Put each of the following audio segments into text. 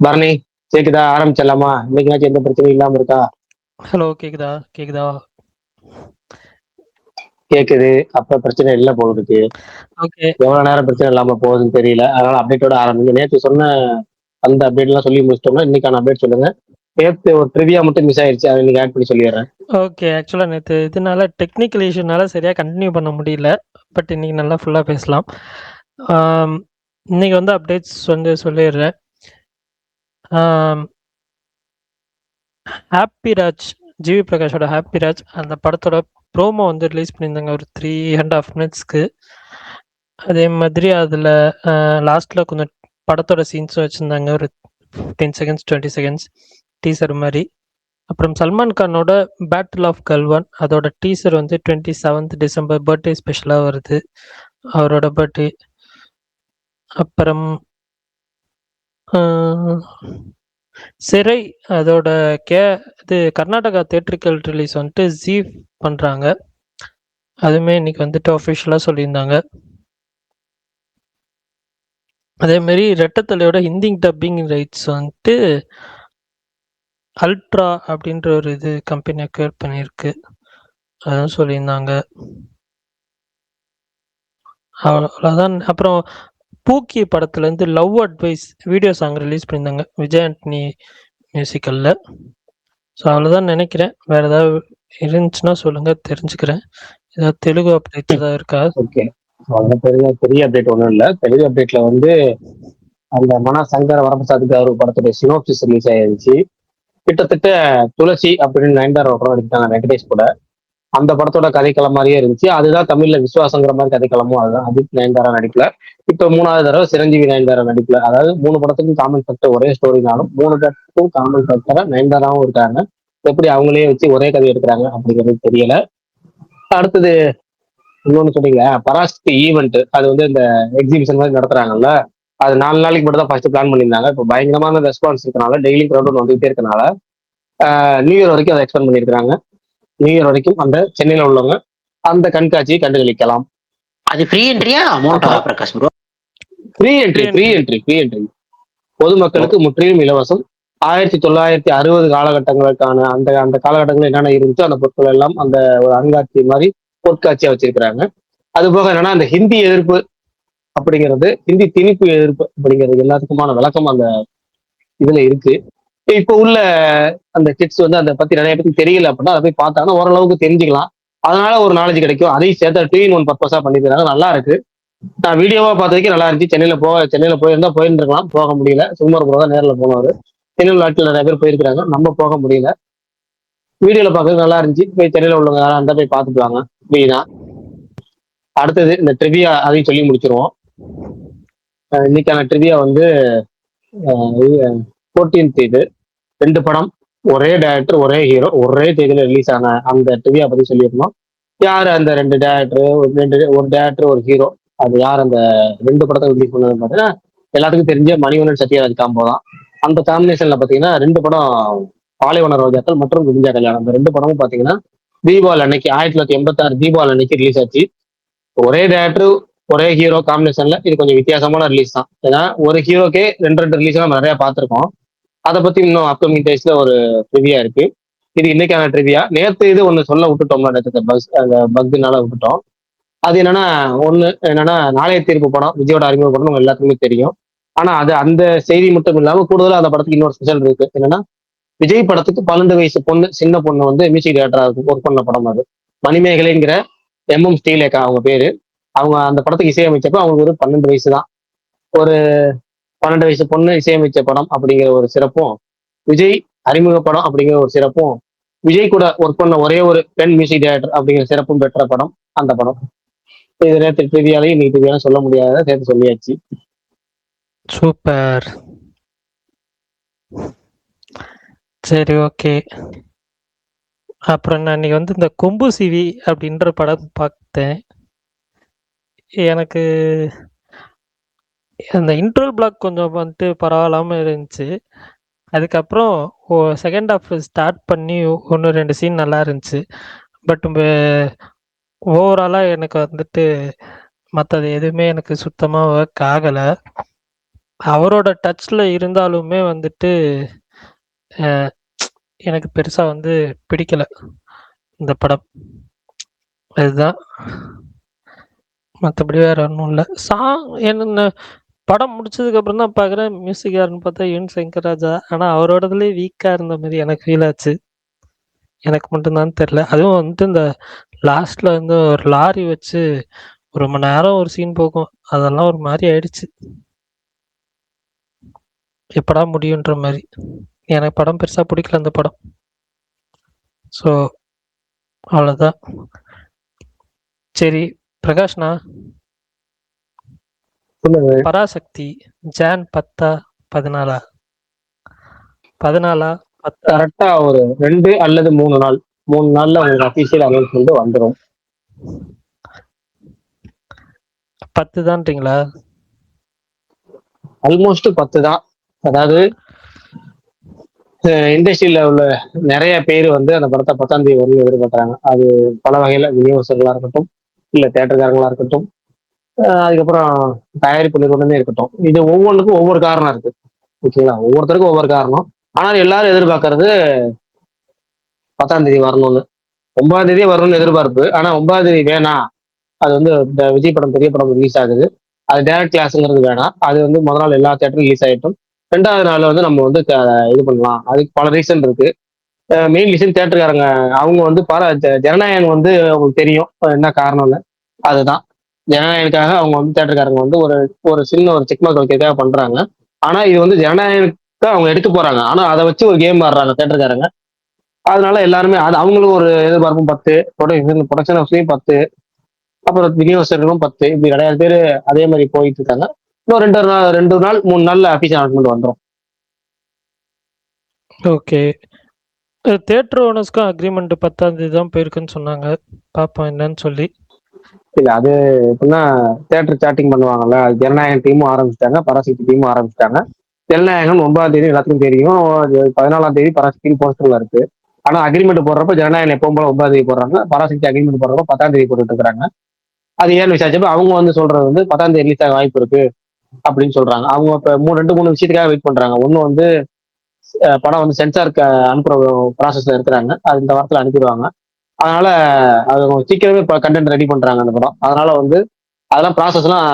பரணி, கேக்குதா? ஆரம்பிச்சிடலாமா? இன்னைக்குனாச்சும் எந்த பிரச்சனையும் இல்லாம இருக்கா? ஹலோ கேக்குதா? கேக்குதா? கேக்குது. அப்ப பிரச்சனை இல்ல போல இருக்கு. ஓகே. எவ்வளவு நேரம் பிரச்சனை இல்லாம போகுதுன்னு தெரியல. அதனால அப்டேட்டோட ஆரம்பிங்க. நேத்து சொன்ன அந்த அப்டேட் எல்லாம் சொல்லி முடிச்சிட்டோம்னா இன்னைக்கான அப்டேட் சொல்லுங்க. நேத்து ஒரு ட்ரிவியா மட்டும் மிஸ் ஆயிருச்சு. அதை இன்னைக்கு ஆட் பண்ணி சொல்லிடுறேன். ஓகே. ஆக்சுவலா நேத்து இதனால டெக்னிக்கல் இஷ்யூனால சரியா கன்டின்யூ பண்ண முடியல. பட் இன்னைக்கு நல்லா ஃபுல்லா பேசலாம். ஆம், இன்னைக்கு வந்து அப்டேட்ஸ் வந்து சொல்லிடுறேன். ஹாப்பி ராஜ், ஜிவி பிரகாஷோட ஹாப்பி ராஜ் அந்த படத்தோட ப்ரோமோ வந்து ரிலீஸ் பண்ணியிருந்தாங்க ஒரு 3.5 மினிட்ஸ்க்கு. அதே மாதிரி அதில் லாஸ்ட்டில் கொஞ்சம் படத்தோட சீன்ஸும் வச்சுருந்தாங்க, ஒரு 10 செகண்ட்ஸ் 20 செகண்ட்ஸ் டீசர் மாதிரி. அப்புறம் சல்மான் கானோட பேட்டில் ஆஃப் கல்வான் அதோட டீசர் வந்து 27th டிசம்பர் பர்த்டே ஸ்பெஷலாக வருது, அவரோட பர்த்டே. அப்புறம் சிறை அதோட இது கர்நாடகா தேட்ரிக்கல் ரிலீஸ் வந்துட்டு ஜீ பண்ணுறாங்க. அதுவுமே இன்னைக்கு வந்துட்டு அஃபிஷியலாக சொல்லியிருந்தாங்க. அதேமாரி ரெட்டத்தலையோட ஹிந்தி டப்பிங் ரைட்ஸ் வந்துட்டு அல்ட்ரா அப்படின்ற ஒரு இது கம்பெனி அக்வயர் பண்ணியிருக்கு, அதுவும் சொல்லியிருந்தாங்க. அவ்வளோதான். அப்புறம் பூக்கி படத்துலேருந்து love advice video song release பண்ணியிருந்தாங்க விஜய் ஆண்டனி மியூசிக்கலில். ஸோ அவ்வளோதான் நினைக்கிறேன். வேறு ஏதாவது இருந்துச்சுன்னா சொல்லுங்கள், தெரிஞ்சுக்கிறேன். ஏதாவது தெலுங்கு அப்டேட்ஸ் ஏதாவது இருக்கா? ஓகே. அவ்வளவு பெரிய பெரிய அப்டேட் ஒண்ணும் இல்ல. தெலுங்கு அப்டேட்ல வந்து அந்த மன சங்கர வரப்பிரசாத்துக்கு அவர் படத்துடைய சினோப்சிஸ் ரிலீஸ் ஆயிருச்சு. கிட்டத்தட்ட துளசி அப்படின்னு நயன்தாரா படம் எடுத்தாங்க வெங்கடேஷ் கூட. அந்த படத்தோட கதைக்களம் மாதிரியே இருந்துச்சு. அதுதான் தமிழ்ல விசுவாசங்கிற மாதிரி கதைக்களமும் அதுதான். அஜித் நயன்தாரா நடிப்புல. இப்ப 3வது தடவை சிரஞ்சீவி நயன்தாரா நடிப்புல. அதாவது 3 படத்துக்கும் காமன் ஃபேக்டர் ஒரே ஸ்டோரினாலும் 3 படத்துக்கும் காமன் ஃபேக்டரா நயன்தாராவும் இருக்காங்க. எப்படி அவங்களே வச்சு ஒரே கதை எடுக்கிறாங்க அப்படிங்கிறது தெரியல. அடுத்தது இன்னொன்னு சொன்னீங்க, பராஸ்தி ஈவெண்ட். அது வந்து இந்த எக்ஸிபிஷன் மாதிரி நடத்துறாங்கல்ல. அது 4 நாளைக்கு மட்டும் தான் ஃபர்ஸ்ட் பிளான் பண்ணியிருந்தாங்க. இப்போ பயங்கரமான ரெஸ்பான்ஸ் இருக்கனால, டெய்லி க்ரௌட் வந்துகிட்டே இருக்கனால நியூ இயர் வரைக்கும் அதை எக்ஸ்பெண்ட் பண்ணியிருக்காங்க. நியூ இயர் வரைக்கும் அந்த சென்னையில உள்ளவங்க அந்த கண்காட்சியை கண்டுகளிக்கலாம். அது ஃப்ரீ என்ட்ரியா அமௌண்டா Prakash bro? Free entry, free entry, free entry. பொதுமக்களுக்கு முற்றிலும் இலவசம். 1960 காலகட்டங்களுக்கான அந்த அந்த காலகட்டங்களில் என்னென்ன இருந்துச்சோ அந்த பொருட்கள் எல்லாம் அந்த ஒரு அருங்காட்சி மாதிரி பொருட்காட்சியா வச்சிருக்கிறாங்க. அது போக என்னன்னா அந்த ஹிந்தி எதிர்ப்பு அப்படிங்கிறது, ஹிந்தி திணிப்பு எதிர்ப்பு அப்படிங்கிறது எல்லாத்துக்குமான விளக்கம் அந்த இதுல இருக்கு. இப்போ உள்ள அந்த கிட்ஸ் வந்து அதை பத்தி நிறைய பத்தி தெரியல அப்படின்னா அதை போய் பார்த்தாங்கன்னா ஓரளவுக்கு தெரிஞ்சுக்கலாம். அதனால ஒரு நாலேஜ் கிடைக்கும். அதையும் சேர்த்து 2-in-1 பர்பஸா பண்ணிக்கிறாங்க. நல்லா இருக்கு. நான் வீடியோவா பார்த்ததுக்கே நல்லா இருந்துச்சு. சென்னையில போயிருந்தா போயிருந்துருக்கலாம், போக முடியல. சுகுமார் ப்ரோ தான் நேரில் போனவர். சென்னையில் நாட்டில் நிறைய பேர் போயிருக்கிறாங்க, நம்ம போக முடியல. வீடியோல பார்க்கறது நல்லா இருந்துச்சு. போய் சென்னையில உள்ளவங்க யாரா இருந்தா போய் பார்த்துட்டு வாங்க. ஃப்ரீ தான். அடுத்தது இந்த ட்ரிவியா அதையும் சொல்லி முடிச்சிருவோம். இன்னைக்கான ட்ரிவியா வந்து 14th இது 2 படம், ஒரே டைரக்டர், ஒரே ஹீரோ, ஒரே தேதியில ரிலீஸ் ஆன அந்த ட்ரிவியா பத்தி சொல்லியிருந்தோம். யார் அந்த 2 டேரக்டர், ஒரு டேரக்டர் ஒரு ஹீரோ, அது யார் அந்த 2 படத்தை ரிலீஸ் பண்ணது பார்த்தீங்கன்னா எல்லாத்துக்கும் தெரிஞ்ச மணிவண்ணன் சத்யராஜ் காம்போ தான். அந்த காம்பினேஷன்ல பாத்தீங்கன்னா 2 படம், பாலைவன ரோஜாக்கள் மற்றும் விடிஞ்சா கல்யாணம். அந்த 2 படமும் பாத்தீங்கன்னா தீபாவளி அன்னைக்கு 1986 தீபாவளி அன்னைக்கு ரிலீஸ் ஆச்சு. ஒரே டேரக்டர் ஒரே ஹீரோ காம்பினேஷன்ல இது கொஞ்சம் வித்தியாசமான ரிலீஸ் தான். ஏன்னா ஒரு ஹீரோக்கே 2 ரிலீஸ் நம்ம நிறைய பார்த்திருக்கோம். அதை பத்தி இன்னும் அப்கமிங் டேஸ்ல ஒரு ட்ரிவியா இருக்கு. இது இன்னைக்கான ட்ரிவியா. நேத்து இது ஒண்ணு சொல்ல விட்டுட்டோம்ல, நேற்று அந்த பக்னால விட்டுட்டோம். அது என்னன்னா நாளைய தீர்ப்பு படம் விஜயோட அறிமுக படம் உங்க எல்லாத்துக்குமே தெரியும். ஆனா அது அந்த செய்தி மட்டும் இல்லாம கூடுதலா அந்த படத்துக்கு இன்னொரு ஸ்பெஷல் இருக்கு. என்னன்னா விஜய் படத்துக்கு 12 வயசு பொண்ணு, சின்ன பொண்ணு வந்து மியூசிக் டைரக்டரா ஒர்க் பண்ண படம் அது. மணிமேகலைங்கிற MM ஸ்ரீலேகா அவங்க பேரு. அவங்க அந்த படத்துக்கு இசையமைச்சப்ப அவங்களுக்கு ஒரு 12 வயசு தான். ஒரு 12 வயசு பொண்ணு இசையமைச்ச படம் அப்படிங்கிற ஒரு சிறப்பும், விஜய் அறிமுக படம் அப்படிங்கிற ஒரு சிறப்பும், விஜய் கூட ஒர்க் பண்ண ஒரே ஒரு பெண் மியூசிக் டைரக்டர் அப்படிங்கிற சிறப்பும் பெற்ற படம் அந்த படம். இது நேற்று ட்ரிவியாலையும் இன்னைக்கு ட்ரிவியாலும் சொல்ல முடியாத சேர்த்து சொல்லியாச்சு. சூப்பர். சரி, ஓகே. அப்புறம் நான் இன்னைக்கு வந்து இந்த கொம்பு சிவி அப்படின்ற படம் பார்த்தேன். எனக்கு அந்த இன்ட்ரோல் பிளாக் கொஞ்சம் வந்துட்டு பரவாயில்லாம இருந்துச்சு. அதுக்கப்புறம் செகண்ட் ஹாஃப் ஸ்டார்ட் பண்ணி 1-2 சீன் நல்லா இருந்துச்சு. பட் ஓவராலாக எனக்கு வந்துட்டு மற்றது எதுவுமே எனக்கு சுத்தமாக ஒர்க் ஆகலை. அவரோட டச்ல இருந்தாலுமே வந்துட்டு அஹ், எனக்கு பெருசா வந்து பிடிக்கல இந்த படம். அதுதான். மற்றபடி வேற ஒன்றும் இல்லை. சாங் என்ன படம் முடிச்சதுக்கு அப்புறம் தான் பார்க்குறேன் மியூசிக் யாருன்னு பார்த்தா யுவன் சங்கர் ராஜா. ஆனால் அவரோடதுலேயே வீக்காக இருந்த மாதிரி எனக்கு ஃபீல் ஆச்சு. எனக்கு மட்டும்தான் தெரில. அதுவும் வந்துட்டு இந்த லாஸ்ட்ல வந்து ஒரு லாரி வச்சு ஒரு மணி நேரம் ஒரு சீன் போகும். அதெல்லாம் ஒரு மாதிரி ஆயிடுச்சு. எப்படா முடியுன்ற மாதிரி. எனக்கு படம் பெருசாக பிடிக்கல அந்த படம். ஸோ அவ்வளோதான். சரி பிரகாஷ்ண்ணா, சொல்லுங்க. பராசக்தி ஜான் 10 14 14 10 கரெக்டா ஒரு 2 அல்லது 3 நாள் 3 நாள்ல உங்களுக்கு அபிஷியல் அனௌன்ஸ்மெண்ட் வந்துடும். 10 தான்றீங்களா? ஆல்மோஸ்ட் 10 தான். அதாவது இண்டஸ்ட்ரியில உள்ள நிறைய பேர் வந்து அந்த படத்தை 10ஆம் தேதி வரணும் எதிர்பார்க்குறாங்க. அது பல வகையில விநியோகஸ்தர்களா இருக்கட்டும், இல்ல தேட்டருக்காரங்களா இருக்கட்டும், அதுக்கப்புறம் தயாரிப்பு நிறுவனமே இருக்கட்டும். இது ஒவ்வொன்றுக்கும் ஒவ்வொரு காரணம் இருக்கு. ஓகேங்களா? ஒவ்வொருத்தருக்கும் ஒவ்வொரு காரணம். ஆனால் எல்லாரும் எதிர்பார்க்கறது 10ஆம் தேதி வரணும்னு. 9ஆம் தேதியே வரணும்னு எதிர்பார்ப்பு. ஆனா 9ஆம் தேதி வேணாம். அது வந்து இந்த விஜய் படம் பெரிய படம் ரிலீஸ் ஆகுது. அது டைரக்ட் கிளாஸ்ங்கிறது வேணாம். அது வந்து முதல் நாள் எல்லா தேட்டரும் ரிலீஸ் ஆயிட்டும். 2வது நாள் வந்து நம்ம வந்து இது பண்ணலாம். அதுக்கு பல ரீசன் இருக்கு. மெயின் ரீசன் தேட்டருக்காரங்க அவங்க வந்து ஜனநாயகன் வந்து அவங்களுக்கு தெரியும் என்ன காரணம்னு. அதுதான் ஜனநாயகனுக்காக அவங்க வந்து தேட்டருக்காரங்க வந்து ஒரு ஒரு சின்ன ஒரு செக் மார்க் வைக்கிறதுக்காக பண்றாங்க. ஆனா இது வந்து ஜனநாயகனுக்கு அவங்க எடுக்க போறாங்க. ஆனா அதை வச்சு ஒரு கேம் ஆடுறாங்க தேட்டருக்காரங்க. அதனால எல்லாருமே அது அவங்களும் ஒரு எதிர்பார்ப்பும் 10, ப்ரொடக்ஷன் ஹவுஸ்லயும் 10, அப்புறம் விநியோகஸ்தர்களும் 10, இப்படி நிறைய பேர் அதே மாதிரி போயிட்டு இருக்காங்க. இன்னும் 2 நாள் 3 நாள்ல அபிஷியல் அனௌன்ஸ்மெண்ட் வந்துடும். ஓகே. தியேட்டர் ஓனர்ஸ்க்கும் அக்ரிமெண்ட் 10ஆம் தேதி தான் போயிருக்குன்னு சொன்னாங்க. பார்ப்போம் என்னன்னு சொல்லி. இல்ல அது எப்படின்னா தேட்டர் சாட்டிங் பண்ணுவாங்கல்ல, அது ஜனநாயகன் டீமும் ஆரம்பிச்சிட்டாங்க, பராசக்தி டீமும் ஆரம்பிச்சிட்டாங்க. ஜனநாயகன் 9ஆம் தேதி எல்லாத்துக்கும் தெரியும். 14ஆம் தேதி பராசக்தி போஸ்டர்ல இருக்கு. ஆனா அக்ரிமெண்ட் போடுறப்ப ஜனநாயகன் எப்பவும் போல 9ஆம் தேதி போடுறாங்க. பராசக்தி அக்ரிமெண்ட் போடுறப்ப 10ஆம் தேதி போட்டுட்டு இருக்காங்க. அது ஏன்னு விசாரிச்சப்ப அவங்க வந்து சொல்றது வந்து 10ஆம் தேதி ரிலீஸ் ஆக வாய்ப்பு இருக்கு அப்படின்னு சொல்றாங்க. அவங்க இப்ப 2 3 விஷயத்துக்காக வெயிட் பண்றாங்க. ஒண்ணு வந்து படம் வந்து சென்சாருக்கு அனுப்புற ப்ராசஸ்ல இருக்கிறாங்க. அது இந்த வாரத்துல அனுப்பிடுவாங்க. அதனால அது கொஞ்சம் சீக்கிரமே கண்டென்ட் ரெடி பண்றாங்க அந்த படம். அதனால வந்து அதெல்லாம் ப்ராசஸ் எல்லாம்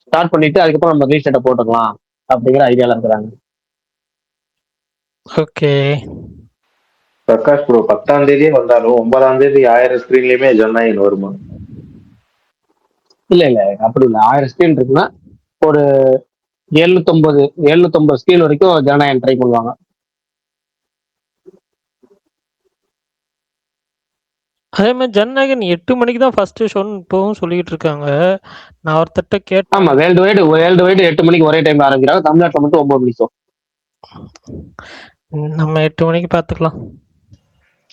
ஸ்டார்ட் பண்ணிட்டு அதுக்கப்புறம் நம்ம ரிலீஸ் டேட்டை போட்டுக்கலாம் அப்படிங்கிற ஐடியால இருக்கிறாங்க. ஓகே. பிரகாஷ் ப்ரோ 10ஆம் தேதியே வந்தாலும் 9ஆம் தேதி 1000 ஸ்கிரீன்லயுமே ஜனநாயகன் வருமா? இல்ல இல்ல அப்படி இல்லை. 1000 ஸ்கிரீன் இருக்குன்னா ஒரு 750 ஸ்கிரீன் வரைக்கும் ஜனநாயகன் ட்ரை பண்ணுவாங்க. அதே மாதிரி ஜனநாயகன் 8 மணிக்கு தான் ஃபர்ஸ்ட் ஷோன்னு இப்பவும் சொல்லிட்டு இருக்காங்க. நான் ஒருத்தட்ட கேட்டேன். ஆமா, வேர்ல்டு வைடு 8 மணிக்கு ஒரே டைம் ஆரம்பிக்கிறாங்க. தமிழ்நாட்டில் மட்டும் 9 மணி ஷோ. நம்ம 8 மணிக்கு பார்த்துக்கலாம்.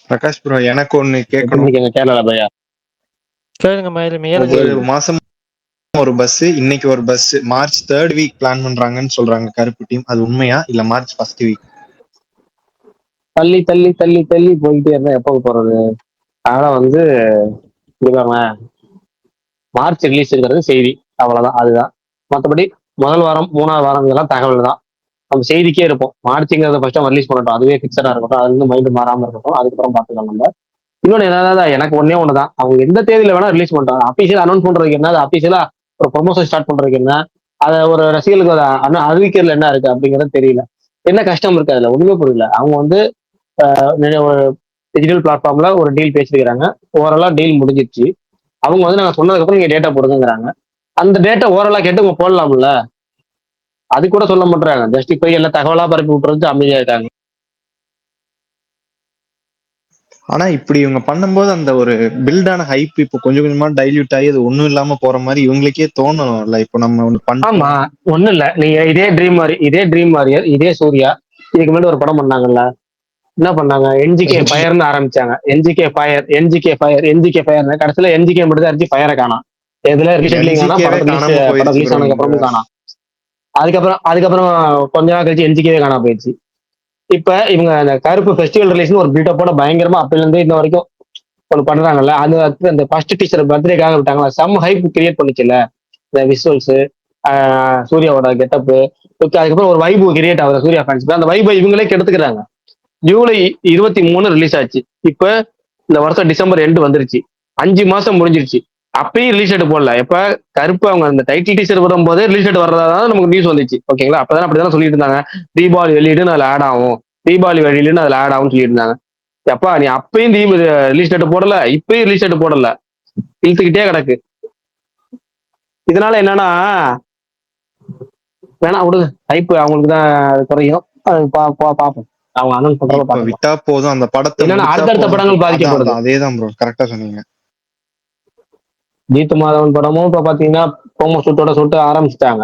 பிரகாஷ் ப்ரோ எனக்கு ஒண்ணு 8 கேட்கணும். மணிக்கு எங்க கேரளா பையா கேளுங்க மயிலும் ஒவ்வொரு மாசம் ஒரு பஸ், இன்னைக்கு ஒரு bus March 3rd week plan பண்றாங்கன்னு சொல்றாங்க கருப்பு டீம். அது உண்மையா இல்ல மார்ச் 1st வீக்? தள்ளி தள்ளி தள்ளி தள்ளி போயிட்டே இருந்தா எப்போ போறது? அதனால வந்து இருக்காங்க. மார்ச் ரிலீஸ்ங்கிறது செய்தி, அவ்வளவுதான். அதுதான். மற்றபடி முதல் வாரம் 3வது வாரம் இதெல்லாம் தகவல் தான். நம்ம செய்திக்கே இருப்போம். மார்ச்ங்கிறத ஃபர்ஸ்ட் ரிலீஸ் பண்ணட்டும், அதுவே பிக்சடா இருக்கட்டும், அது வந்து மைண்ட் மாறாம இருக்கட்டும், அதுக்கப்புறம் பார்த்துக்கலாம் நம்ம. இன்னொன்னு என்னன்னா எனக்கு ஒன்னே ஒண்ணுதான், அவங்க எந்த தேதியில வேணா ரிலீஸ் பண்றாங்க. அபிஷியல் அனௌன்ஸ் பண்றதுக்கு என்ன, அபிஷியலா ஒரு ப்ரொமோஷன் ஸ்டார்ட் பண்றதுக்கு என்ன, அதை ஒரு ரசிகர்களுக்கு அதை அறிவிக்கிறதுல என்ன இருக்கு அப்படிங்கிறது தெரியல. என்ன கஷ்டம் இருக்கு அதுல? ஒண்ணுமே புரியல. அவங்க வந்து டிஜிட்டல் பிளாட்ஃபார்ம்ல ஒரு டீல் பேசிருக்கிறாங்க. ஓவராலா டீல் முடிஞ்சிருச்சு. அவங்க வந்து நாங்க சொன்னதுக்கு அப்புறம் நீங்க டேட்டா போடுங்கிறாங்க. அந்த டேட்டா ஓவராலா கேட்டு உங்க போடலாம்ல, அது கூட சொல்ல மாட்டாங்க. ஜஸ்ட் இப்ப எல்லாம் தகவலா பரப்பி விட்டுறது அமைதியா இருக்காங்க. ஆனா இப்படி இவங்க பண்ணும்போது அந்த ஒரு பில்டான ஹைப் இப்போ கொஞ்சம் கொஞ்சமா டைல்யூட் ஆகி அது ஒண்ணும் இல்லாம போற மாதிரி இவங்களுக்கே தோணணும்ல. இப்போ நம்ம ஒண்ணு ஆமா, பண்ணோம். ஒண்ணும் இல்ல. நீங்க இதே ட்ரீம் வாரியர், இதே சூர்யா இதுக்கு முன்னாடி ஒரு படம் பண்ணாங்கல்ல. என்ன பண்ணாங்க? என்ஜிகே ஃபயர்னு ஆரம்பிச்சாங்க. என்ஜிகே ஃபயர் கடைசியில என்ஜிகே மட்டும் தான் இருந்துச்சு, ஃபயரை காணோம். எதுல ரீசெட்லிங் ஆனா NGK-வே படம் காணாம போயிருச்சு ரிலீஸ் bro ஆனதுக்கு இந்த அப்புறமும் காணோம். அதுக்கப்புறம் கொஞ்ச நாள் கழிச்சு என்ஜிகேவே காணாம போயிடுச்சு. இப்ப இவங்க அந்த கருப்பு ஃபெஸ்டிவல் ரிலீஸ்னு ஒரு பில்டப்போட பயங்கரமா அப்பையில இருந்து இன்ன வரைக்கும் ஒன்று பண்றாங்கல்ல. அந்த ஃபர்ஸ்ட் டீச்சர் பர்த்டேக்காக விட்டாங்களா, சம் ஹைப் கிரியேட் பண்ணிச்சுல இந்த விஷுவல்ஸ். சூர்யாவோட கெட்டப்பு. அதுக்கப்புறம் ஒரு வைபு கிரியேட் ஆகுது சூர்யா ஃபேன்ஸ்க்கு. அந்த வைபை இவங்களே கெடுத்துக்கிறாங்க. ஜூலை 23 ரிலீஸ் ஆச்சு. இப்ப இந்த வருஷம் டிசம்பர் எண்டு வந்துருச்சு. 5 மாசம் முடிஞ்சிருச்சு. அப்பயும் ரிலீஸ் டேட் போடல. எப்ப கருப்பு அவங்க அந்த டைட்டில் டீசர் வரும்போதே ரிலீஸ் டேட் வர்றதா நமக்கு நியூஸ் வந்துச்சு. ஓகேங்களா? அப்பதான் அப்படிதான் சொல்லிட்டு இருந்தாங்க. தீபாவளி வெளியிடுன்னு அதுல ஆட் ஆகும், தீபாவளி வெளியிடுன்னு அதுல ஆட் ஆகும்னு சொல்லிட்டு இருந்தாங்க. எப்பா நீ அப்பயும் ரிலீஸ் டேட் போடல, இப்பயும் ரிலீஸ் டேட் போடல, இழுத்துக்கிட்டே கிடக்கு. இதனால என்னன்னா வேணா விடுங்க, ஹைப் அவங்களுக்கு தான் குறையும். அது பார்ப்போம், அவங்க அனௌன்ஸ் பண்றத இப்ப பார்க்கலாம். விட்டா போதும் அந்த படத்தை என்னன்னா முடிச்சா அடுத்தடுத்த போதும். படங்கள் பாதிக்கப்படுது. அதேதான் ப்ரோ, கரெக்டா சொன்னீங்க. ஜீத்து மாதவன் படமும் இப்ப பாத்தீங்கன்னா ப்ரோமோ ஷூட்டோட ஆரம்பிச்சிட்டாங்க.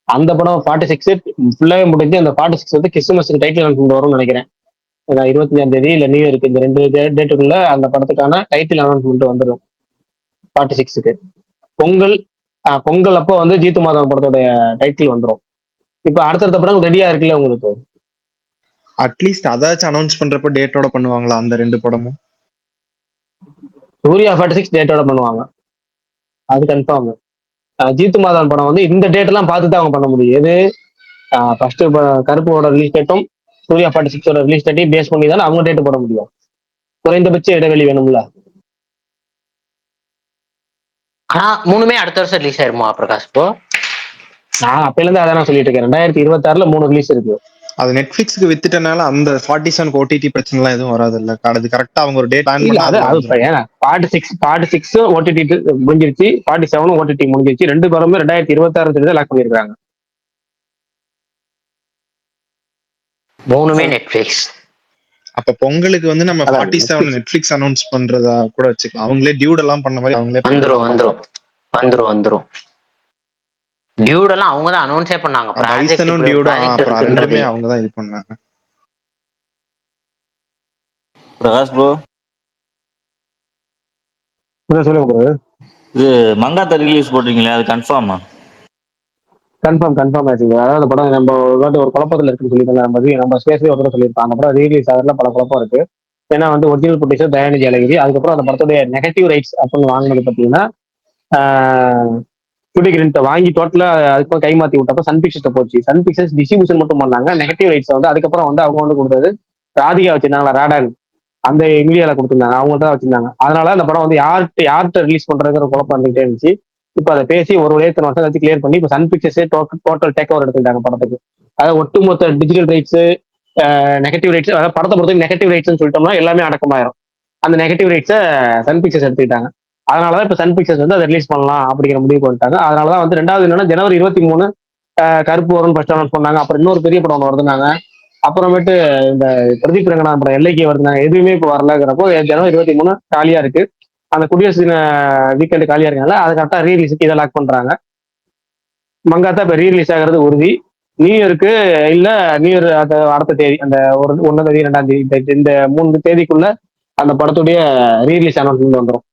அந்த படம் 46 ஃபுல்லாவே முடிஞ்சு. அந்த 46 வந்து கிறிஸ்துமஸ்க்கு டைட்டில் அனௌன்ஸ்மெண்ட் வரும்னு நினைக்கிறேன். 25ஆம் இல்ல நியூ இயருக்கு, இந்த 2 டேட்டுக்குள்ள அந்த படத்துக்கான டைட்டில் அனௌன்ஸ்மெண்ட் வந்துடும் 46க்கு. பொங்கல் பொங்கல் அப்போ வந்து ஜீத்து மாதவன் படத்தோட டைட்டில் வந்துடும். இப்ப அடுத்தடுத்த படம் ரெடியா இருக்குல்ல உங்களுக்கு. அட்லீஸ்ட் அதாச்சும் அனௌன்ஸ் பண்றப்ப டேட்டோட பண்ணுவாங்களா அந்த 2 படமும்? சூர்யா 46 டேட்டோட பண்ணுவாங்க, அது கன்ஃபார்ம். ஜீத்து மாதவன் படம் வந்து இந்த டேட் எல்லாம் பார்த்து தான் அவங்க பண்ண முடியும். எது ஃபர்ஸ்ட் கருப்போட ரிலீஸ் டேட்டும் சூர்யா 46ஓட ரிலீஸ் டேட்டையும் பேஸ் பண்ணி தானே அவங்க டேட் போட முடியும். குறைந்தபட்ச இடைவெளி வேணும்ல. ஆனா 3மே அடுத்த வருஷம் ரிலீஸ் ஆயிருமா பிரகாஷ் ப்ரோ? நான் அப்பையில இருந்து அதான் சொல்லிட்டு இருக்கேன். 2026ல 3 ரிலீஸ் இருக்கு. அது நெட்ஃபிளிக்ஸ்க்கு வித்துட்டனால அந்த 47 OTT பிரச்சனை எல்லாம் எதுவும் வராது இல்ல. அது கரெக்டா அவங்க ஒரு டேட் பிளான் பண்ணா அது 46 OTT முடிஞ்சிருச்சு, 47 OTT முடிஞ்சிருச்சு. 2 படமே 2026 லாக் பண்ணிருக்காங்க. 3மே நெட்ஃபிளிக்ஸ். அப்ப பொங்கலுக்கு வந்து நம்ம 47 நெட்ஃபிளிக்ஸ் அனௌன்ஸ் பண்றதா கூட வச்சுக்கலாம். அவங்களே டியூட் எல்லாம் பண்ண மாதிரி அவங்களே வந்துரும். டியூட் எல்லாம் அவங்க தான் அனௌன்ஸே பண்ணாங்க. ரெண்டுமே அவங்க தான் இது பண்ணாங்க. பிரகாஷ் ப்ரோ, சொல்லுங்க. இது மங்காத்தா ரிலீஸ் போட்டீங்களே, அது கன்ஃபார்மா? கன்ஃபார்ம் ஆச்சு. அதாவது படம் நம்ம ஒரு குழப்பத்துல இருக்குன்னு சொல்லியிருக்காங்க. நம்ம ஸ்பேஸ்லயே ஒரு சொல்லியிருப்பாங்க. அந்த படம் ரீலீஸ் ஆகிறதுல பல குழப்பம் இருக்கு. ஏன்னா வந்து ஒரிஜினல் ப்ரொடியூசர் தயாநிதி அழகிரி. அதுக்கப்புறம் அந்த படத்துடைய நெகட்டிவ் ரைட்ஸ் அப்படின்னு வாங்கினது பார்த்தீங்கன்னா கிரின்ட்ட வாங்கி டோட்டலா அதுக்கு கைமாத்தி விட்டப்ப சன் பிக்சர்ஸ் போச்சு. சன் பிக்சர்ஸ் டிஸ்ட்ரிபியூஷன் மட்டும் பண்ணாங்க. நெகட்டிவ் ரைட்ஸ் வந்து அதுக்கப்புறம் வந்து அவங்க வந்து கொடுத்தது ராதிகா வச்சிருந்தாங்களா, ராடான், அந்த இந்தியால கொடுத்துருந்தாங்க, அவங்க தான் வச்சிருந்தாங்க. அதனால அந்த படம் வந்து யார்கிட்ட ரிலீஸ் பண்றதுங்கிற குழப்பம் இருந்துகிட்டே இருந்துச்சு. இப்ப அதை பேசி ஒரு எத்தனை வருஷம் கழிச்சு கிளியர் பண்ணி இப்ப சன் பிக்சர்ஸே டோட்டல் டேக் ஓவர் எடுத்துக்கிட்டாங்க படத்துக்கு. அதாவது ஒட்டுமொத்த டிஜிட்டல் ரைட்ஸ், நெகட்டிவ் ரைட்ஸ், அதாவது படத்தை பொறுத்தவரைக்கும் நெகட்டிவ் ரைட்ஸ்னு சொல்லிட்டோம்னா எல்லாமே அடக்கமாயிரும். அந்த நெகட்டிவ் ரைட்ஸை சன் பிக்சர்ஸ் எடுத்துக்கிட்டாங்க. அதனாலதான் இப்ப சன் பிக்சர்ஸ் வந்து அதை ரிலீஸ் பண்ணலாம் அப்படிங்கிற முடிவு பண்ணிட்டாங்க. அதனாலதான் வந்து 2வது என்னன்னா ஜனவரி 23 கருப்பு வரும்னு ஃபர்ஸ்ட் அனௌன்ஸ் பண்ணாங்க. அப்புறம் இன்னொரு பெரிய படம் ஒன்று வருதுனாங்க. அப்புறமேட்டு இந்த பிரதீப் ரங்கநாதன் படம் எல்லைக்கே வருதுனாங்க. எதுவுமே இப்போ வரலங்கிறப்போ ஜனவரி 23 காலியா இருக்கு. அந்த குடியரசு தின வீக்கெண்டு காலியா இருக்காங்க. அதை கரெக்டா ரீரிலீஸுக்கு இதை லாக் பண்றாங்க. மங்காத்தா இப்ப ரீரிலீஸ் ஆகிறது உறுதி. நியூ இயருக்கு இல்ல நியூ இயர் அடுத்த தேதி, அந்த 1ஆம் தேதி 2ஆம் தேதி, இந்த 3 தேதிக்குள்ள அந்த படத்துடைய ரீரிலீஸ் அனௌன்ஸ்மெண்ட் வந்துடும்.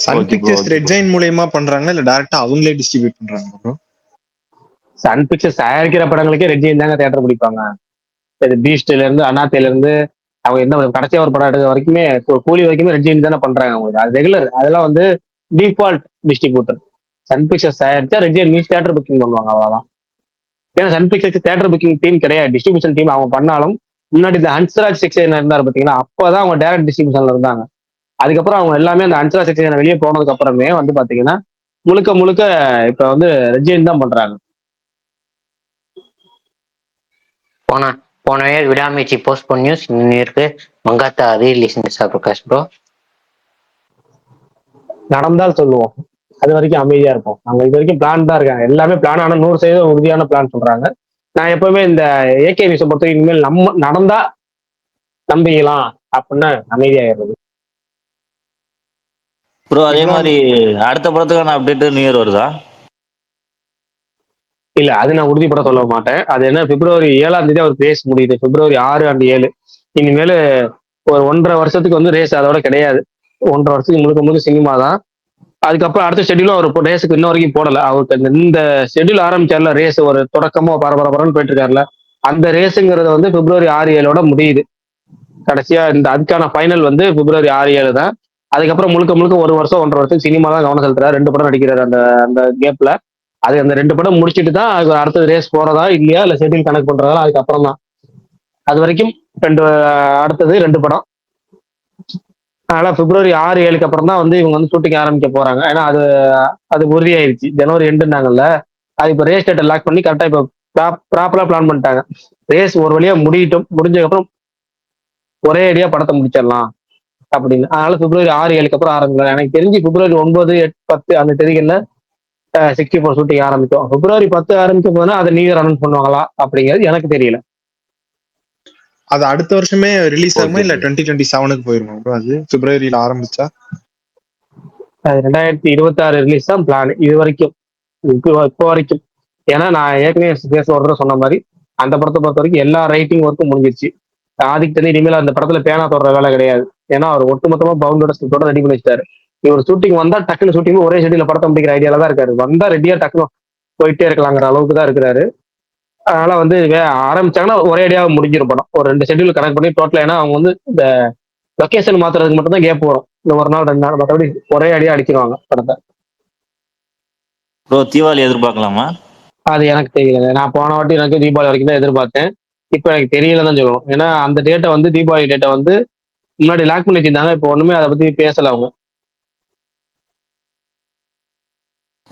சன் பிக்சர்ஸ் ரெட் ஜெயின் மூலமா பண்றாங்க இல்ல டைரக்டா அவங்களே டிஸ்ட்ரிபியூட் பண்றாங்க ப்ரோ? சன் பிக்சர்ஸ் தயாரிக்கிற படங்களுக்கே ரெட் ஜெயின் தாங்க தியேட்டர் பிடிப்பாங்க. இது பீஸ்ட்ல இருந்து அனாத்தையில இருந்து அவங்க என்ன கடைசியா ஒரு படம் எடுக்கிற வரைக்குமே கூலி வரைக்குமே ரெட் ஜெயின் தானே பண்றாங்க. அவங்களுக்கு அது ரெகுலர், அதெல்லாம் வந்து டிஃபால்ட் டிஸ்ட்ரிபியூட்டர். சன் பிக்சர்ஸ் தயாரிச்சா Red Giant means theatre booking பண்ணுவாங்க, அவ்வளவுதான். ஏன்னா Sun Pictures theatre booking team கிடையாது, டிஸ்ட்ரிபியூஷன் டீம். அவங்க பண்ணாலும் முன்னாடி இந்த ஹன்ஸ்ராஜ் செக்ஷன் இருந்தாரு பாத்தீங்கன்னா, அப்பதான் அவங்க டைரக்ட் டிஸ்ட்ரிபியூஷன்ல இருந்தாங்க. அதுக்கப்புறம் அவங்க எல்லாமே அந்த ஹன்ஸ்ராஜ் செக்ஷன் வெளியே போனதுக்கு அப்புறமே வந்து பாத்தீங்கன்னா முழுக்க இப்ப வந்து ரெட் ஜெயின் தான் பண்றாங்க. போன இயர் விடாமுயற்சி போஸ்ட்போன் நியூஸ், நியூ இயருக்கு மங்காத்தா ரீரிலீஸ் பிரகாஷ் ப்ரோ. நடந்தால் சொல்லுவோம், அது வரைக்கும் அமைதியா இருப்போம். அவங்க இது வரைக்கும் பிளான் தான் இருக்காங்க. எல்லாமே பிளான், ஆனா 100% உறுதியான பிளான் சொல்றாங்க. நான் எப்பவுமே இந்த ஏகே நியூஸை பொறுத்த இனிமேல் நம்ம நடந்தா நம்பிக்கலாம் அப்படின்னு அமைதியாயிடுறது. ப்ரோ அதே மாதிரி அடுத்த படத்துக்கான அப்டேட் நியூ இயர் வருதா? இல்ல, அது நான் உறுதிப்பட சொல்ல மாட்டேன். அது என்ன, பிப்ரவரி 7ஆம் தேதி அவர் ரேஸ் முடியுது. பிப்ரவரி 6 and 7 இனிமேல் ஒரு 1.5 வருஷத்துக்கு வந்து ரேஸ் அதோட கிடையாது. 1.5 வருஷத்துக்கு முழுக்க சினிமா தான். அதுக்கப்புறம் அடுத்த ஷெட்யூலும் அவர் ரேஸுக்கு இன்ன வரைக்கும் போடல. அவருக்கு இந்த ஷெட்யூல் ஆரம்பிச்சார்ல, ரேஸ் ஒரு தொடக்கமா பரபரன்னு போயிட்டு இருக்காருல, அந்த ரேஸுங்கிறது வந்து பிப்ரவரி 6-7 முடியுது. கடைசியா இந்த அதுக்கான ஃபைனல் வந்து பிப்ரவரி 6-7 தான். அதுக்கப்புறம் முழுக்க 1 வருஷம் 1.5 வருஷத்துக்கு சினிமா தான் கவனம் செலுத்துறாரு. 2 படம் நடிக்கிறாரு அந்த கேப்ல. அது அந்த 2 படம் முடிச்சிட்டு தான் அது அடுத்தது ரேஸ் போறதா இல்லையா இல்ல ஷெட்யூல் கனெக்ட் பண்றதா அதுக்கப்புறம் தான். அது வரைக்கும் அடுத்தது 2 படம். அதனால பிப்ரவரி 6-7க்கு அப்புறம் தான் வந்து இவங்க வந்து ஷூட்டிங் ஆரம்பிக்க போறாங்க. ஏன்னா அது உறுதியாயிருச்சு. ஜனவரி 2னாங்கல்ல. அது இப்போ ரேஸ் டேட்டை லாக் பண்ணி கரெக்டா இப்போ ப்ராப்பரா பிளான் பண்ணிட்டாங்க. ரேஸ் ஒரு வழியா முடியட்டும், முடிஞ்சதுக்கப்புறம் ஒரே அடியா படத்தை முடிச்சிடலாம் அப்படின்னு. அதனால பிப்ரவரி 6-7க்கு அப்புறம் ஆரம்பிக்கலாம். எனக்கு தெரிஞ்சு பிப்ரவரி 9, 8, 10 அந்த தேதிகள்ல 64 ஷூட்டிங் ஆரம்பிக்கும். பிப்ரவரி 10 ஆரம்பிக்க போதுன்னா அதை நியூ இயர் அனௌன்ஸ் பண்ணுவாங்களா அப்படிங்கிறது எனக்கு தெரியல. அது அடுத்த வருஷமே ரிலீஸ் ஆகுமா Okay, இல்ல bro. 2027க்கு போயிருமா bro? அது பிப்ரவரியில ஆரம்பிச்சா அது 2026 ரிலீஸ் தான் பிளான் இது வரைக்கும், இப்போ வரைக்கும். ஏன்னா நான் ஏற்கனவே ஒரு தடவை சொன்ன மாதிரி அந்த படத்தை பொறுத்த வரைக்கும் எல்லா ரைட்டிங் ஒர்க்கும் முடிஞ்சிருச்சு. ஆதிக்கு தெரிஞ்சு இனிமேல் அந்த படத்துல பேனா தொடர வேலை கிடையாது. ஏன்னா அவர் ஒட்டுமொத்தமா பவுண்டோட ஸ்கிரிப்டோட ரெடி பண்ணி வச்சிட்டாரு. இவர் ஷூட்டிங் வந்தா டக்குனு ஷூட்டிங் ஒரே ஷெட்யூல படத்தை முடிக்கிற ஐடியால தான் இருக்காரு. வந்தா ரெடியா டக்குனு போயிட்டே இருக்கலாங்கிற அளவுக்கு தான் இருக்கிறாரு. அதனால வந்து ஆரம்பிச்சாங்கன்னா ஒரே ஐடியா முடிஞ்சிடும் படம். ஒரு 2 ஷெட்யூல் கனெக்ட் பண்ணி டோட்டலா. ஏன்னா அவங்க வந்து இந்த லொகேஷன் மாத்துறதுக்கு மட்டும் தான் கேப் வரும். இந்த ஒரு நாள் 2 நாள் மற்றபடி ஒரே அடியா அடிச்சிருவாங்க படத்தை. ப்ரோ தீபாவளி எதிர்பார்க்கலாமா? அது எனக்கு தெரியல. நான் போன வாட்டி எனக்கு தீபாவளி வரைக்கும் தான் எதிர்பார்த்தேன். இப்போ எனக்கு தெரியல தான் சொல்லணும். ஏன்னா அந்த டேட்டை வந்து தீபாவளி டேட்டை வந்து முன்னாடி லாக் பண்ணி வச்சிருந்தாங்க. இப்போ ஒண்ணுமே அதை பத்தி பேசல அவங்க.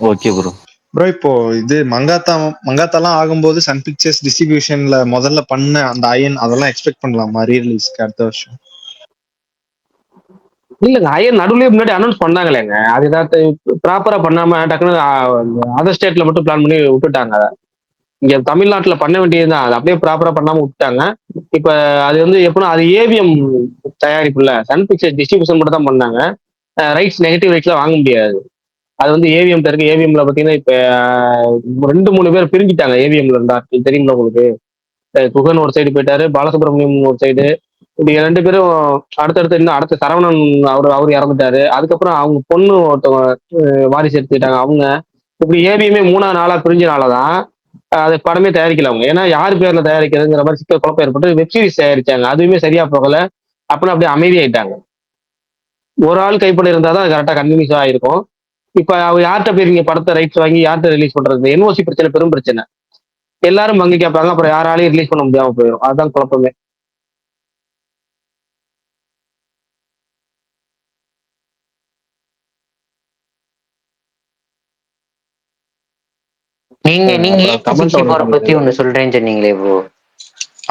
Okay bro. ப்ரோ இப்போ இது மங்காத்தாலாம் ஆகும்போது சன் பிக்சர்ஸ் டிஸ்ட்ரிபியூஷன்ல முதல்ல பண்ண அந்த அயன் அதெல்லாம் எக்ஸ்பெக்ட் பண்ணலாமா ரீரிலீஸ்க்கு அடுத்த வருஷம்? இல்லங்க, ஐயர் நடுவுலயே முன்னாடி அனௌன்ஸ் பண்ணாங்களேங்க. அது ஏதாவது ப்ராப்பரா பண்ணாம டக்குனு அதர் ஸ்டேட்ல மட்டும் பிளான் பண்ணி விட்டுட்டாங்க. இங்க தமிழ்நாட்டுல பண்ண வேண்டியதுதான், அது அப்படியே ப்ராப்பரா பண்ணாம விட்டுட்டாங்க. இப்ப அது வந்து எப்படின்னா அது ஏவிஎம் தயாரிப்புல சன் பிக்சர்ஸ் டிஸ்ட்ரிபியூஷன் மட்டும் தான் பண்ணாங்க. ரைட்ஸ் நெகட்டிவ் ரைட்ஸ்லாம் வாங்க முடியாது. அது வந்து ஏவிஎம் இருக்கு. ஏவிஎம்ல பாத்தீங்கன்னா இப்ப 2-3 பேர் பிரிஞ்சுட்டாங்க ஏவிஎம்ல இருந்தா. தெரியுங்களா உங்களுக்கு? குகன் ஒரு சைடு போயிட்டாரு, பாலசுப்ரமணியம் ஒரு சைடு. இப்படி 2 பேரும் அடுத்தடுத்து இன்னும் அடுத்த சரவணன் அவர் இறந்துட்டாரு. அதுக்கப்புறம் அவங்க பொண்ணு ஒருத்தவங்க வாரிசு எடுத்துக்கிட்டாங்க அவங்க. இப்படி ஏவிஎம்மே 3-4 பிரிஞ்சனாலதான் அது படமே தயாரிக்கல அவங்க. ஏன்னா யார் பேர்ல தயாரிக்கிறதுங்கிற மாதிரி சிக்கல் குழப்பம் ஏற்பட்டு வெப் சீரிஸ் தயாரிச்சாங்க. அதுவுமே சரியா போகல. அப்படின்னு அப்படியே அமைதியாயிட்டாங்க. ஒரு ஆள் கைப்பட இருந்தாதான் அது கரெக்டா கண்டினியூஸ் ஆயிருக்கும். இப்ப அவங்க யார்கிட்ட போய் நீங்க படத்தை ரைட்ஸ் வாங்கி யார்கிட்ட ரிலீஸ் பண்றது? என்ஓசி பிரச்சனை பெரும் பிரச்சனை. எல்லாரும் பங்கு கேட்பாங்க. அப்புறம் யாராலையும் ரிலீஸ் பண்ண முடியாம போயிடும். அதுதான் குழப்பமே. நீங்க நீங்க கமெண்ட் 64 பத்தி ஒண்ணு சொல்றேன்னு சொன்னீங்களே ப்ரோ.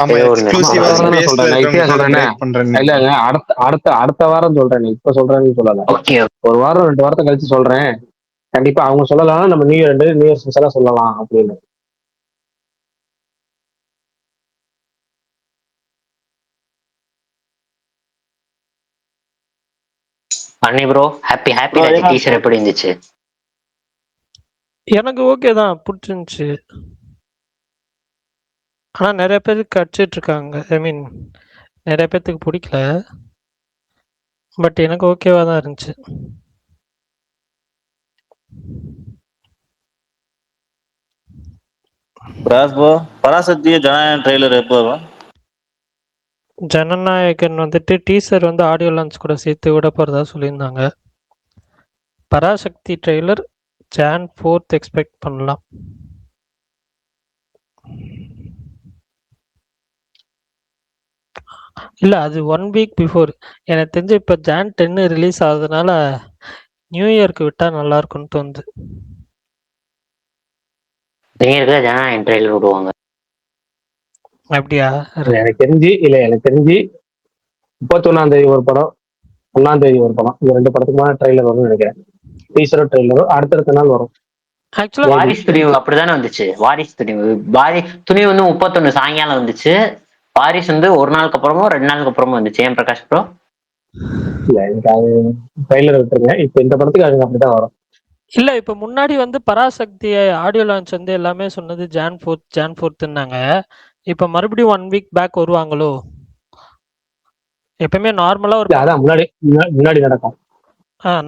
ஆமா ஏதோ ஒண்ணு எக்ஸ்க்ளூசிவா சொல்றேன். ஸ்பேஸ்ல நான் இப்பயே இருக்கவங்களுக்கு சொல்றேனே. பிரேக் பண்றேன்னு. இல்லங்க, அடுத்த வாரம் சொல்றேன். இப்ப சொல்றேன்னு சொல்லல. ஓகே. ஒரு வாரம் 2 வாரத்தை கழிச்சு சொல்றேன். கண்டிப்பா அவங்க சொல்லலாம். நம்ம நியூ இயர் ஸ்பெஷலா சொல்லலாம் அப்படின்னு. அன்னி ப்ரோ ஹாப்பி Bro, ராஜ் ஏன்னா- டீச்சர் எப்படி இருந்துச்சு? எனக்கு ஓகே தான், பிடிச்சிருந்துச்சு. ஆனா நிறைய பேருக்கு அடிச்சிட்டு இருக்காங்க. ஐ மீன் நிறைய பேர்த்துக்கு பிடிக்கல. பட் எனக்கு ஓகேவா தான் இருந்துச்சு. பிராஸ் ப்ரோ, பராசக்தி ஜனநாயகன் ட்ரெய்லர் எப்போ வரும்? ஜனநாயகன் வந்துட்டு டீசர் வந்து ஆடியோ லான்ச் கூட சேர்த்து விட போறதா சொல்லியிருந்தாங்க. Parasakthi trailer Jan 4th expect பண்ணலாம். இல்ல அது 1 வீக் பிஃபோர். எனக்கு தெரிஞ்சு இப்ப Jan 10 ரிலீஸ் ஆகுதுனால நியூ இயர்க்கு விட்டா நல்லா இருக்கும்னு தோணுது. நீங்க இருக்கிற ஜனநாயகன் ட்ரெயிலர் விடுவாங்க. அப்படியா? எனக்கு தெரிஞ்சு 31ஆம் தேதி ஒரு படம், 1ஆம் தேதி ஒரு படம். இந்த 2 படத்துக்குமான ட்ரெய்லர் வரும்னு நினைக்கிறேன். டீசரோ ட்ரெய்லரோ அடுத்தடுத்த நாள் வரும். ஆக்சுவலா வாரிஸ் துணிவு அப்படிதானே வந்துச்சு. வாரிஸ் துணிவு வந்து 31 சாயங்காலம் வந்துச்சு. வாரிஸ் வந்து ஒரு நாளுக்கு அப்புறமும் 2 நாளுக்கு அப்புறமும் வந்துச்சு. ஏன் பிரகாஷ் ப்ரோ? இல்ல எனக்கு அது ட்ரெய்லர் விட்டுருங்க. இப்ப இந்த படத்துக்கு அது அப்படிதான் வரும். இல்ல இப்ப முன்னாடி வந்து பராசக்தி ஆடியோ லான்ச் வந்து எல்லாமே சொன்னது Jan 4th. இப்ப மறுபடியும் 1 வீக் பேக் வருவாங்களோ? எப்பவுமே நார்மலா ஒரு அதான் முன்னாடி நடக்கும்.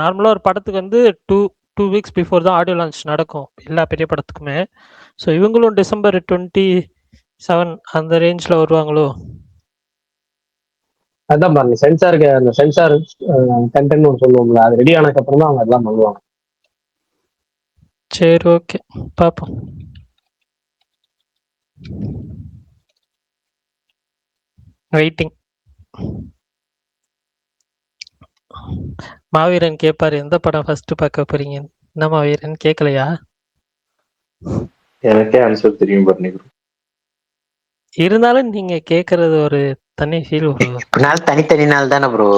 நார்மலா ஒரு படத்துக்கு வந்து 2 வீக்ஸ் பிஃபோர் தான் ஆடியோ லான்ச் நடக்கும் எல்லா பெரிய படத்துக்குமே. ஸோ இவங்களும் December 27 அந்த ரேஞ்ச்ல வருவாங்களோ? அதான் பாருங்க, சென்சாருக்கு அந்த சென்சார் கண்டென்ட் சொல்லுவோம்ல, அது ரெடி ஆனதுக்கு அப்புறம் தான் அவங்க எல்லாம் பண்ணுவாங்க. சரி, ஓகே. பார்ப்போம். வெயிட்டிங். மாவீரன் கேட்பாரு, எந்த படம் ஃபர்ஸ்ட் பார்க்க போறீங்க? என்ன மாவீரன் கேட்கலையா? எனக்கே ஆன்சர் தெரியும் பரணி ப்ரோ. இருந்தாலும் நீங்க கேட்கறது ஒரு தனி ஃபீல் ப்ரோ. நாள் தனித்தனி நாள் தானே ப்ரோ.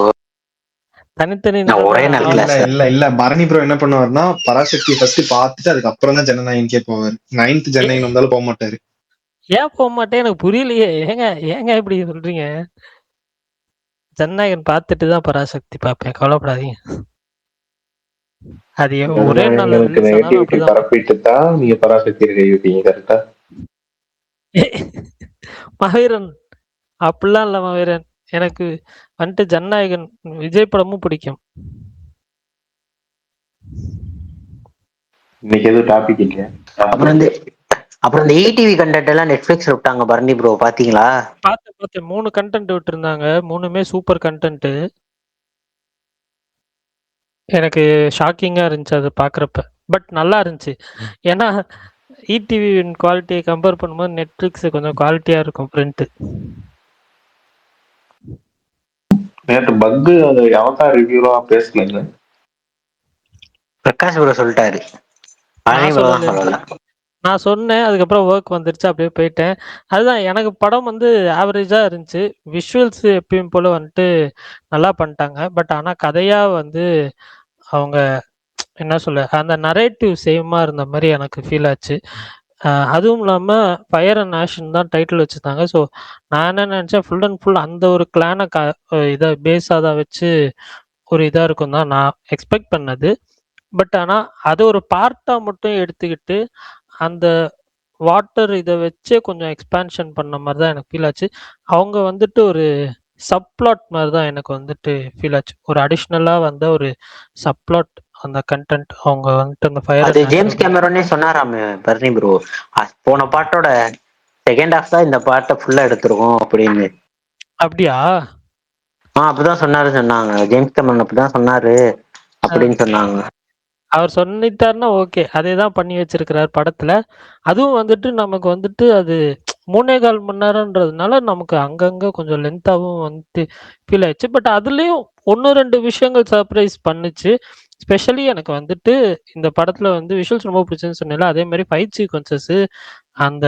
தனித்தனி நான் ஒரே நாள்னா நாள் இல்ல கிளாஸ். இல்ல இல்ல பரணி ப்ரோ என்ன பண்ணுவாருன்னா பராசக்தி ஃபர்ஸ்ட் பார்த்துட்டு அதுக்கப்புறம் தான் ஜனநாயகனுக்கே போவாரு. 9th ஜனநாயகன் வந்தாலும் போக மாட்டாரு. ஏன் போக மாட்டேன்? எனக்கு புரியலையே. ஏங்க இப்படி சொல்றீங்க? ஜனநாயகன் பார்த்துட்டு தான் பராசக்தி பார்ப்பேன், கவலைப்படாதீங்க. அது ஒரே நாள்ல ஜனநாயகனுக்கு ரிலீஸ் ஆனாலும் நெகட்டிவிட்டி அப்படிதான். பரப்பிட்டு தான் நீங்க பராசக்தி கை வைப்பீங்க, கரெக்டா? மாவீரன் அப்படிலாம் இல்ல மாவீரன். எனக்கு வந்துட்டு ஜனநாயகன் விஜய் படமும் பிடிக்கும். இன்னைக்கு எதுவும் டாபிக் இல்லையா? அப்புறம் இந்த ETV கண்டென்ட் எல்லாம் நெட்ஃபிளிக்ஸ்ல விட்டாங்க பரணி ப்ரோ, பாத்தீங்களா? பார்த்தேன் 3 கண்டென்ட் விட்டுருந்தாங்க. 3மே சூப்பர் கண்டென்ட். எனக்கு ஷாக்கிங்கா இருந்துச்சு அது பார்க்குறப்ப. பட் நல்லா இருந்துச்சு. ஏன்னா ETV குவாலிட்டியை கம்பேர் பண்ணும்போது நெட்ஃப்ளிக்ஸ் கொஞ்சம் குவாலிட்டியா இருக்கும் பிரிண்ட். நேற்று பக்கு அது அவதார் ரிவ்யூலாம் பேசல. பிரகாஷ் ப்ரோ சொல்லிட்டாரு, பரணி ப்ரோ தான் சொல்லல. நான் சொன்னேன், அதுக்கப்புறம் ஒர்க் வந்துருச்சு, அப்படியே போயிட்டேன். அதுதான் எனக்கு படம் வந்து ஆவரேஜா இருந்துச்சு. விஷுவல்ஸ் எப்பயும் போல வந்துட்டு நல்லா பண்ணிட்டாங்க. பட் ஆனா கதையா வந்து அவங்க என்ன சொல்ல, அந்த நரேட்டிவ் சேமா இருந்த மாதிரி எனக்கு ஃபீல் ஆச்சு. அதுவும் இல்லாம ஃபயர் அண்ட் ஆஷன் தான் டைட்டில் வச்சிருந்தாங்க. ஸோ நான் என்ன நினைச்சேன், ஃபுல் அண்ட் ஃபுல் அந்த ஒரு கிளானை இதை பேஸாக தான் வச்சு ஒரு இதாக இருக்கும் தான் நான் எக்ஸ்பெக்ட் பண்ணது. பட் ஆனால் அது ஒரு பார்ட்டாக மட்டும் எடுத்துக்கிட்டு அந்த வாட்டர் இதை வச்சே கொஞ்சம் எக்ஸ்பேன்ஷன் பண்ண மாதிரி தான் எனக்கு ஃபீல் ஆச்சு. அவங்க வந்துட்டு ஒரு சப்ளாட் மாதிரி தான் எனக்கு வந்துட்டு ஃபீல் ஆச்சு. ஒரு அடிஷ்னலாக வந்த ஒரு சப்ளாட் அந்த கண்டென்ட் அவங்க வந்துட்டு அந்த ஃபயர். அது ஜேம்ஸ் கேமரோனே சொன்னாராமே பரணி ப்ரோ, போன பாட்டோட செகண்ட் ஹாஃப் தான் இந்த பாட்டை ஃபுல்லா எடுத்துருவோம் அப்படின்னு. அப்படியா? அப்படிதான் சொன்னாங்க. ஜேம்ஸ் கேமரன் அப்படிதான் சொன்னாரு அப்படின்னு சொன்னாங்க. அவர் சொல்லிட்டாருன்னா ஓகே, அதே தான் பண்ணி வச்சிருக்கிறார் படத்துல. அதுவும் வந்துட்டு நமக்கு வந்துட்டு அது 3.25 மணி நேரம்ன்றதுனால நமக்கு அங்கங்க கொஞ்சம் லென்த்தாவும் வந்துட்டு ஃபீல் ஆயிடுச்சு. பட் அதுலயும் 1-2 விஷயங்கள் சர்ப்ரைஸ் பண்ணுச்சு. ஸ்பெஷலி எனக்கு வந்துட்டு இந்த படத்துல வந்து விஷுவல்ஸ் ரொம்ப பிடிச்சுன்னு சொன்னேன்ல, அதே மாதிரி ஃபைட் சீக்வன்சஸ் அந்த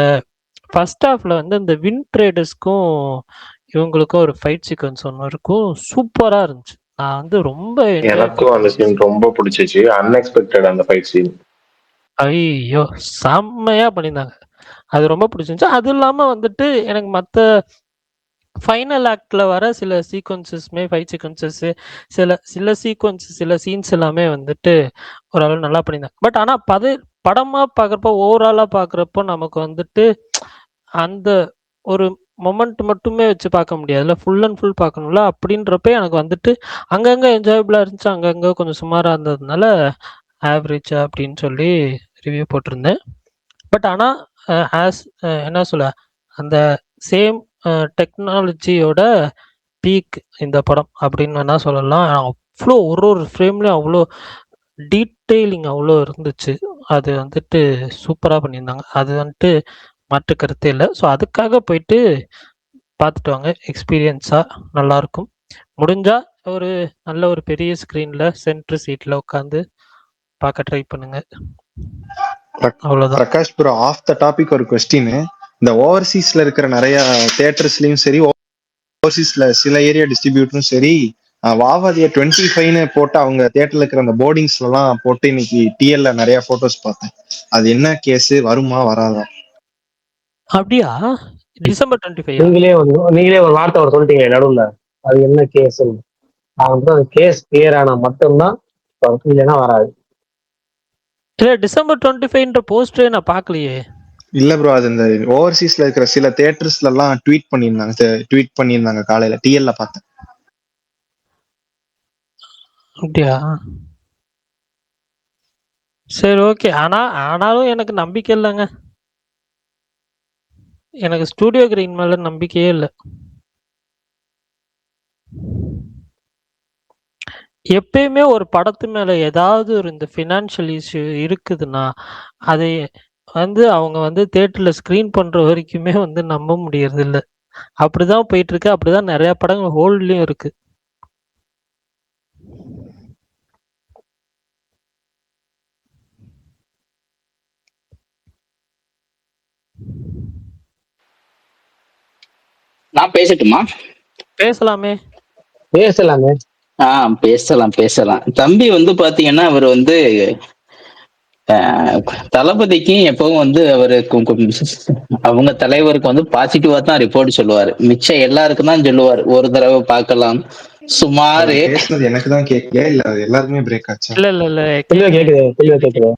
ஃபர்ஸ்ட் ஹாஃப்ல வந்து அந்த வின் ட்ரேடர்ஸ்க்கும் இவங்களுக்கும் ஒரு ஃபைட் சீக்வன்ஸ் ஒன்று இருக்கும், சூப்பரா இருந்துச்சு. நான் வந்து ரொம்ப எனக்கும் அந்த சீன் ரொம்ப பிடிச்சிச்சு. அன்எக்ஸ்பெக்டட் அந்த ஃபைட் சீன். ஐயோ செம்மையா பண்ணியிருந்தாங்க. அது ரொம்ப பிடிச்சிருந்துச்சு. அது இல்லாம வந்துட்டு எனக்கு மத்த ஃபைனல் ஆக்ட்ல வர சில சீக்வன்சஸ்மே ஃபைட் சீக்வன்சஸ் சில சீக்வன்சஸ் சில சீன்ஸ் எல்லாமே வந்துட்டு ஓரளவு நல்லா பண்ணியிருந்தாங்க. பட் ஆனா படமா பார்க்குறப்போ ஓவராலா பார்க்குறப்போ நமக்கு வந்துட்டு அந்த ஒரு மொமெண்ட் மட்டுமே வச்சு பார்க்க முடியாதுல்ல, ஃபுல் அண்ட் ஃபுல் பார்க்கணும்ல. அப்படின்றப்ப எனக்கு வந்துட்டு அங்கங்க என்ஜாயபிளா இருந்துச்சு, அங்கங்க கொஞ்சம் சுமாரா இருந்ததுனால ஆவரேஜா அப்படின்னு சொல்லி ரிவ்யூ போட்டிருந்தேன். பட் ஆனா ஆஸ் என்ன சொல்ல, அந்த சேம் டெக்னாலஜியோட பீக் இந்த படம் அப்படின்னு வேணா சொல்லலாம். அவ்வளோ ஒரு ஃப்ரேம்லயும் அவ்வளோ டீட்டெயிலிங் அவ்வளோ இருந்துச்சு. அது வந்துட்டு சூப்பராக பண்ணியிருந்தாங்க. அது வந்துட்டு மாற்று கருத்தே இல்லை. ஸோ அதுக்காக போயிட்டு பார்த்துட்டு வாங்க, எக்ஸ்பீரியன்ஸாக நல்லாயிருக்கும். முடிஞ்சா ஒரு நல்ல ஒரு பெரிய ஸ்க்ரீனில் சென்ட்ரு சீட்டில் உட்காந்து பார்க்க ட்ரை பண்ணுங்க. அவ்வளோதான். Prakash bro, off the topic ஒரு கொஸ்டின். இந்த ஓவர்சீஸ்ல இருக்கிற நிறைய தியேட்டர்ஸ்லயும் சரி, ஓவர்சீஸ்ல சில ஏரியா டிஸ்ட்ரிபியூட்டரும் சரி, வாவாதிய 25ன்னு போட்டு அவங்க தியேட்டர்ல இருக்கிற அந்த போர்டிங்ஸ்ல எல்லாம் போட்டு இன்னைக்கு டிஎல்ல நிறைய போட்டோஸ் பார்த்தேன். அது என்ன கேஸ், வருமா வராதா? அப்படியா? டிசம்பர் 25. நீங்களே ஒரு வார்த்தை அவர் சொல்லிட்டீங்க நடுவுல, அது என்ன கேஸ். அந்த கேஸ் கிளியர் ஆனா மட்டும்தான், இல்லைன்னா வராது. இல்ல டிசம்பர் 25ன்ற போஸ்டரே நான் பார்க்கலையே. இல்ல ப்ரோ, அது இந்த ஓவர்சீஸ்ல இருக்கிற சில தியேட்டர்ஸ்ல எல்லாம் ட்வீட் பண்ணியிருந்தாங்க காலையில டிஎல்ல பார்த்தேன். அப்படியா? சரி, ஓகே. ஆனாலும் எனக்கு நம்பிக்கை இல்லைங்க. எனக்கு ஸ்டூடியோ கிரீன் மேல நம்பிக்கையே இல்லை. எப்பயுமே ஒரு படத்து மேல ஏதாவது ஒரு இந்த ஃபினான்ஷியல் இஷ்யூ இருக்குதுன்னா, அதை வந்து அவங்க வந்து தியேட்டர்ல ஸ்க்ரீன் பண்ற வரைக்குமே வந்து நம்ப முடியறதில்ல. அப்படிதான் போயிட்டுருக்கு. அப்படிதான் நெறைய படங்கள் ஹோல்ட்லயும் இருக்கு. நான் பேசட்டுமா? பேசலாமே. பேசலாமே. பேசலாம். தம்பி வந்து பாத்தீங்கன்னா, அவர் வந்து தளபதிக்கும் எப்பவும் வந்து அவங்க தலைவருக்கு வந்து பாசிட்டிவா தான் ரிப்போர்ட் சொல்லுவாரு. மிச்சம் எல்லாருக்கும் தான் சொல்லுவார். ஒரு தடவை பார்க்கலாம். அவர் சுமாரு பேசுனது எனக்கு தான் கேட்கல, இல்ல அது எல்லாருமே பிரேக் ஆச்சா? இல்ல. தெளிவா கேக்குது, தெளிவா கேக்குது.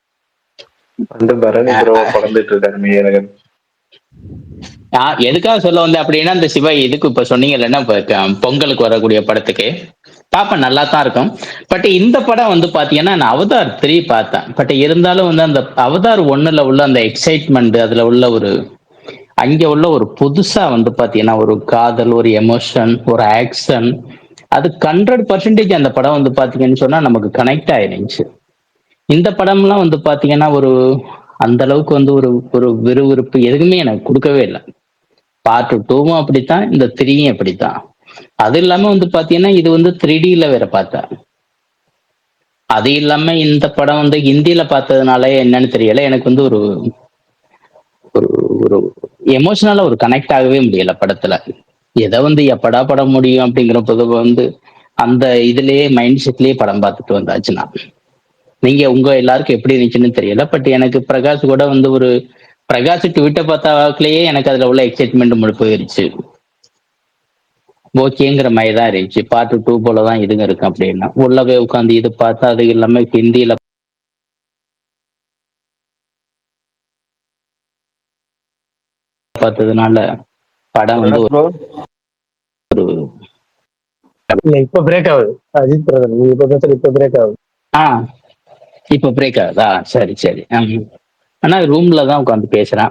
அந்த பரணி ப்ரோ பறந்துட்டு இருக்காரு மேயரகன். எதுக்காக சொல்ல வந்தேன் அப்படின்னா, இந்த சிவா இதுக்கு இப்ப சொன்னீங்கல்ல, பொங்கலுக்கு வரக்கூடிய படத்துக்கு பாப்பேன், நல்லா தான் இருக்கும். பட் இந்த படம் வந்து பாத்தீங்கன்னா நான் அவதார் 3 பார்த்தேன். பட் இருந்தாலும் வந்து அந்த அவதார் 1ல உள்ள அந்த எக்ஸைட்மெண்ட், அதுல உள்ள ஒரு அங்க உள்ள ஒரு புதுசா வந்து பாத்தீங்கன்னா ஒரு காதல், ஒரு எமோஷன், ஒரு ஆக்ஷன், அது 100% அந்த படம் வந்து பாத்தீங்கன்னு சொன்னா நமக்கு கனெக்ட் ஆயிருந்துச்சு. இந்த படம்லாம் வந்து பாத்தீங்கன்னா ஒரு அந்த அளவுக்கு வந்து ஒரு ஒரு விறுவிறுப்பு எதுவுமே எனக்கு கொடுக்கவே இல்லை. பார்ட் 2வும் அப்படித்தான், இந்த 3யும் அப்படித்தான். அது இல்லாம வந்து பாத்தீங்கன்னா இது வந்து 3Dல வேற பார்த்தேன். அது இல்லாம இந்த படம் வந்து ஹிந்தியில பார்த்ததுனால என்னன்னு தெரியல, எனக்கு வந்து ஒரு ஒரு ஒரு எமோஷனலா ஒரு கனெக்ட் ஆகவே முடியல படத்துல. எதை வந்து எப்படா படம் முடியும் அப்படிங்கிற போது வந்து அந்த இதுலயே மைண்ட் செட்லயே படம் பார்த்துட்டு வந்தாச்சு நான். நீங்க உங்க எல்லாருக்கும் எப்படி இருந்துச்சுன்னு தெரியல, பட் எனக்கு பிரகாஷ் கூட வந்து ஒரு பிரகாஷ் ட்விட்டை பார்த்த வாக்குலயே எனக்கு அதுல உள்ள எக்ஸைட்மெண்ட் முழு போயிருச்சு. ஓகேங்கிற மாதிரி தான் இருந்துச்சு. பார்ட் 2 போலதான் இதுங்க இருக்கு அப்படின்னா உள்ள போய் உட்காந்து இது பார்த்தா, அது இல்லாம ஹிந்தியில பார்த்ததுனால படம் வந்து ப்ரோ இல்ல, இப்ப பிரேக் ஆகுது. அஜித் பிரதர், நீங்க இப்ப பேசுறது இப்ப பிரேக் ஆகுது. ஆஹ் இப்ப பிரேக் ஆகுதா? சரி சரி. ஆனா ரூம்ல தான் உட்காந்து பேசுறேன்.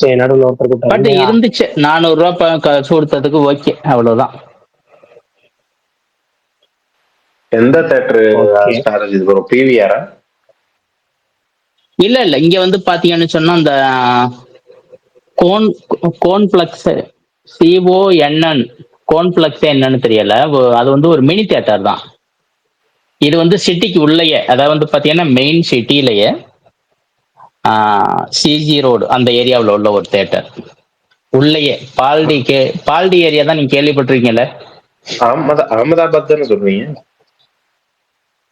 சரி, நடுவில் ஒருத்தர் பட் கூப்பிட்டாரு. இருந்துச்சு, 400 ரூபாய் காசு கொடுத்ததுக்கு ஓகே, அவ்வளவுதான். எந்த theatre okay. Star Ajith bro? பிவிஆரா? இல்ல இல்ல, இங்க வந்து பாத்தீங்கன்னு சொன்னா அந்த கோன் கோன்பிளக்ஸ் CONN கோன்பிளக்ஸ் என்னன்னு தெரியல, அது வந்து ஒரு மினி தியேட்டர் தான். இது வந்து சிட்டிக்கு உள்ளேயே, அதாவது வந்து பாத்தீங்கன்னா மெயின் சிட்டிலேயே CG ரோடு அந்த ஏரியாவில் உள்ள ஒரு தியேட்டர் உள்ளேயே. பால்டி ஏரியா தான், நீங்க கேள்விப்பட்டிருக்கீங்கல்ல? அகமதாபாத் தானே சொல்றீங்க?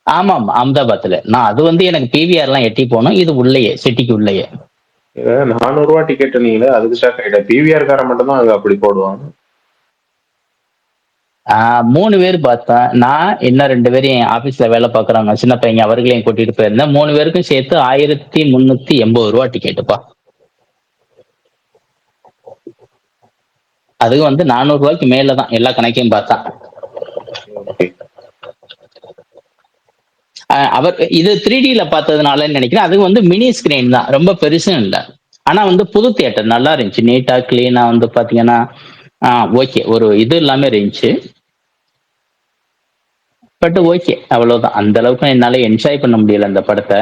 ஆமா ஆமா, அகமதாபாத்ல. நான் அது வந்து எனக்கு பிவிஆர்லாம் எட்டி போனோம், இது உள்ளேயே சிட்டிக்கு உள்ளேயே. 400 ரூபா டிக்கெட் நீங்களே, அதுக்கு ஷாக் ஆயிட்டேன். பிவிஆர் காரன் மட்டும் தான் அது அப்படி போடுவாங்க. 3 பேர் பார்த்தேன். நான் இன்னும் 2 பேரும் என் ஆபீஸ்ல வேலை பார்க்குறாங்க, சின்ன பையன், அவர்களையும் கூட்டிட்டு போயிருந்தேன். 3 பேருக்கும் சேர்த்து 1380 ரூபா டிக்கெட்டுப்பா. அது வந்து 400 ரூபாய்க்கு மேலதான் எல்லா கணக்கையும் பார்த்தா. அவர் இது 3Dல பார்த்ததுனால நினைக்கிறேன். அது வந்து மினி ஸ்கிரீன் தான், ரொம்ப பெருசும் இல்லை. ஆனா வந்து புது தியேட்டர் நல்லா இருந்துச்சு, நீட்டா கிளீனா வந்து பாத்தீங்கன்னா ஓகே, ஒரு இது இல்லாம இருந்துச்சு. பட் ஓகே, அவ்வளவுதான். அந்த அளவுக்கு என்னால என்ஜாய் பண்ண முடியல அந்த படத்தை.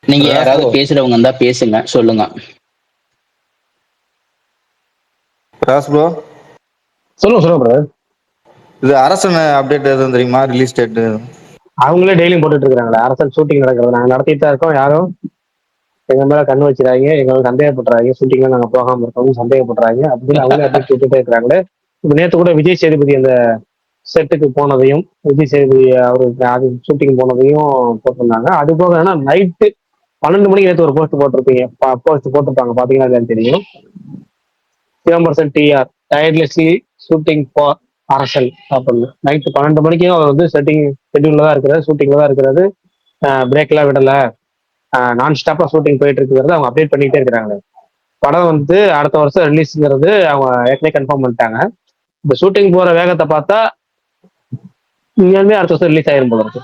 நீங்க யாராவது பேசுறவங்க இருந்தா பேசுங்க, சொல்லுங்க. ப்ரோ சொல்லுங்க பிரதர். இது அரசன் அப்டேட் எதுவும் தெரியுமா? ரிலீஸ் டேட் அவங்களே டெய்லியும் போட்டுட்டு இருக்காங்களே, அரசன் ஷூட்டிங் நடக்கிறது நாங்க நடத்திட்டு தான் இருக்கோம். யாரும் எங்க மேல கண்ணு வச்சிடாங்க, எங்களுக்கு சந்தேகப்படுறாங்க, ஷூட்டிங்ல நாங்க போகாம இருக்கோம் சந்தேகப்படுறாங்க அப்படின்னு அவங்களே அப்டேட் விட்டுட்டே இருக்கிறாங்களே. இப்ப நேற்று கூட விஜய் சேதுபதி அந்த செட்டுக்கு போனதையும், விஜய் சேதுபதி அவருக்கு அது ஷூட்டிங் போனதையும் போட்டிருந்தாங்க. அது போக நைட்டு 12 மணிக்கு நேற்று ஒரு போஸ்ட் போட்டிருப்பீங்க, போஸ்ட் போட்டிருப்பாங்க, பாத்தீங்கன்னா இல்லையான்னு தெரியும். Chidambaram TR tirelessly shooting for அரசல் அப்படின்னு நைட்டு 12 மணிக்கும் அவர் வந்து ஷெட்யூல்ல தான் இருக்கிறாரு, ஷூட்டிங்ல தான் இருக்கிறாரு. பிரேக்லாம் விடல, நான் ஸ்டாப்பா ஷூட்டிங் போயிட்டு இருக்கிறது அவங்க அப்டேட் பண்ணிட்டே இருக்கிறாங்க. படம் வந்து அடுத்த வருஷம் ரிலீஸ்ங்கிறது அவங்க ஏற்கனவே கன்ஃபார்ம் பண்ணிட்டாங்க. இந்த ஷூட்டிங் போற வேகத்தை பார்த்தா இனிமே அடுத்த வருஷம் ரிலீஸ் ஆயிரும் போல இருக்கு.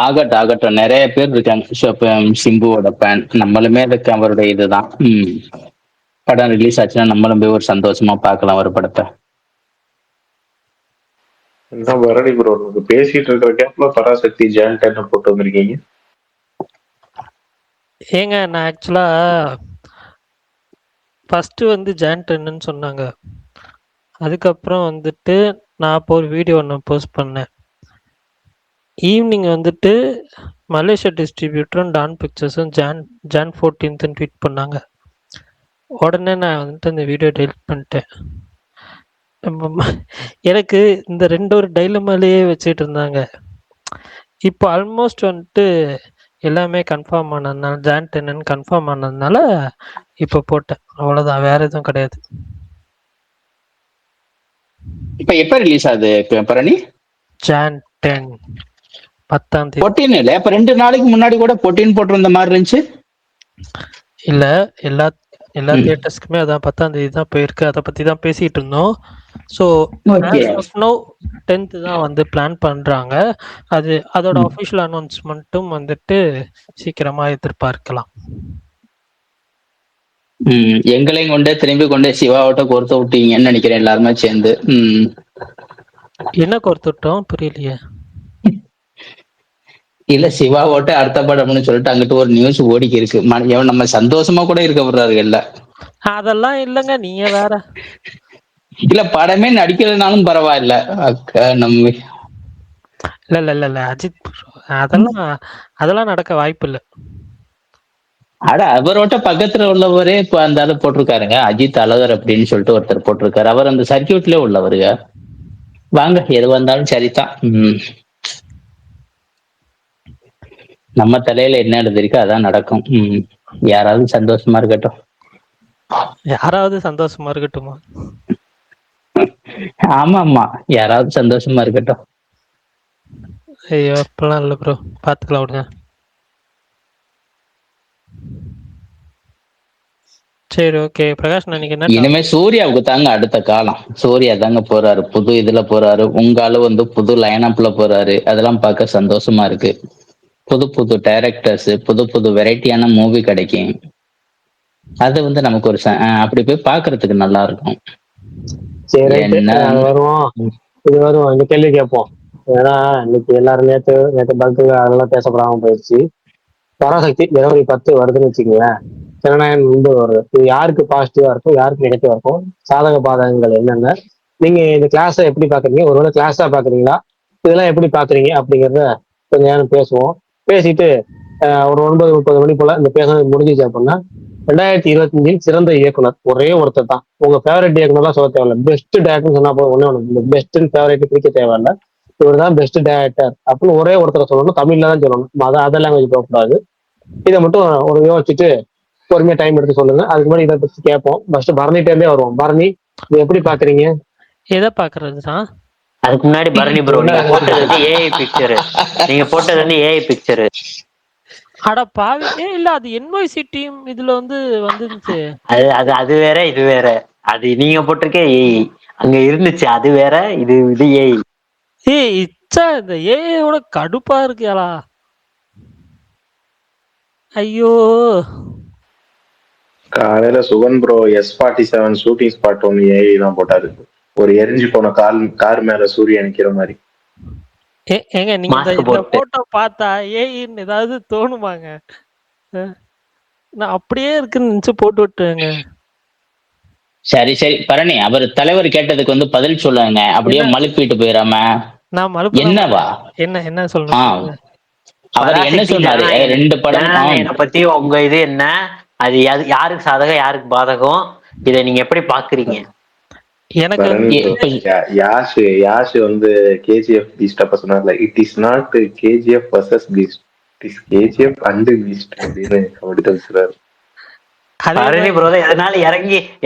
ஆகட்டும் ஆகட்டும், நிறைய பேர் இருக்காங்க. சிம்புவோட ஃபேன், நம்மளுமே அதுக்கு அவருடைய இதுதான். படம் ரிலீஸ் ஆச்சுன்னா நம்மளும் போய் ஒரு சந்தோஷமா பார்க்கலாம் ஒரு படத்தை. என்ன பரணி ப்ரோ, நமக்கு பேசிட்டு இருக்கிற கேப்ல பராசக்தி ஜான்டன் போட்டு வந்திருக்கீங்க. ஏங்க நான் ஆக்சுவலா ஃபர்ஸ்ட் வந்து ஜான் 10ன்னு சொன்னாங்க. அதுக்கப்புறம் வந்துட்டு நான் இப்போ ஒரு வீடியோ ஒன்று போஸ்ட் பண்ணேன். ஈவினிங் வந்துட்டு மலேசியா டிஸ்ட்ரிபியூட்டரும் டான் பிக்சர்ஸும் ஜான் 14th ட்வீட் பண்ணாங்க. உடனே நான் வந்துட்டு அந்த வீடியோ டெலிட் பண்ணிட்டேன். எனக்கு இந்த ரெண்டு ஒரு டைலமாலேயே வச்சுட்டு இருந்தாங்க. இப்போ ஆல்மோஸ்ட் வந்துட்டு எல்லாமே கன்ஃபார்ம் ஆனதுனால, ஜான் 10ன்னு கன்ஃபார்ம் ஆனதுனால இப்போ போட்டேன். அவ்வளோதான், வேற எதுவும் கிடையாது. இப்ப எப்ப ரிலீஸ் ஆகுது பரணி? ஜான் 10 10ஆம் தேதி. 14 இல்ல, இப்ப 2 நாளைக்கு முன்னாடி கூட 14 போட்டிருந்த மாதிரி இருந்துச்சு. இல்ல, எல்லா தியேட்டர்ஸ்க்குமே அதான் 10ஆம் தேதி தான் போயிருக்கு. அதை பத்தி தான் பேசிட்டு இருந்தோம். So okay. 10th தான் வந்து பிளான் பண்றாங்க. அதோட அஃபிஷியல் அனௌன்ஸ்மெண்ட்டும் வந்துட்டு சீக்கிரமா எதிர்பார்க்கலாம். எங்களையும் கொண்டே திரும்பி கொண்டே சிவாவோட்ட கோர்த்து விட்டீங்கன்னு நினைக்கிறேன் எல்லாருமே சேர்ந்து. என்ன கோர்த்துட்டோம் புரியலையே. இல்ல, சிவாவோட்ட அடுத்த படம்னு சொல்லிட்டு அங்கிட்டு ஒரு நியூஸ் ஓடிக்கி இருக்கு. நம்ம சந்தோஷமா கூட இருக்க போறாரு இல்ல. அதெல்லாம் இல்லங்க, நீங்க வேற. இல்ல, படமே நடிக்கிறதுனாலும் பரவாயில்ல. நம்ம இல்ல அஜித் அதெல்லாம் நடக்க வாய்ப்பு இல்ல. அவரோட பக்கத்துல உள்ளவரே இப்ப அந்த ஆளு போட்டிருக்காருங்க, அஜித் அழகர் அப்படின்னு சொல்லிட்டு ஒருத்தர் போட்டிருக்காரு. அவர் அந்த சர்க்கியூட்லயே உள்ளவருங்க. வாங்க, எது வந்தாலும் சரிதான். நம்ம தலையில என்ன எழுதிருக்கு அதான் நடக்கும். யாராவது சந்தோஷமா இருக்கட்டும். யாராவது சந்தோஷமா இருக்கட்டுமா? ஆமா, யாராவது சந்தோஷமா இருக்கட்டும். ஐயோ, அப்பெல்லாம் இல்ல ப்ரோ, பாத்துக்கலாம் விடுங்க. சரி, ஓகே. பிரகாஷ், நீங்க என்ன இனிமே சூர்யாவுக்கு தாங்க அடுத்த காலம். சூர்யா தாங்க போறாரு, புது இதுல போறாரு. உங்கால வந்து புது லைனப்ல போறாரு. அதெல்லாம் பார்க்க சந்தோஷமா இருக்கு. புது புது டைரக்டர்ஸ், புது புது வெரைட்டியான மூவி கிடைக்கும். அது வந்து நமக்கு ஒரு அப்படி போய் பாக்குறதுக்கு நல்லா இருக்கும். சரி, வருவோம். இது வருவோம், இந்த கேள்வி கேட்போம். ஏன்னா இன்னைக்கு எல்லாரும் நேற்று பல்கு அதெல்லாம் பேசப்படாம போயிடுச்சு. பராசக்தி ஜனவரி 10 வருதுன்னு வச்சுக்கோங்களேன். ஜனநாயகம் முன்பு வருது. இது யாருக்கு பாசிட்டிவா இருக்கும், யாருக்கு நெகட்டிவா இருக்கும், சாதக பாதகங்கள் என்னென்ன, நீங்க இந்த கிளாஸை எப்படி பாக்குறீங்க, ஒருவேளை கிளாஸா பாக்குறீங்களா, இதெல்லாம் எப்படி பாக்குறீங்க அப்படிங்கிறத கொஞ்ச நேரம் பேசுவோம். பேசிட்டு ஒரு 9:30 மணி போல இந்த பேசுறது முடிஞ்சிச்சு அப்படின்னா, 2025 சிறந்த இயக்குனர் ஒரே ஒருத்தர் தான். உங்க ஃபேவரட் இயக்குனர்லாம் சொல்ல தேவையில்ல, பெஸ்ட் டேரக்டர்னு சொன்னா போதும். ஒண்ணு பெஸ்ட் ஃபேவரட் பிரிக்க தேவையில்ல, இவர் தான் பெஸ்ட் டேரக்டர் அப்படின்னு ஒரே ஒருத்தரை சொல்லணும். தமிழ்ல தான் சொல்லணும், அதர் லாங்குவேஜ் போகக்கூடாது. இதை மட்டும் ஒரு யோசிச்சுட்டு பொறுமையா டைம் எடுத்து சொல்லுங்க. அதுக்கு முன்னாடி இதை பத்தி கேட்போம். ஃபர்ஸ்ட் பரணிட்டே வருவோம். பரணி, இதை எப்படி பாக்குறீங்க? எதை பாக்குறதுன்னா, அதுக்கு முன்னாடி பரணி ப்ரோ, நீங்க போட்டது வந்து ஏஐ பிக்சர். நீங்க போட்டது வந்து ஏஐ பிக்சர். அட பாவி, இல்ல அது NYC டீம் இதுல வந்துருந்துச்சு. அது வேற, இது வேற. அது நீங்க போட்டிருக்க ஏஐ அங்க இருந்துச்சு, அது வேற, இது ஏஐ. இச்சா இந்த ஏஐயோட கடுப்பா இருக்கியாளா? ஐயோ, காலையில Sugan bro S47 shooting spot ஒன்று ஏஐ தான் போட்டாரு. ஒரு எரிஞ்சு போன கார் மேல சூரியன் நிக்கிற மாதிரி. ஏங்க நீங்க இந்த போட்டோ பார்த்தா ஏஐன்னு ஏதாவது தோணுமாங்க? நான் அப்படியே இருக்குன்னு நினைச்சு போட்டு விட்டுங்க. சரி பரணி, அவர் தலைவர் கேட்டதுக்கு வந்து பதில் சொல்லுங்க, அப்படியே மழுப்பிட்டு போயிடாம. நான் மழுப்பு என்னவா என்ன சொல்லணும்? அவர் என்ன சொன்னாரு? 2 படம் பத்தி உங்க இது என்ன, அது யாருக்கு சாதகம் யாருக்கு பாதகம், இதை நீங்க எப்படி பாக்குறீங்க? எனக்கு யாஷ் வந்து KGF பீஸ்ட் அப்ப சொன்னார்ல, it is not KGF vs Beast, it is KGF and Beast அப்படின்னு அப்படிதான் சொல்றாரு. பரணி ப்ரோ எதனால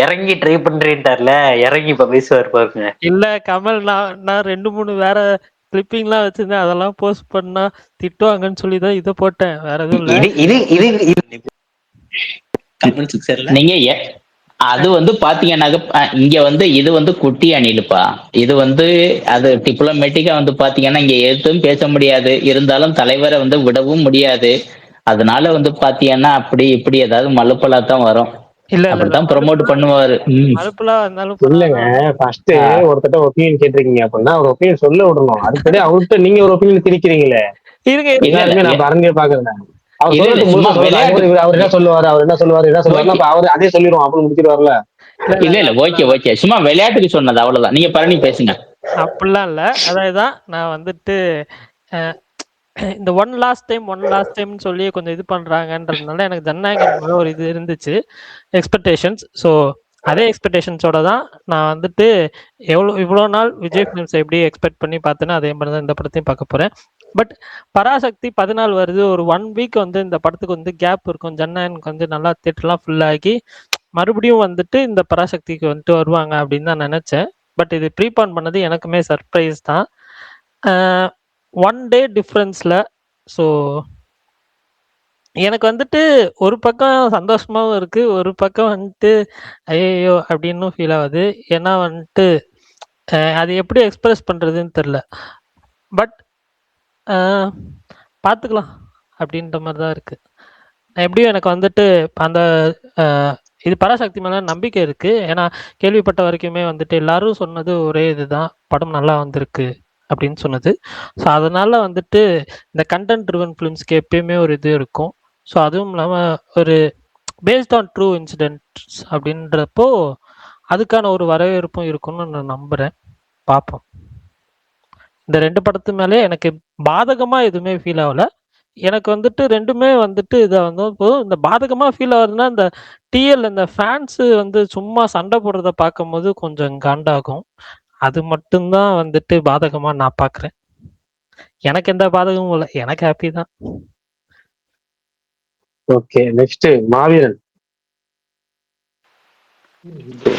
இறங்கி ட்ரை பண்றேன்ட்டார்ல, இறங்கி இப்ப பேசுவார் பாருங்க. இல்ல கமல், நான் 2-3 வேற கிளிப்பிங்லாம் வச்சிருந்தேன், அதெல்லாம் போஸ்ட் பண்ணா திட்டுவாங்கன்னு சொல்லி தான் இதை போட்டேன், வேற எதுவும் இல்ல. நீங்க அது வந்து பாத்தீங்கன்னாக்க இங்க வந்து இது வந்து குட்டி அணிலுப்பா. இது வந்து அது டிப்ளமேட்டிக்கா வந்து பாத்தீங்கன்னா இங்க எதுவும் பேச முடியாது. இருந்தாலும் தலைவரை வந்து விடவும் முடியாது. அதனால வந்து பாத்தீங்கன்னா அப்படி இப்படி ஏதாவது மலுப்பலா தான் வரும். இல்ல இல்ல இல்ல அப்படித்தான் ப்ரொமோட் பண்ணுவாரு. மறுப்புலாம் இருந்தாலும் இல்லங்க, பரவாயில்ல. ஃபர்ஸ்ட் ஆ. ஒருத்தட்ட ஒப்பீனியன் கேட்டிருக்கீங்க அப்படின்னா ஒரு ஒப்பீனியன் சொல்ல விடணும். அதுக்கடி அவர்கிட்ட நீங்க ஒரு ஒப்பீனியன் திணிக்கிறீங்களே. இருங்க இல்ல இல்ல எல்லாருமே நான் பரண்டே பாக்குறேன். அவர் இல்ல இல்ல சொல்றது சும்மா முழுசா சொல்றது. விளையாட்டு. அதுக்கப்புறம் அவர் என்ன சொல்லுவாரு, அவர் என்ன சொல்லுவாரு, என்ன சொல்லுவாருன்னா ஓகே. அப்ப அவர் அதே சொல்லிடுவோம். அப்புறம் முடிச்சிருவாருல. இல்ல இல்ல ஓகே ஓகே. சும்மா விளையாட்டுக்கு சொன்னது அவ்வளவுதான். நீங்க பரணி பேசுங்க. அப்படிலாம் இல்ல. அதான் நான் வந்துட்டு இந்த ஒன் லாஸ்ட் டைம்னு சொல்லி கொஞ்சம் இது பண்றாங்கன்றதுனால எனக்கு ஜனநாயகன் மேல ஒரு இது இருந்துச்சு, எக்ஸ்பெக்டேஷன்ஸ். ஸோ அதே எக்ஸ்பெக்டேஷன்ஸோட தான் நான் வந்துட்டு இவ்வளோ நாள் விஜய் ஃபிலிம்ஸ் எப்படி எக்ஸ்பெக்ட் பண்ணி பார்த்தேனோ அதே மாதிரி தான் இந்த படத்தையும் பார்க்க போறேன். பட் பராசக்தி 14 வருது, ஒரு 1 வீக் வந்து இந்த படத்துக்கு வந்து கேப் இருக்கும். ஜனநாயகனுக்கு வந்து நல்லா தேட்டர்லாம் ஃபுல் ஆகி மறுபடியும் வந்துட்டு இந்த பராசக்திக்கு வந்துட்டு வருவாங்க அப்படின்னு தான் நினைச்சேன். பட் இது ப்ரீபான் பண்ணது எனக்குமே சர்ப்ரைஸ் தான். 1 டே டிஃப்ரென்ஸ்ல. ஸோ எனக்கு வந்துட்டு ஒரு பக்கம் சந்தோஷமாவும் இருக்கு, ஒரு பக்கம் வந்துட்டு ஐயையோ அப்படின்னு ஃபீல் ஆகுது. ஏன்னா வந்துட்டு அது எப்படி எக்ஸ்பிரஸ் பண்றதுன்னு தெரில. பட் பார்த்துக்கலாம் அப்படின்ற மாதிரி தான் இருக்கு. எப்படியும் எனக்கு வந்துட்டு அந்த இது பராசக்தி மேல நம்பிக்கை இருக்கு. ஏன்னா கேள்விப்பட்ட வரைக்குமே வந்துட்டு எல்லாரும் சொன்னது ஒரே இதுதான், படம் நல்லா வந்திருக்கு அப்படின்னு சொன்னது. ஸோ அதனால வந்துட்டு இந்த கண்டென்ட் ட்ரிவன் ஃபிலிம்ஸ்க்கு எப்பயுமே ஒரு இது இருக்கும். ஸோ அதுவும் இல்லாமல் ஒரு பேஸ்ட் ஆன் ட்ரூ இன்சிடென்ட்ஸ் அப்படின்றப்போ அதுக்கான ஒரு வரவேற்பும் இருக்கும்னு நான் நம்புகிறேன். பார்ப்போம். இந்த 2 படத்து மேலே எனக்கு பாதகமாக எதுவுமே ஃபீல் ஆகல. எனக்கு வந்துட்டு 2மே வந்துட்டு இதை வந்து போதும். இந்த பாதகமாக ஃபீல் ஆகுதுன்னா இந்த டிஎல் இந்த ஃபேன்ஸு வந்து சும்மா சண்டை போடுறத பார்க்கும்போது கொஞ்சம் காண்டாகும். அது மட்டும்தான் வந்துட்டு பாதகமா நான் பார்க்குறேன். எனக்கு எந்த பாதகமும் இல்லை, எனக்கு ஹாப்பி தான். ஓகே, நெக்ஸ்ட் மாவீரன்.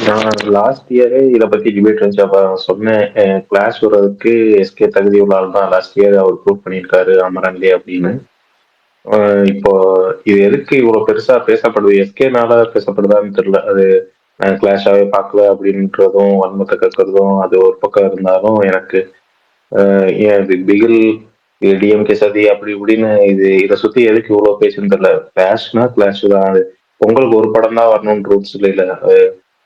நான் லாஸ்ட் இயரே இதை பத்தி டிபேட் இருந்துச்சு. அப்ப சொன்னேன், கிளாஸ் வர்றதுக்கு எஸ்கே தகுதி உள்ள ஆள் தான். லாஸ்ட் இயர் அவர் ப்ரூவ் பண்ணியிருக்காரு அமரன்லே அப்படின்னு. இப்போ இது எதுக்கு இவ்வளவு பெருசா பேசப்படுது, எஸ்கேனால பேசப்படுதான்னு தெரியல. அது நான் கிளாஷாவே பார்க்கல அப்படின்றதும் வன்மத்தை கற்கிறதும் அது ஒரு பக்கம் இருந்தாலும், எனக்கு ஏன் இது பிகில் டிஎம்கே சதி அப்படி இப்படின்னு இதை சுத்தி எதுக்கு இவ்வளவு பேசுன்னு தெரியல. கிளாஷ்னா கிளாஷ் தான். அது பொங்கலுக்கு ஒரு படம் தான் வரணும்னு ரூல்ஸ் இல்லை.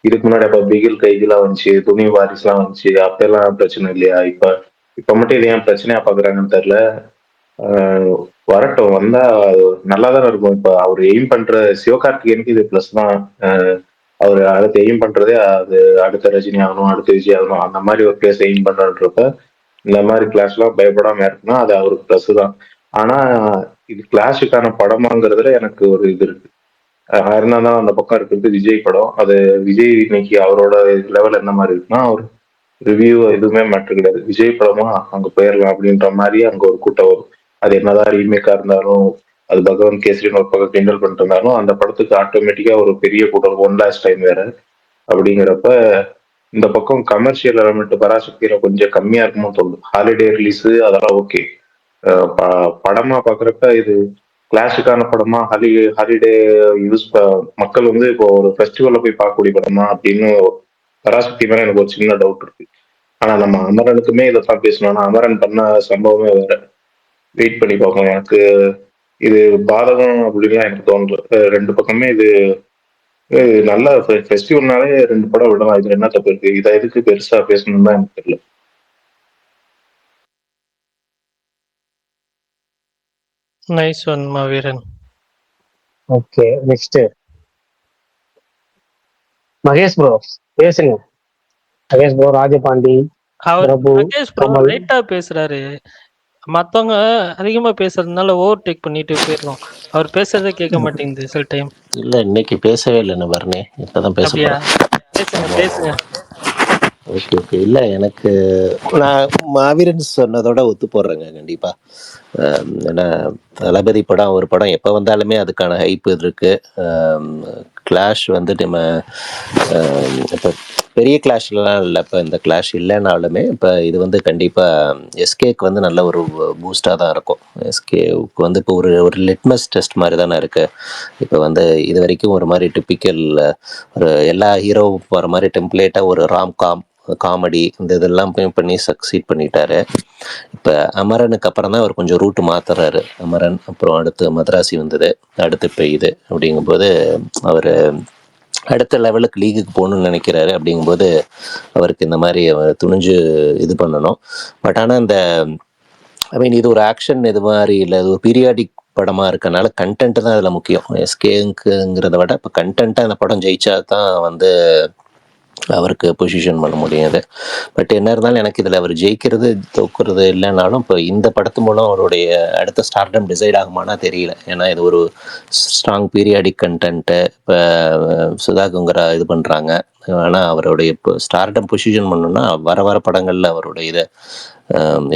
இதுக்கு முன்னாடி அப்ப பிகில் கைகெல்லாம் வந்துச்சு, துணி வாரிசுலாம் வந்துச்சு, அப்பெல்லாம் பிரச்சனை இல்லையா? இப்ப மட்டும் இது ஏன் பிரச்சனையா பாக்குறாங்கன்னு தெரியல. வரட்டும், வந்தா நல்லா தானே இருக்கும். இப்ப அவர் எய்ம் பண்ற சிவகார்த்திகேயனுக்கு இது பிளஸ் தான். அவர் அடுத்து எய்ம் பண்றதே அது அடுத்த ரஜினி ஆகணும், அடுத்த விஜய் ஆகணும், அந்த மாதிரி ஒரு பிளேஸ் எய்ம் பண்றன்றப்ப இந்த மாதிரி கிளாஸ் எல்லாம் பயப்படாம இருக்குன்னா அது அவருக்கு பிளஸ் தான். ஆனா இது கிளாஷுக்கான படமாங்கிறதுல எனக்கு ஒரு இது இருக்கு. இருந்தாலும் அந்த பக்கம் இருக்கிறது விஜய் படம். அது விஜய் இன்னைக்கு அவரோட லெவல் என்ன மாதிரி இருக்குன்னா, அவர் ரிவ்யூ எதுவுமே மேட்டர் கிடையாது. விஜய் படமா அங்க போயிடலாம் அப்படின்ற மாதிரி அங்க ஒரு கூட்டம் வரும். அது என்னதான் ரீமேக்கா இருந்தாலும், அது பகவான் கேசரின்னு ஒரு பக்கம் கிண்டல் பண்ணிட்டு இருந்தாலும், அந்த படத்துக்கு ஆட்டோமேட்டிக்கா ஒரு பெரிய கூட்டம், 1 லாஸ்ட் டைம் வேற. அப்படிங்கிறப்ப இந்த பக்கம் கமர்ஷியல் எலமெண்ட் பராசக்தியில கொஞ்சம் கம்மியா இருக்குமோ தோணுது. ஹாலிடே ரிலீஸ் அதெல்லாம் ஓகே. படமா பாக்குறப்ப இது கிளாஸுக்கான படமா, ஹாலிடே யூஸ் மக்கள் வந்து இப்போ ஒரு ஃபெஸ்டிவல்ல போய் பார்க்கக்கூடிய படமா அப்படின்னு பராசக்தி மேல எனக்கு ஒரு சின்ன டவுட் இருக்கு. ஆனா நம்ம அமரனுக்குமே இதைத்தான் பேசணும். அமரன் பண்ண சம்பவமே வேற. வெயிட் பண்ணி பார்ப்போம். எனக்கு இது பாதகம் அப்படின்லாம் எனக்கு தோணல. 2 பக்கமே இது நல்ல ஃபெஸ்டிவல்னாலே 2 படம் விடலாம். இதுல என்ன தப்பு இருக்கு? இதை எதுக்கு பெருசா பேசணும்னு தான் எனக்கு தெரியல. நைஸ் ஒன் மாவீரன். ஓகே, நெக்ஸ்ட் மகேஷ் ப்ரோ பேசுங்க. மகேஷ் ப்ரோ, ராஜபாண்டி, அவர் பிரபு, மகேஷ் ப்ரோ கமல். லைட்டா பேசுறாரு. மத்தவங்க அதிகமா பேசுறதுனால ஓவர் டேக் பண்ணிட்டு போயிடுறோம். அவர் பேசுறதே கேட்க மாட்டேங்குது சில டைம். இல்ல இன்னைக்கு பேசவே இல்லைன்னு பரணி, இப்பதான் பேச அப்படியா? போறேன். பேசுங்க. Okay okay. இல்ல எனக்கு நான் மாவீரன் சொன்னதோட ஒத்து போடுறேங்க கண்டிப்பா. ஏன்னா தளபதி படம் ஒரு படம் எப்போ வந்தாலுமே அதுக்கான ஹைப் இருக்கு. கிளாஷ் வந்து நம்ம இப்போ பெரிய கிளாஷ்லாம் இல்லை. இப்போ இந்த கிளாஷ் இல்லைனாலுமே இப்போ இது வந்து கண்டிப்பாக எஸ்கேக்கு வந்து நல்ல ஒரு பூஸ்டாக தான் இருக்கும். எஸ்கேவுக்கு வந்து இப்போ ஒரு ஒரு லிட்மஸ் டெஸ்ட் மாதிரி தானே இருக்குது. இப்போ வந்து இது வரைக்கும் ஒரு மாதிரி டிப்பிக்கல் ஒரு எல்லா ஹீரோவும் போகிற மாதிரி டெம்ப்ளேட்டாக ஒரு காமெடி இந்த இதெல்லாம் பண்ணி சக்சீட் பண்ணிட்டாரு. இப்போ அமரனுக்கு அப்புறம் தான் அவர் கொஞ்சம் ரூட்டு மாத்துறாரு. அமரன் அப்புறம் அடுத்து மதராசி வந்தது, அடுத்து இப்போ இது அப்படிங்கும்போது அவர் அடுத்த லெவலுக்கு லீகுக்கு போகணும்னு நினைக்கிறாரு. அப்படிங்கும்போது அவருக்கு இந்த மாதிரி அவர் துணிஞ்சு இது பண்ணணும். பட் ஆனால் இந்த இது ஒரு ஆக்ஷன் இது மாதிரி இல்லை, இது ஒரு பீரியாடிக் படமாக இருக்கனால கண்டென்ட் தான் அதில் முக்கியம். எஸ்கேங்கிறத விட இப்போ கண்டென்ட்டாக அந்த படம் ஜெயிச்சா தான் வந்து அவருக்கு பொசிஷன் பண்ண முடியாது. பட் என்ன இருந்தாலும் எனக்கு இதில் அவர் ஜெயிக்கிறது தோக்குறது இல்லைனாலும் இப்போ இந்த படத்து மூலம் அவருடைய அடுத்த ஸ்டார்டம் டிசைட் ஆகுமானா தெரியல. ஏன்னா இது ஒரு ஸ்ட்ராங் பீரியாடிக் கண்டென்ட்டு. இப்போ சுதா கொங்கரா இது பண்ணுறாங்க. ஆனால் அவருடைய இப்போ ஸ்டார்டம் பொசிஷன் பண்ணணும்னா வர படங்களில் அவருடைய இதை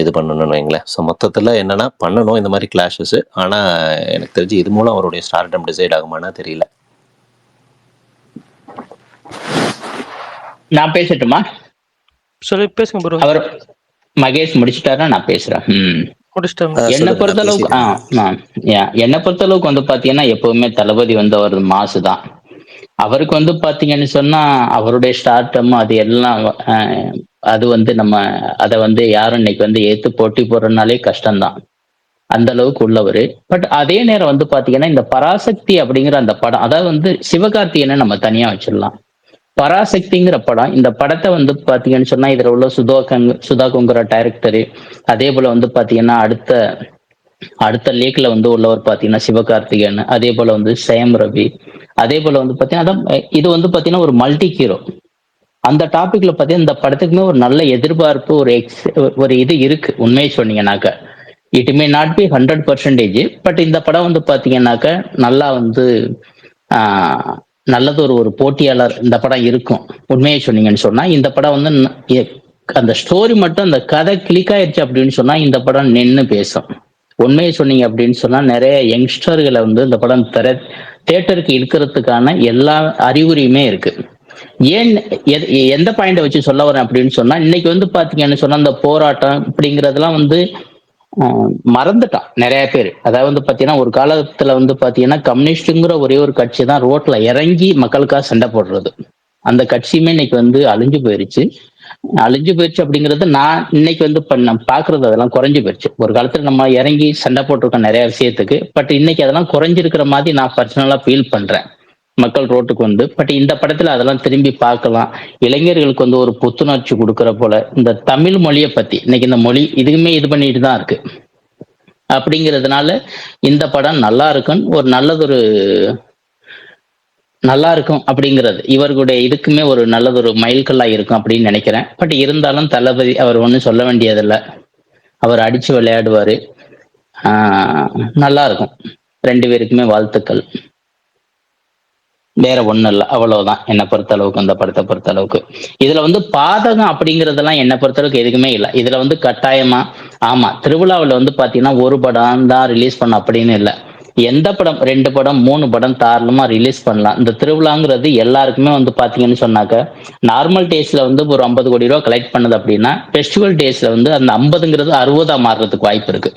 இது பண்ணணும்னு வைங்களேன். ஸோ மொத்தத்தில் என்னென்னா பண்ணணும் இந்த மாதிரி கிளாஷஸ். ஆனால் எனக்கு தெரிஞ்சு இது மூலம் அவருடைய ஸ்டார்டம் டிசைட் ஆகுமானா தெரியல. நான் பேசட்டுமா? சொல்லி பேசுங்க ப்ரோ. அவர் மகேஷ் முடிச்சுட்டாருன்னா நான் பேசுறேன். முடிச்சிட்டேன். என்னை பொறுத்தளவுக்கு என்னை பொறுத்தளவுக்கு வந்து பாத்தீங்கன்னா எப்பவுமே தளபதி வந்து அவர் மாசு தான். அவருக்கு வந்து பாத்தீங்கன்னு சொன்னா அவருடைய ஸ்டார்டம் அது எல்லாம் அது வந்து நம்ம அதை வந்து யாரும் இன்னைக்கு வந்து ஏத்து போட்டி போடுறதுனாலே கஷ்டம்தான், அந்த அளவுக்கு உள்ளவர். பட் அதே நேரம் வந்து பாத்தீங்கன்னா இந்த பராசக்தி அப்படிங்கிற அந்த படம், அதாவது வந்து சிவகார்த்திகேயனை நம்ம தனியா வச்சிடலாம். பராசக்திங்கிற படம், இந்த படத்தை வந்து பாத்தீங்கன்னு சொன்னா இதுல உள்ள சுதா கொங்கரா டைரக்டரு, அதே போல வந்து பாத்தீங்கன்னா அடுத்த லேக்ல வந்து உள்ளவர் பாத்தீங்கன்னா சிவகார்த்திகேயன், அதே போல வந்து சேம் ரவி, அதே போல வந்து பாத்தீங்கன்னா இது வந்து பாத்தீங்கன்னா ஒரு மல்டி ஹீரோ. அந்த டாபிக்ல பாத்தீங்கன்னா இந்த படத்துக்குமே ஒரு நல்ல எதிர்பார்ப்பு ஒரு இது இருக்கு. உண்மையை சொன்னீங்கன்னாக்க it may not be 100%, but இந்த படம் வந்து பாத்தீங்கன்னாக்க நல்லா வந்து நல்லது ஒரு போட்டியாளர் இந்த படம் இருக்கும். உண்மையை சொன்னீங்கன்னு சொன்னா இந்த படம் வந்து அந்த ஸ்டோரி மட்டும் அந்த கதை கிளிக் ஆயிடுச்சு அப்படின்னு சொன்னா இந்த படம் நின்று பேசும். உண்மையை சொன்னீங்க அப்படின்னு சொன்னா நிறைய யங்ஸ்டர்களை வந்து இந்த படம் தியேட்டருக்கு இழுக்கிறதுக்கான எல்லா அறிகுறியுமே இருக்கு. ஏன் எந்த பாயிண்ட வச்சு சொல்ல வரேன் அப்படின்னு சொன்னா இன்னைக்கு வந்து பாத்தீங்கன்னு சொன்னா இந்த போராட்டம் அப்படிங்கறதெல்லாம் வந்து மறந்துட்டான் நிறைய பேர். அதாவது வந்து பாத்தீங்கன்னா ஒரு காலத்துல வந்து பாத்தீங்கன்னா கம்யூனிஸ்டுங்கிற ஒரே ஒரு கட்சி தான் ரோட்ல இறங்கி மக்களுக்காக சண்டை போடுறது. அந்த கட்சியுமே இன்னைக்கு வந்து அழிஞ்சு போயிருச்சு அப்படிங்கிறது நான் இன்னைக்கு வந்து பாக்குறது அதெல்லாம் குறைஞ்சு போயிருச்சு. ஒரு காலத்துல நம்ம இறங்கி சண்டை போட்டிருக்கோம் நிறைய விஷயத்துக்கு, பட் இன்னைக்கு அதெல்லாம் குறைஞ்சிருக்கிற மாதிரி நான் பர்சனலா ஃபீல் பண்றேன். மக்கள் ரோட்டுக்கு வந்து பட் இந்த படத்துல அதெல்லாம் திரும்பி பார்க்கலாம். இளைஞர்களுக்கு வந்து ஒரு புத்துணர்ச்சி கொடுக்குற போல இந்த தமிழ் மொழியை பத்தி இன்னைக்கு இந்த மொழி இதுக்குமே இது பண்ணிட்டு தான் இருக்கு. அப்படிங்கிறதுனால இந்த படம் நல்லா இருக்குன்னு ஒரு நல்லா இருக்கும் அப்படிங்கிறது இவர்களுடைய இதுக்குமே ஒரு நல்லதொரு மைல்கல்லா இருக்கும் அப்படின்னு நினைக்கிறேன். பட் இருந்தாலும் தளபதி அவர் ஒன்றும் சொல்ல வேண்டியதில்லை, அவர் அடிச்சு விளையாடுவாரு. நல்லா இருக்கும். 2 பேருக்குமே வாழ்த்துக்கள். வேற ஒண்ணும் இல்லை, அவ்வளவுதான் என்னை பொறுத்த அளவுக்கு. அந்த படத்தை பொறுத்த அளவுக்கு இதுல வந்து பாதகம் அப்படிங்கறதெல்லாம் என்னை பொறுத்த அளவுக்கு எதுக்குமே இல்லை. இதுல வந்து கட்டாயமா ஆமா திருவிழாவில் வந்து பாத்தீங்கன்னா ஒரு படம் தான் ரிலீஸ் பண்ண அப்படின்னு இல்லை. எந்த படம் 2 படம் 3 படம் தாராளமா ரிலீஸ் பண்ணலாம். இந்த திருவிழாங்கிறது எல்லாருக்குமே வந்து பாத்தீங்கன்னு சொன்னாக்க நார்மல் டேஸ்ல வந்து ஒரு 50 கோடி ரூபாய் கலெக்ட் பண்ணுது அப்படின்னா ஃபெஸ்டிவல் டேஸ்ல வந்து அந்த 50ங்கிறது 60 மாறுறதுக்கு வாய்ப்பு இருக்கு.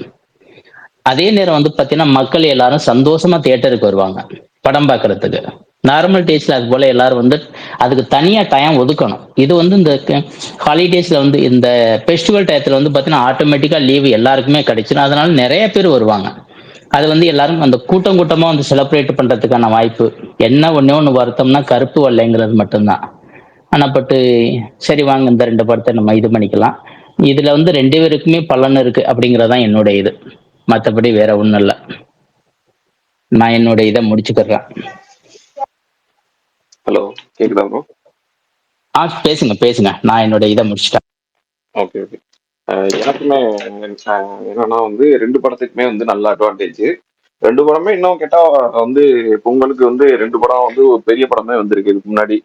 அதே நேரம் வந்து பாத்தீங்கன்னா மக்கள் எல்லாரும் சந்தோஷமா தியேட்டருக்கு வருவாங்க படம் பார்க்கறதுக்கு. நார்மல் டேஸ்ல அது போல எல்லாரும் வந்து அதுக்கு தனியா டைம் ஒதுக்கணும். இது வந்து இந்த ஹாலிடேஸ்ல வந்து இந்த ஃபெஸ்டிவல் டயத்துல வந்து பாத்தீங்கன்னா ஆட்டோமேட்டிக்கா லீவு எல்லாருக்குமே கிடைச்சிடும். அதனால நிறைய பேர் வருவாங்க. அது வந்து எல்லாரும் அந்த கூட்டமா வந்து செலிப்ரேட் பண்றதுக்கான வாய்ப்பு. என்ன ஒண்ணு வருத்தம்னா கருப்பு வரலைங்கிறது மட்டும்தான். ஆனா பட்டு சரி வாங்க இந்த 2 படத்தை நம்ம இது பண்ணிக்கலாம். இதுல வந்து 2 பேருக்குமே பலன் இருக்கு அப்படிங்கறதான் என்னோட இது. மற்றபடி வேற ஒண்ணும் இல்லை. நான் என்னோட இதை முடிச்சுக்கிறேன். ஹலோ, கேக்குதா ப்ரோ? பேசுங்க. நான் என்னோட இதை முடிச்சிட்டேன். ஓகே. எனக்குமே என்னன்னா வந்து 2 படத்துக்குமே வந்து நல்ல அட்வான்டேஜ். 2 படமே இன்னும் கேட்டா வந்து பொங்கலுக்கு வந்து 2 படம் வந்து ஒரு பெரிய படமே வந்திருக்கு இதுக்கு முன்னாடி.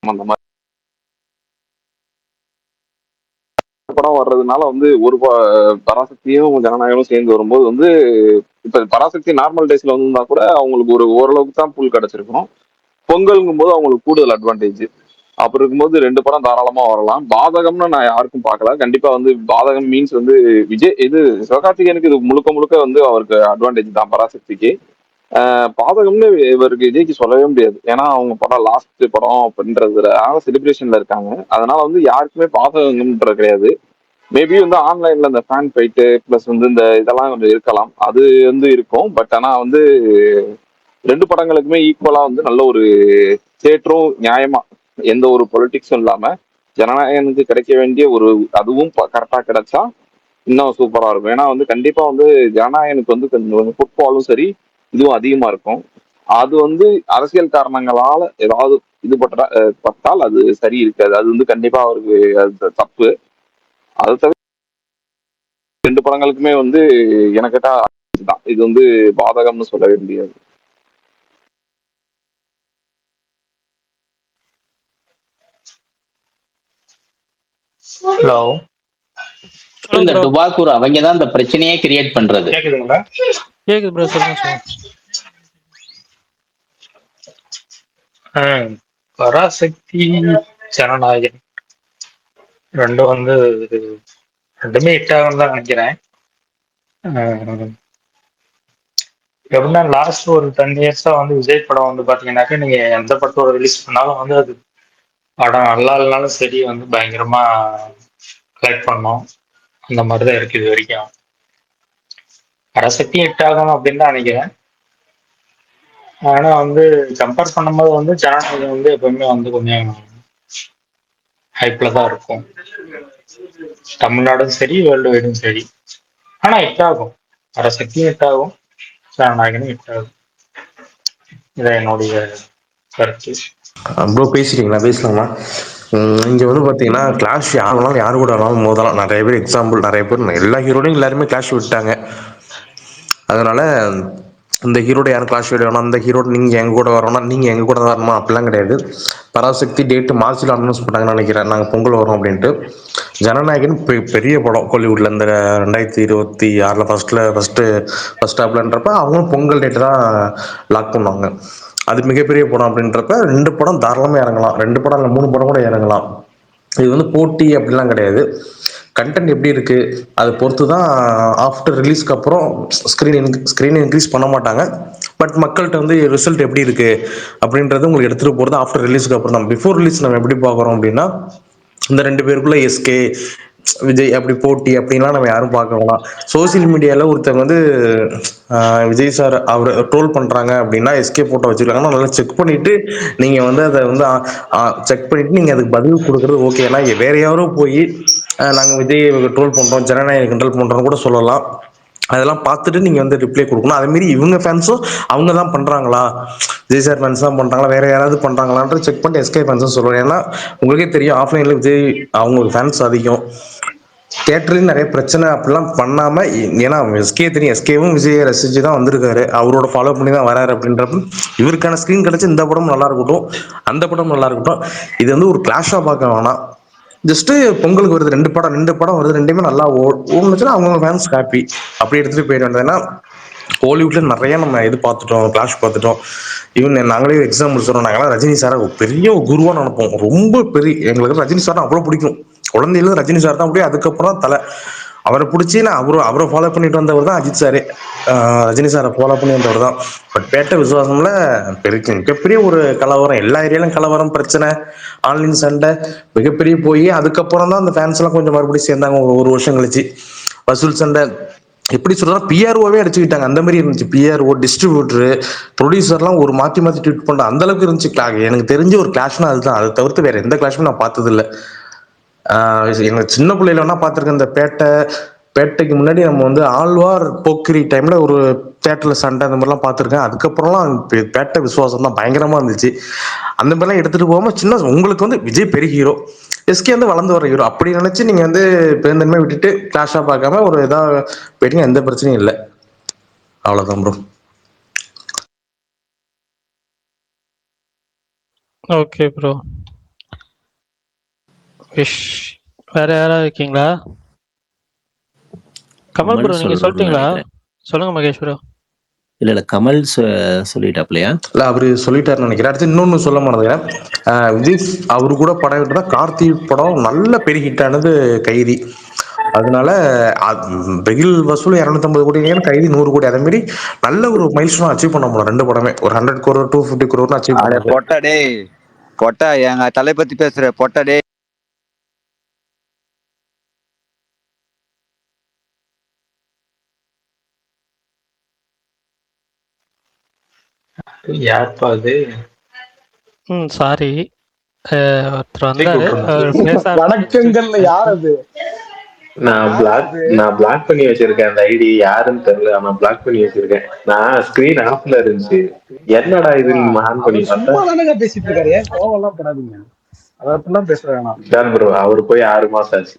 அந்த மாதிரி படம் வர்றதுனால வந்து ஒரு பராசக்தியும் ஜனநாயகமும் சேர்ந்து வரும்போது வந்து இப்ப பராசக்தி நார்மல் டேஸ்ல வந்திருந்தா கூட அவங்களுக்கு ஒரு ஓரளவுக்கு தான் புல் கிடைச்சிருக்கும். பொங்கலுங்கும் போது அவங்களுக்கு கூடுதல் அட்வான்டேஜ். அப்படி இருக்கும்போது ரெண்டு படம் தாராளமா வரலாம். பாதகம்னு நான் யாருக்கும் பார்க்கல. கண்டிப்பா வந்து பாதகம் மீன்ஸ் வந்து விஜய் இது சிவகார்த்திகேயனுக்கு இது முழுக்க முழுக்க வந்து அவருக்கு அட்வான்டேஜ் தான் பராசக்திக்கு. பாதகம்னு இவருக்கு விஜய்க்கு சொல்லவே முடியாது. ஏன்னா அவங்க படம் லாஸ்ட் படம் அப்படின்றதுனால செலிப்ரேஷன்ல இருக்காங்க. அதனால வந்து யாருக்குமே பாதகம்ன்றது கிடையாது. மேபி வந்து ஆன்லைன்ல இந்த ஃபேன் ஃபைட்டு பிளஸ் வந்து இந்த இதெல்லாம் கொஞ்சம் இருக்கலாம். அது வந்து இருக்கும். பட் ஆனா வந்து ரெண்டு படங்களுக்குமே ஈக்குவலா வந்து நல்ல ஒரு தேட்டரும் நியாயமா எந்த ஒரு பொலிட்டிக்ஸும் இல்லாம ஜனநாயகனுக்கு கிடைக்க வேண்டிய ஒரு அதுவும் கரெக்டா கிடைச்சா இன்னும் சூப்பரா இருக்கும். ஏன்னா வந்து கண்டிப்பா வந்து ஜனநாயகனுக்கு வந்து கொஞ்சம் ஃபுட்பாலும் சரி இதுவும் அதிகமா இருக்கும். அது வந்து அரசியல் காரணங்களால ஏதாவது இது பட்டால் அது சரி இருக்காது. அது வந்து கண்டிப்பா அவருக்கு அது தப்பு. அதை தவிர ரெண்டு படங்களுக்குமே வந்து எனக்கு கேட்டா தான் இது வந்து பாதகம்னு சொல்லவே முடியாது. ஹலோ, இந்த டுபாக்கூர் அவங்க தான் இந்த பிரச்சனையே கிரியேட் பண்றது. கேக்குதுங்களா? கேக்குது ப்ரோ, சொல்லுங்க. பராசக்தி, ஜனநாயகன் ரெண்டும் வந்து ரெண்டுமே ஹிட் ஆகும் தான் நினைக்கிறேன். எப்படின்னா லாஸ்ட் ஒரு 10 இயர்ஸா வந்து விஜய் படம் வந்து பாத்தீங்கன்னாக்க நீங்க எந்த படத்தோட ரிலீஸ் பண்ணாலும் வந்து அது படம் நல்லா இல்லைனாலும் சரி வந்து பயங்கரமா கலெக்ட் பண்ணோம். அந்த மாதிரிதான் இருக்கு இது வரைக்கும். பராசக்தி ஹிட் ஆகும் அப்படின்னு தான் நினைக்கிறேன். ஆனா வந்து கம்பேர் பண்ணும்போது வந்து ஜனநாயகம் வந்து எப்பவுமே வந்து கொஞ்சம் ஹைப்ல தான் இருக்கும். தமிழ்நாடும் சரி, வேர்ல்டு வைடும் சரி. ஆனா ஹிட் ஆகும். பராசக்தியும் ஹிட் ஆகும், ஜனநாயகனும் ஹிட் ஆகும். இதான் என்னுடைய கருத்து. ப்ரோ பேசிட்டீங்களா? பேசலாமா? இங்கே வந்து பார்த்தீங்கன்னா கிளாஷ் யார் வேணாலும் யார் கூட வேணாலும் மோதலாம். நிறைய பேர் எக்ஸாம்பிள், நிறைய பேர் எல்லா ஹீரோடையும் எல்லாருமே கிளாஷ் விட்டாங்க. அதனால இந்த ஹீரோட யாரும் கிளாஷ் வேணும், அந்த ஹீரோட நீங்கள் எங்கள் கூட வரணும், நீங்கள் எங்கள் கூட வரணுமா அப்படிலாம் கிடையாது. பராசக்தி டேட்டு மார்ச்சில் அனௌன்ஸ் பண்ணாங்கன்னு நினைக்கிறேன், நாங்கள் பொங்கல் வரோம் அப்படின்ட்டு. ஜனநாயகன் பெரிய படம் கோலிவுட்டில் இந்த 2026 ஃபர்ஸ்ட் ஹாப்லன்றப்ப அவங்களும் பொங்கல் டேட்டு தான் லாக் பண்ணுவாங்க. அது மிகப்பெரிய படம் அப்படின்றப்ப 2 படம் தாராளமாக இறங்கலாம். 2 படம் இல்லை 3 படம் கூட இறங்கலாம். இது வந்து போட்டி அப்படிலாம் கிடையாது. கண்டென்ட் எப்படி இருக்கு அதை பொறுத்து தான். ஆஃப்டர் ரிலீஸ்க்கு அப்புறம் ஸ்க்ரீன் இன்க்ரீஸ் பண்ண மாட்டாங்க. பட் மக்கள்கிட்ட வந்து ரிசல்ட் எப்படி இருக்கு அப்படின்றது உங்களுக்கு எடுத்துகிட்டு போகிறது ஆஃப்டர் ரிலீஸ்க்கு அப்புறம் தான். பிஃபோர் ரிலீஸ் நம்ம எப்படி பார்க்குறோம் அப்படின்னா இந்த 2 பேருக்குள்ள எஸ்கே விஜய் அப்படி போட்டி அப்படின்லாம் நம்ம யாரும் பார்க்க வேணாம். சோசியல் மீடியாவில் ஒருத்தர் வந்து விஜய் சார் அவர் ட்ரோல் பண்ணுறாங்க அப்படின்னா எஸ்கே போட்டோ வச்சுருக்காங்கன்னா நல்லா செக் பண்ணிவிட்டு நீங்கள் வந்து அதை வந்து செக் பண்ணிவிட்டு நீங்கள் அதுக்கு பதில் கொடுக்குறது ஓகே. ஏன்னா வேற யாரும் போய் நாங்கள் விஜய் ட்ரோல் பண்ணுறோம், ஜனநாயகம் கண்ட்ரோல் பண்ணுறோம் கூட சொல்லலாம். அதெல்லாம் பார்த்துட்டு நீங்கள் வந்து ரிப்ளை கொடுக்கணும். அதேமாரி இவங்க ஃபேன்ஸும் அவங்க தான் பண்ணுறாங்களா, விஜய் சார் ஃபேன்ஸ் தான் பண்ணுறாங்களா, வேற யாராவது பண்ணுறாங்களான்ற செக் பண்ணிட்டு எஸ்கே ஃபேன்ஸும் சொல்லுவாங்க. ஏன்னா உங்களுக்கே தெரியும் ஆஃப்லைனில் விஜய் அவங்க ஃபேன்ஸ் அதிகம். தியேட்டர்லையும் நிறைய பிரச்சனை அப்படிலாம் பண்ணாம, ஏன்னா எஸ்கே தெரியும், எஸ்கேவும் விஜயை ரசிச்சு தான் வந்திருக்காரு, அவரோட ஃபாலோ பண்ணி தான் வராரு. அப்படின்றப்ப இவருக்கான ஸ்க்ரீன் கிடைச்சி இந்த படம் நல்லா இருக்கட்டும், அந்த படம் நல்லா இருக்கட்டும். இது வந்து ஒரு கிளாஷா பார்க்க வேணாம். ஜஸ்ட் பொங்கலுக்கு வருது 2 படம் வருது, ரெண்டுமே நல்லா ஓடுனுச்சுன்னா அவங்க ஃபேன்ஸ் ஹாப்பி, அப்படி எடுத்துட்டு போயிட வேண்டியது. ஏன்னா ஹாலிவுட்ல நிறைய நம்ம இது பார்த்துட்டோம், கிளாஷ் பார்த்துட்டோம். ஈவன் நாங்களே எக்ஸாம்பிள் சொல்றோம், நாங்களாம் ரஜினி சாரை பெரிய குருவா நினைப்போம். ரொம்ப பெரிய எங்களுக்கு ரஜினி சார் அவ்வளோ பிடிக்கும். குழந்தையில ரஜினி சார் தான் அப்படியே, அதுக்கப்புறம் தலை அவரை பிடிச்சி நான் அவரை ஃபாலோ பண்ணிட்டு வந்தவர் தான் அஜித் சாரு. ரஜினி சாரை ஃபாலோ பண்ணி வந்தவர் தான். பட் பேட்ட விசுவாசம்ல மிகப்பெரிய ஒரு கலவரம், எல்லா ஏரியாலும் கலவரம், பிரச்சனை, ஆன்லைன் சண்டை மிகப்பெரிய போய் அதுக்கப்புறம் தான் அந்த ஃபேன்ஸ் எல்லாம் கொஞ்சம் மறுபடியும் சேர்ந்தாங்க. ஒரு வருஷம் கழிச்சு வசூல் சண்டை எப்படி சொல்றா பிஆர்ஓவே அடிச்சுக்கிட்டாங்க. அந்த மாதிரி இருந்துச்சு. பிஆர்ஓ, டிஸ்ட்ரிபியூட்டர், ப்ரொடியூசர்லாம் ஒரு மாற்றி ட்வீட் பண்ற அந்த அளவுக்கு இருந்துச்சு. எனக்கு தெரிஞ்ச ஒரு கிளாஷ்னா அதுதான். அதை தவிர்த்து வேற எந்த கிளாஷும் நான் பார்த்தது இல்லை. எனக்கு சின்ன பிள்ளையில வேணா பார்த்துருக்கேன். இந்த பேட்டைக்கு முன்னாடி நம்ம வந்து ஆழ்வார் போக்கிரி டைம்ல ஒரு தேட்டர்ல சண்டை அந்த மாதிரிலாம் பார்த்துருக்கேன். அதுக்கப்புறம்லாம் பேட்டை விசுவாசம் தான் பயங்கரமா இருந்துச்சு. அந்த மாதிரிலாம் எடுத்துட்டு போகாம சின்ன உங்களுக்கு வந்து விஜய் பெரிய ஹீரோ, எஸ்கே வந்து வளர்ந்து வர ஹீரோ, அப்படி நினைச்சு நீங்க வந்து பெருந்தன்மை விட்டுட்டு கிளாஷா பார்க்காம ஒரு இதா போயிட்டீங்க, எந்த பிரச்சனையும் இல்லை. அவ்வளவுதான் ப்ரோ. Okay bro. விஷ் வேற யாராவது இருக்கீங்களா? கமல் ப்ரோ நீங்க சொல்லிட்டீங்களா? சொல்லுங்க மகேஷ் ப்ரோ. இல்ல கமல் சொல்லிட்டாப்லையா? இல்ல அவரு சொல்லிட்டாருன்னு நினைக்கிறேன். அடுத்து இன்னொன்னு சொல்ல மாட்டேங்கிறேன். விஜய் அவரு கூட படம் விட்டுதான் கார்த்தி படம் நல்ல பெரிய ஹிட் ஆனது கைதி. அதனால பிகில் வசூல் 250 கோடி, கைதி 100 கோடி. அதே மாதிரி நல்ல ஒரு மைல்ஸ்டோன் அச்சீவ் பண்ண போறோம் ரெண்டு படமே. ஒரு 100 crore 250 crore அச்சீவ் அடே பண்ணது. பொட்டா டேய், பொட்டா எங்க தலை பத்தி பேசுற பொட்டா டேய். யாருப்பா அது? சாரி. ஒருத்தர் வந்தாரு. வணக்கங்கள்ல யார் அது? நான் பிளாக் பண்ணி வச்சிருக்கேன் அந்த ஐடி. யாருன்னு தெரியல, ஆனா பிளாக் பண்ணி வச்சிருக்கேன். நான் ஸ்கிரீன் ஆஃப்ல இருந்துச்சு. என்னடா இது நீங்க ஆன் பண்ணி பார்த்தா சும்மா தானங்க பேசிட்டு இருக்காரு. ஏன் கோவம் எல்லாம் படாதீங்க. அத அப்படிலாம் பேச வேணாம். தான் ப்ரோ, அவர் போய் 6 மாசம் ஆச்சு.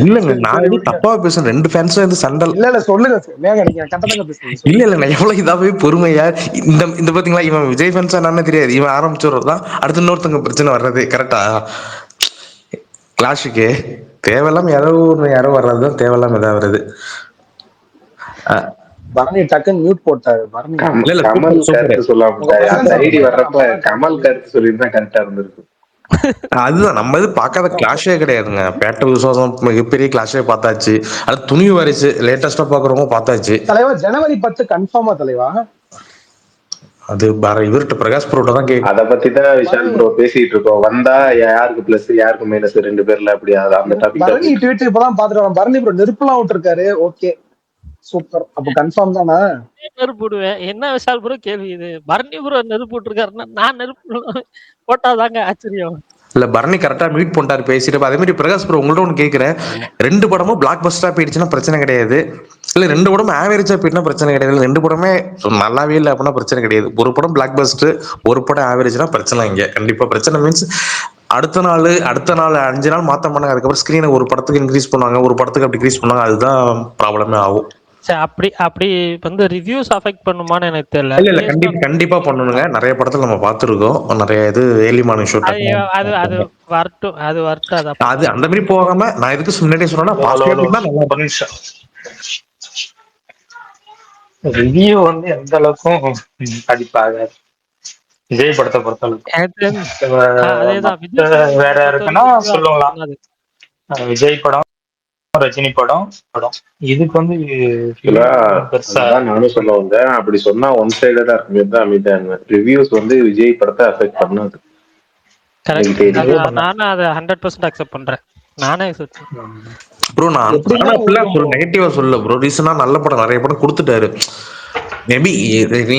இல்லங்க நான் எதுவும் தப்பா பேசுறேன். 2 ஃபேன்ஸும் வந்து சண்டை. இல்ல சொல்லுங்க மேங்க, நீங்க கரெக்டாக பேசுறீங்க. இல்ல நான் எவ்வளவு இதாவே பொறுமையா இந்த பாத்தீங்களா, இவன் விஜய் ஃபேன்ஸா என்னன்னு தெரியாது. இவன் ஆரம்பிச்சுடுறதுதான் அடுத்து இன்னொருத்தங்க பிரச்சனை வர்றது. கரெக்டா? கிளாஷுக்கு தேவையில்லாம யாரோ வர்றதுதான் தேவையில்லாம இதா வருது. பரணி டக்குன்னு மியூட் போட்டாரு. பரணி கமல் கருத்து சொல்லாம அந்த ஐடி வர்றப்ப கமல் கருத்து சொல்லியிருந்தா கரெக்டா இருந்திருக்கு. அதுதான் நம்ம இது பார்க்காத கிளாஷே கிடையாதுங்க. பேட்ட விசுவாசம் மிகப்பெரிய கிளாஷே பார்த்தாச்சு. அது துணிவு வாரிசு லேட்டஸ்டா பாக்குறவங்க பார்த்தாச்சு. தலைவா ஜனவரி 10 கன்ஃபார்மா தலைவா? அது இவர்கிட்ட பிரகாஷ் ப்ரோட்ட தான் கேட்கும். அத பத்தி தான் விஷால் ப்ரோ பேசிட்டு இருக்கோம். வந்தா யாருக்கு பிளஸ் யாருக்கு மைனஸ் 2 பேர்ல அப்படி அந்த டாபிக். பரணி ட்வீட் இப்பதான் பாத்துட்டு வரேன். பரணி ப்ரோ நெருப்புலாம் விட்டுருக்காரு. Okay super. அப்ப கன்ஃபார்ம் தானா? நெருப்பு போடுவேன். என்ன விஷால் ப்ரோ கேள்வி இது? பரணி ப்ரோ நெருப்பு போட்டிருக்காருன்னா நான் நெருப்பு போட்டாதாங்க ஆச்சரியம். இல்ல பரணி கரெக்டா மீட் பண்ணிட்டாரு பேசிட்டு. அதே மாதிரி பிரகாஷ் ப்ரோ உங்கள்ட்ட ஒன்று கேட்கிறேன். 2 படமும் பிளாக் பஸ்டரா போயிடுச்சுன்னா பிரச்சனை கிடையாது. இல்ல 2 படமும் ஆவரேஜா போயிட்டுனா பிரச்சனை கிடையாது. 2 படமே நல்லாவே இல்லை அப்படின்னா பிரச்சனை கிடையாது. ஒரு படம் பிளாக் பஸ்டர், ஒரு படம் ஆவரேஜ்னா பிரச்சனை. இங்க கண்டிப்பா பிரச்சனை மீன்ஸ் அடுத்த நாள் 5 நாள் மாத்த மாட்டாங்க. அதுக்கப்புறம் ஸ்கிரீனை ஒரு படத்துக்கு இன்க்ரீஸ் பண்ணுவாங்க, ஒரு படத்துக்கு அப்படி டிக்ரீஸ் பண்ணுவாங்க. அதுதான் ப்ராப்ளமே ஆகும். அப்படி வந்து ரிவ்யூஸ் அஃபெக்ட் பண்ணுமான்னு எனக்கு தெரியல. இல்ல கண்டிப்பா பண்ணணுங்க. நிறைய படத்துல நம்ம பார்த்துருக்கோம். நிறைய இது ஏர்லி மார்னிங் ஷோ அது வரட்டும். அது அந்த மாதிரி போகாம நான் எதுக்கு முன்னாடியே சொன்னா ரிவ்யூ வந்து எந்த அளவுக்கும் பாதிப்பாகாது விஜய் படத்தை பொறுத்தளவுக்கு. வேற இருக்குன்னா சொல்லுங்களா, விஜய் படம் ரஜினி படம் இதுக்கு வந்து நானும் சொல்ல வந்தேன். அப்படி சொன்னா ஒன் சைடடா இருக்குமே அமைதியா. ரிவ்யூஸ் வந்து விஜய் படத்தை அஃபெக்ட் பண்ணாது. நானும் அதை 100% அக்செப்ட் பண்றேன். நானே ப்ரோ நான் நெகட்டிவா சொல்ல ப்ரோ. ரீசனா நல்ல படம் நிறைய படம் கொடுத்துட்டாரு. மேபி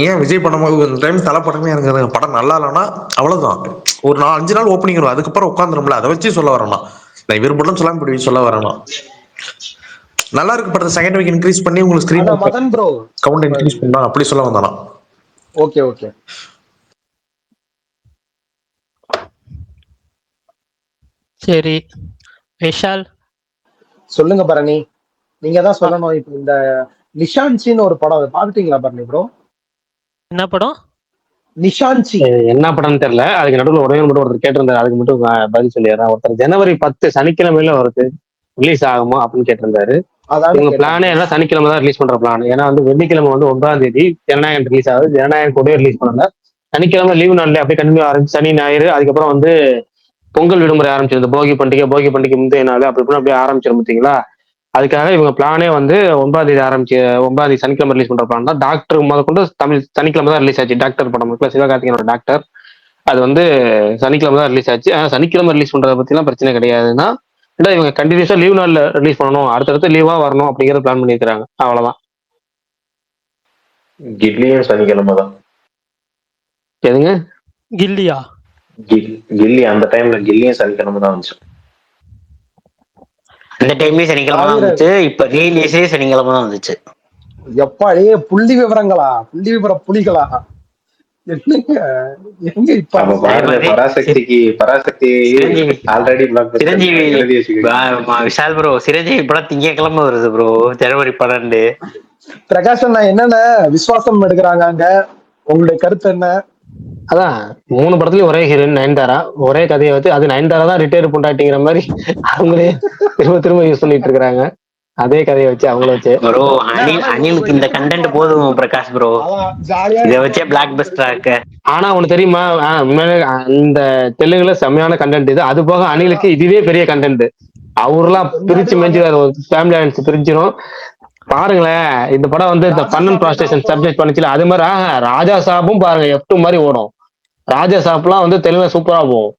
ஏன் விஜய் படம் டைம் தலை படமே எனக்கு படம் நல்லா இல்லைன்னா அவ்வளவுதான். ஒரு 4-5 நாள் ஓப்பனிங் வரும், அதுக்கப்புறம் உட்காந்துரும்ல. அதை வச்சு சொல்ல வரேன்னா நான் இவர் படம் சொல்லாம இப்படி சொல்ல வரேன்னா நல்லா இருக்கு படத்தை செகண்ட் வீக் இன்க்ரீஸ் பண்ணி உங்களுக்கு screen Madan bro count increase பண்ணா அப்படி சொல்ல வந்தானா. ஓகே சரி. விஷால் சொல்லுங்க பரணி, நீங்க தான் சொல்லணும். இப்ப இந்த நிஷான்சின்னு ஒரு படம், அதை பாத்துட்டீங்களா பரணி ப்ரோ? என்ன படம்? நிஷான்சி என்ன படம்னு தெரியல. அதுக்கு நடுவில் மட்டும் ஒருத்தர் கேட்டிருந்தாரு. அதுக்கு மட்டும் பதில் சொல்லிடுறேன். ஒருத்தர் ஜனவரி 10 சனிக்கிழமையில வருது ரிலீஸ் ஆகுமா அப்படின்னு கேட்டிருந்தாரு. இவங்க பிளானே எல்லாம் சனிக்கிழமை தான் ரிலீஸ் பண்ற பிளான். ஏன்னா வந்து வெள்ளிக்கிழமை வந்து 9ஆம் தேதி ஜனநாயகன் ரிலீஸ் ஆகுது. ஜனநாயகன் கூட ரிலீஸ் பண்ணல. சனிக்கிழமை லீவு நாள்ல அப்படியே கண்டினியூ ஆரம்பிச்சு சனி ஞாயிறு, அதுக்கப்புறம் வந்து பொங்கல் விடுமுறை ஆரம்பிச்சிருது. போகி பண்டிகை முந்தைய நாள் அப்படி அப்படியே ஆரம்பிச்சிடும் பார்த்தீங்களா. அதுக்காக இவங்க பிளானே வந்து 9ஆம் தேதி 9ஆம் தேதி சனிக்கிழமை ரிலீஸ் பண்ற பிளான் தான். டாக்டர் முதற்கொண்டு தமிழ் சனிக்கிழமை தான் ரிலீஸ் ஆச்சு. டாக்டர் படம் இருக்குல்ல, சிவகார்த்திகேயனோட டாக்டர், அது வந்து சனிக்கிழமை தான் ரிலீஸ் ஆச்சு. சனிக்கிழமை ரிலீஸ் பண்றத பத்திலாம் பிரச்சனை கிடையாதுன்னா இவங்க கண்டினியூஸா லீவ் நாள்ல ரிலீஸ் பண்ணணும், அடுத்தடுத்து லீவா வரணும் அப்படிங்கிற பிளான் பண்ணிருக்காங்க. அவ்வளவுதான். கில்லியும் சனிக்கிழமை தான். எதுங்க கில்லியா? கில்லி அந்த டைம்ல கில்லியும் சனிக்கிழமை தான் வந்துச்சு. அந்த டைம்லயும் சனிக்கிழமை தான் வந்துச்சு. இப்ப ரீலீஸே சனிக்கிழமை தான் வந்துச்சு. எப்பா புள்ளி விவரங்களா, புள்ளி விவர புலிகளா எங்க இப்ப பராசக்தி ஆல்ரெடி விஷால் ப்ரோ சிரஞ்சீவி படம் திங்கக்கிழமை வருது ப்ரோ, ஜனவரி 12. பிரகாஷ் நான் என்னென்ன விசுவாசம் எடுக்கிறாங்க அங்க, உங்களுடைய கருத்து என்ன? அதான் 3 படத்துலயும் ஒரே ஹீரோயின் நயன்தாரா, ஒரே கதையை வச்சு அது நயன்தாரா தான் ரிட்டையர் பொண்டாட்டிங்கிற மாதிரி அவங்களே திரும்ப யூஸ் பண்ணிட்டு இருக்காங்க. அதே கதையை வச்சு அவங்கள வச்சு ப்ரோ அனிலுக்கு இந்த கண்டென்ட் போதும் பிரகாஷ் ப்ரோ, ஜாலியா இதை வச்சே பிளாக் பஸ்டரா இருக்க. ஆனா உனக்கு தெரியுமா, உண்மையிலே இந்த தெலுங்குல செம்மையான கண்டென்ட் இது. அது போக அனிலுக்கு இதுவே பெரிய கண்டென்ட். அவர்லாம் பிரிச்சு மேய்ஞ்சிடாரு, ஒரு ஃபேமிலி ஆடியன்ஸ் பிரிஞ்சிடும். பாருங்களேன் இந்த படம் வந்து இந்த பன்னன் ப்ராஸ்டேஷன் சப்ஜெக்ட் பண்ணிச்சுல, அது மாதிரி ராஜா சாப்பும் பாருங்க F2 மாதிரி ஓடும். ராஜா சாப்லாம் வந்து தெலுங்குல சூப்பரா போகும்.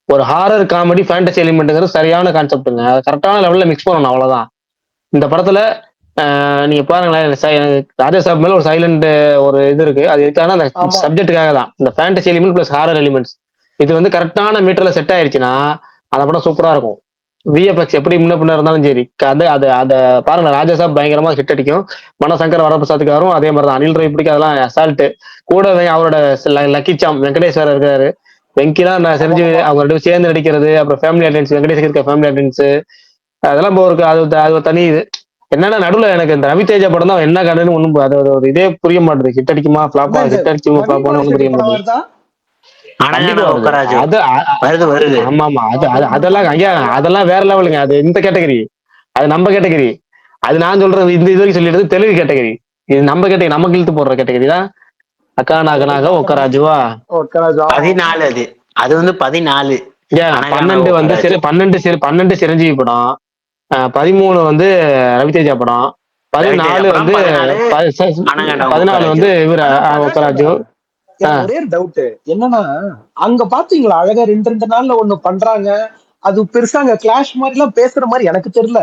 ஒரு ஹாரர் காமெடி ஃபேண்டசி எலிமெண்ட்ங்கிறது சரியான கான்செப்ட்டுங்க. அதை கரெக்டான லெவல்ல மிக்ஸ் பண்ணணும், அவ்வளவுதான். இந்த படத்துல நீங்க பாருங்களேன், ராஜா சாப் மேல ஒரு சைலண்ட் ஒரு இது இருக்கு. அது எதுக்கான அந்த சப்ஜெக்டுக்காக தான், இந்த fantasy element plus horror elements இது வந்து கரெக்டான மீட்டர்ல செட் ஆயிருச்சுன்னா அந்த படம் சூப்பரா இருக்கும். விஎஃப்எக்ஸ் எப்படி முன்ன பின்ன இருந்தாலும் சரி, அது அது அதை பாருங்க. ராஜா சாப் பயங்கரமா ஹிட் அடிக்கும். மனசங்கர் வரப்பிரசாத்துக்கு வரும். அதே மாதிரி தான் அனில் ராய் பிடிக்கும், அதெல்லாம் அசால்ட்டு. கூட அவரோட லக்கி சாம் வெங்கடேஸ்வரர் இருக்காரு. வெங்கிலாம் நான் செஞ்சு அவங்க ரெண்டு சேர்ந்து நடிக்கிறது. அப்புறம் ஃபேமிலி ஆடியன்ஸ், வெங்கடேஷ் இருக்க ஃபேமிலி ஆடியன்ஸ், அதெல்லாம் இப்போ இருக்கு. அது தனி இது. என்னன்னா நடுவுல எனக்கு இந்த ரவி தேஜா படம் தான் என்ன கண்டன்னு ஒண்ணும் அது ஒரு இதே புரிய மாட்டேது. ஹிட் அடிக்குமா ஃபிளாப்பா, ஹிட் அடிக்குமா ஃபிளாப்பான்னு ஒண்ணும் புரிய மாட்டேங்குது. ஆமா ஆமா, அதெல்லாம் ஐயா அதெல்லாம் வேற லெவலுங்க. அது இந்த கேட்டகரி, அது நம்ம கேட்டகரி. அது நான் சொல்றது இந்த இது வரைக்கும் சொல்லிடுறது தெலுங்கு கேட்டகரி. இது நம்ம கேட்டகரி, நமக்கு இழுத்து போடுற கேட்டகரி தான். அக்கா நாகனாக ஒக்கராஜுவா 14 அது அது வந்து 14. 12 வந்து 12 சிரஞ்சீவி படம், 13 வந்து ரவிதேஜா படம், 14 வந்து 14 வந்து இவர ஒக்கராஜு. ஒரே டவுட் என்னன்னா, அங்க பாத்தீங்களா அழகா 2 நாள்ல ஒண்ணு பண்றாங்க. அது பெருசா அங்க கிளாஷ் மாதிரி எல்லாம் பேசுற மாதிரி எனக்கு தெரியல.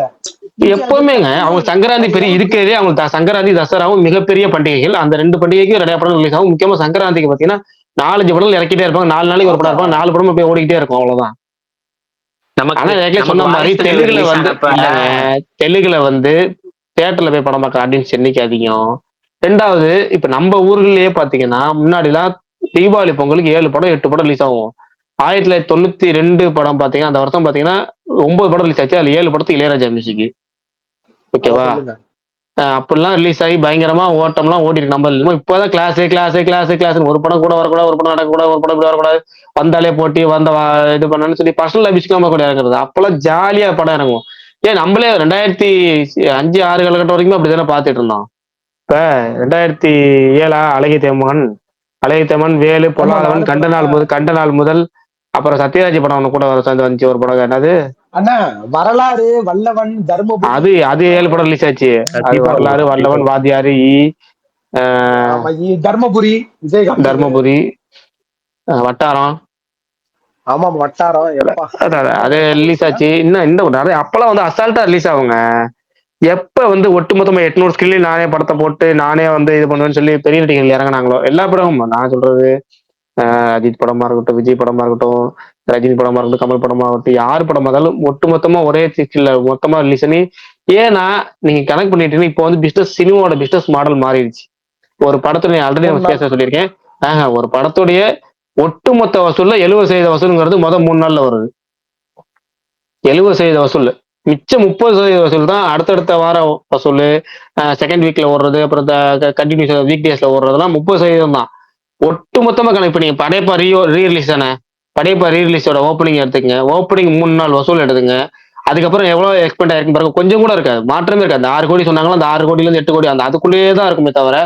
எப்பவுமேங்க அவங்க சங்கராந்தி பெரிய இருக்கிறதே, அவங்க சங்கராந்தி தசராவும் மிகப்பெரிய பண்டிகைகள். அந்த 2 பண்டிகைக்கும் நிறைய படம் ரிலீஸ் ஆகும். முக்கியமா சங்கராந்திக்கு பாத்தீங்கன்னா 4-5 படம் இறக்கிட்டே இருப்பாங்க. 4 நாளைக்கு ஒரு படம் இருப்பாங்க. 4 படம் போய் ஓடிக்கிட்டே இருக்கும், அவ்வளவுதான். ஆனா சொன்ன மாதிரி தெலுங்குல வந்து தியேட்டர்ல போய் படம் பார்க்க ஆடியன்ஸ் என்னைக்கு அதிகம். 2வது இப்ப நம்ம ஊர்லயே பாத்தீங்கன்னா முன்னாடி எல்லாம் தீபாவளி பொங்கலுக்கு 7 படம் 8 படம் ரிலீஸ் ஆகும். 1992 படம் பாத்தீங்கன்னா அந்த வருஷம் பாத்தீங்கன்னா 9 படம் ரிலீஸ் ஆச்சு. அதுல 7 படத்துக்கு இளையராஜா மியூசிக். ஓகேவா? அப்படிலாம் ரிலீஸ் ஆகி பயங்கரமா ஓட்டம்லாம் ஓடி இருக்கு. நம்ம இப்பதான் கிளாஸ் ஒரு படம் கூட வரக்கூடாது, ஒரு படம் நடக்கக்கூடாது, ஒரு படம் இப்படி வரக்கூடாது, வந்தாலே போட்டி வந்த இது பண்ணு சொல்லி பர்சனல் அபிஷேகமா கூட இறங்குறது. அப்பெல்லாம் ஜாலியா படம் இறங்கும். ஏன் நம்மளே 2005-6 காலகட்டம் வரைக்கும் அப்படிதானே பாத்துட்டு இருந்தோம். இப்ப 2007 அழகிய தேமன், வேலு, பொல்லாதவன், கண்ட நாள் முதல், அப்புறம் சத்யராஜ் படம் ஒண்ணு கூட வந்துச்சு, ஒரு படம் என்னது வரலாறு, வல்லவன், தர்மபுரி. அது 7 படம் ரிலீஸ் ஆச்சு. அது வரலாறு, வல்லவன், வாத்தியாரு, தர்மபுரி, தர்மபுரி, வட்டாரம். ஆமா வட்டாரம் அது ரிலீஸ் ஆச்சு. இன்னும் இந்த அப்பெல்லாம் வந்து அசால்ட்டா ரிலீஸ் ஆகுங்க. எப்ப வந்து ஒட்டுமொத்தமா 800 ஸ்கிரீன்ல நானே படத்தை போட்டு நானே வந்து இது பண்ணுவேன்னு சொல்லி பெரிய நடிகர்கள் இறங்கினாங்களோ, எல்லா படமும் நான் சொல்றது அஜித் படமா இருக்கட்டும், விஜய் படமா இருக்கட்டும், ரஜினி படமா இருக்கட்டும், கமல் படமா இருக்கட்டும், யார் படமா இருந்தாலும் ஒட்டுமொத்தமா ஒரே சிக்ஸ்ல மொத்தமா ரிலீஸ் பண்ணி. ஏன்னா நீங்க கனெக்ட் பண்ணிட்டீங்கன்னா இப்போ வந்து சினிமாவோட பிசினஸ் மாடல் மாறிடுச்சு. ஒரு படத்துல ஆல்ரெடி நம்ம பேச சொல்லியிருக்கேன். ஒரு படத்துடைய ஒட்டுமொத்த வசூல்ல 70% வசூலுங்கிறது முதல் 3 நாள்ல வருது. 70% வசூல். மிச்சம் 30% வசூல் தான் அடுத்தடுத்த வார வசூல், செகண்ட் வீக்ல ஓடுறது, அப்புறம் கண்டினியூஸ் வீக் டேஸ்ல ஓடுறதுலாம் 30% தான். ஒட்டு மொத்தமா கணக்கு பண்ணி படையப்பா ரீ ரிலீஸ் தானே, படையப்பா ரீ ரிலீஸோட ஓப்பனிங் எடுத்துக்கங்க. ஓப்பனிங் 3 நாள் வசூல் எடுத்துங்க. அதுக்கப்புறம் எவ்வளவு எக்ஸ்பெக்ட் ஆயிருக்கும் பாருங்க. கொஞ்சம் கூட இருக்காது, மாற்றமே இருக்காது. அந்த 6 கோடி சொன்னாங்களோ, அந்த 6 கோடியில இருந்து 8 கோடி அந்த அதுக்குள்ளேயே தான் இருக்குமே தவிர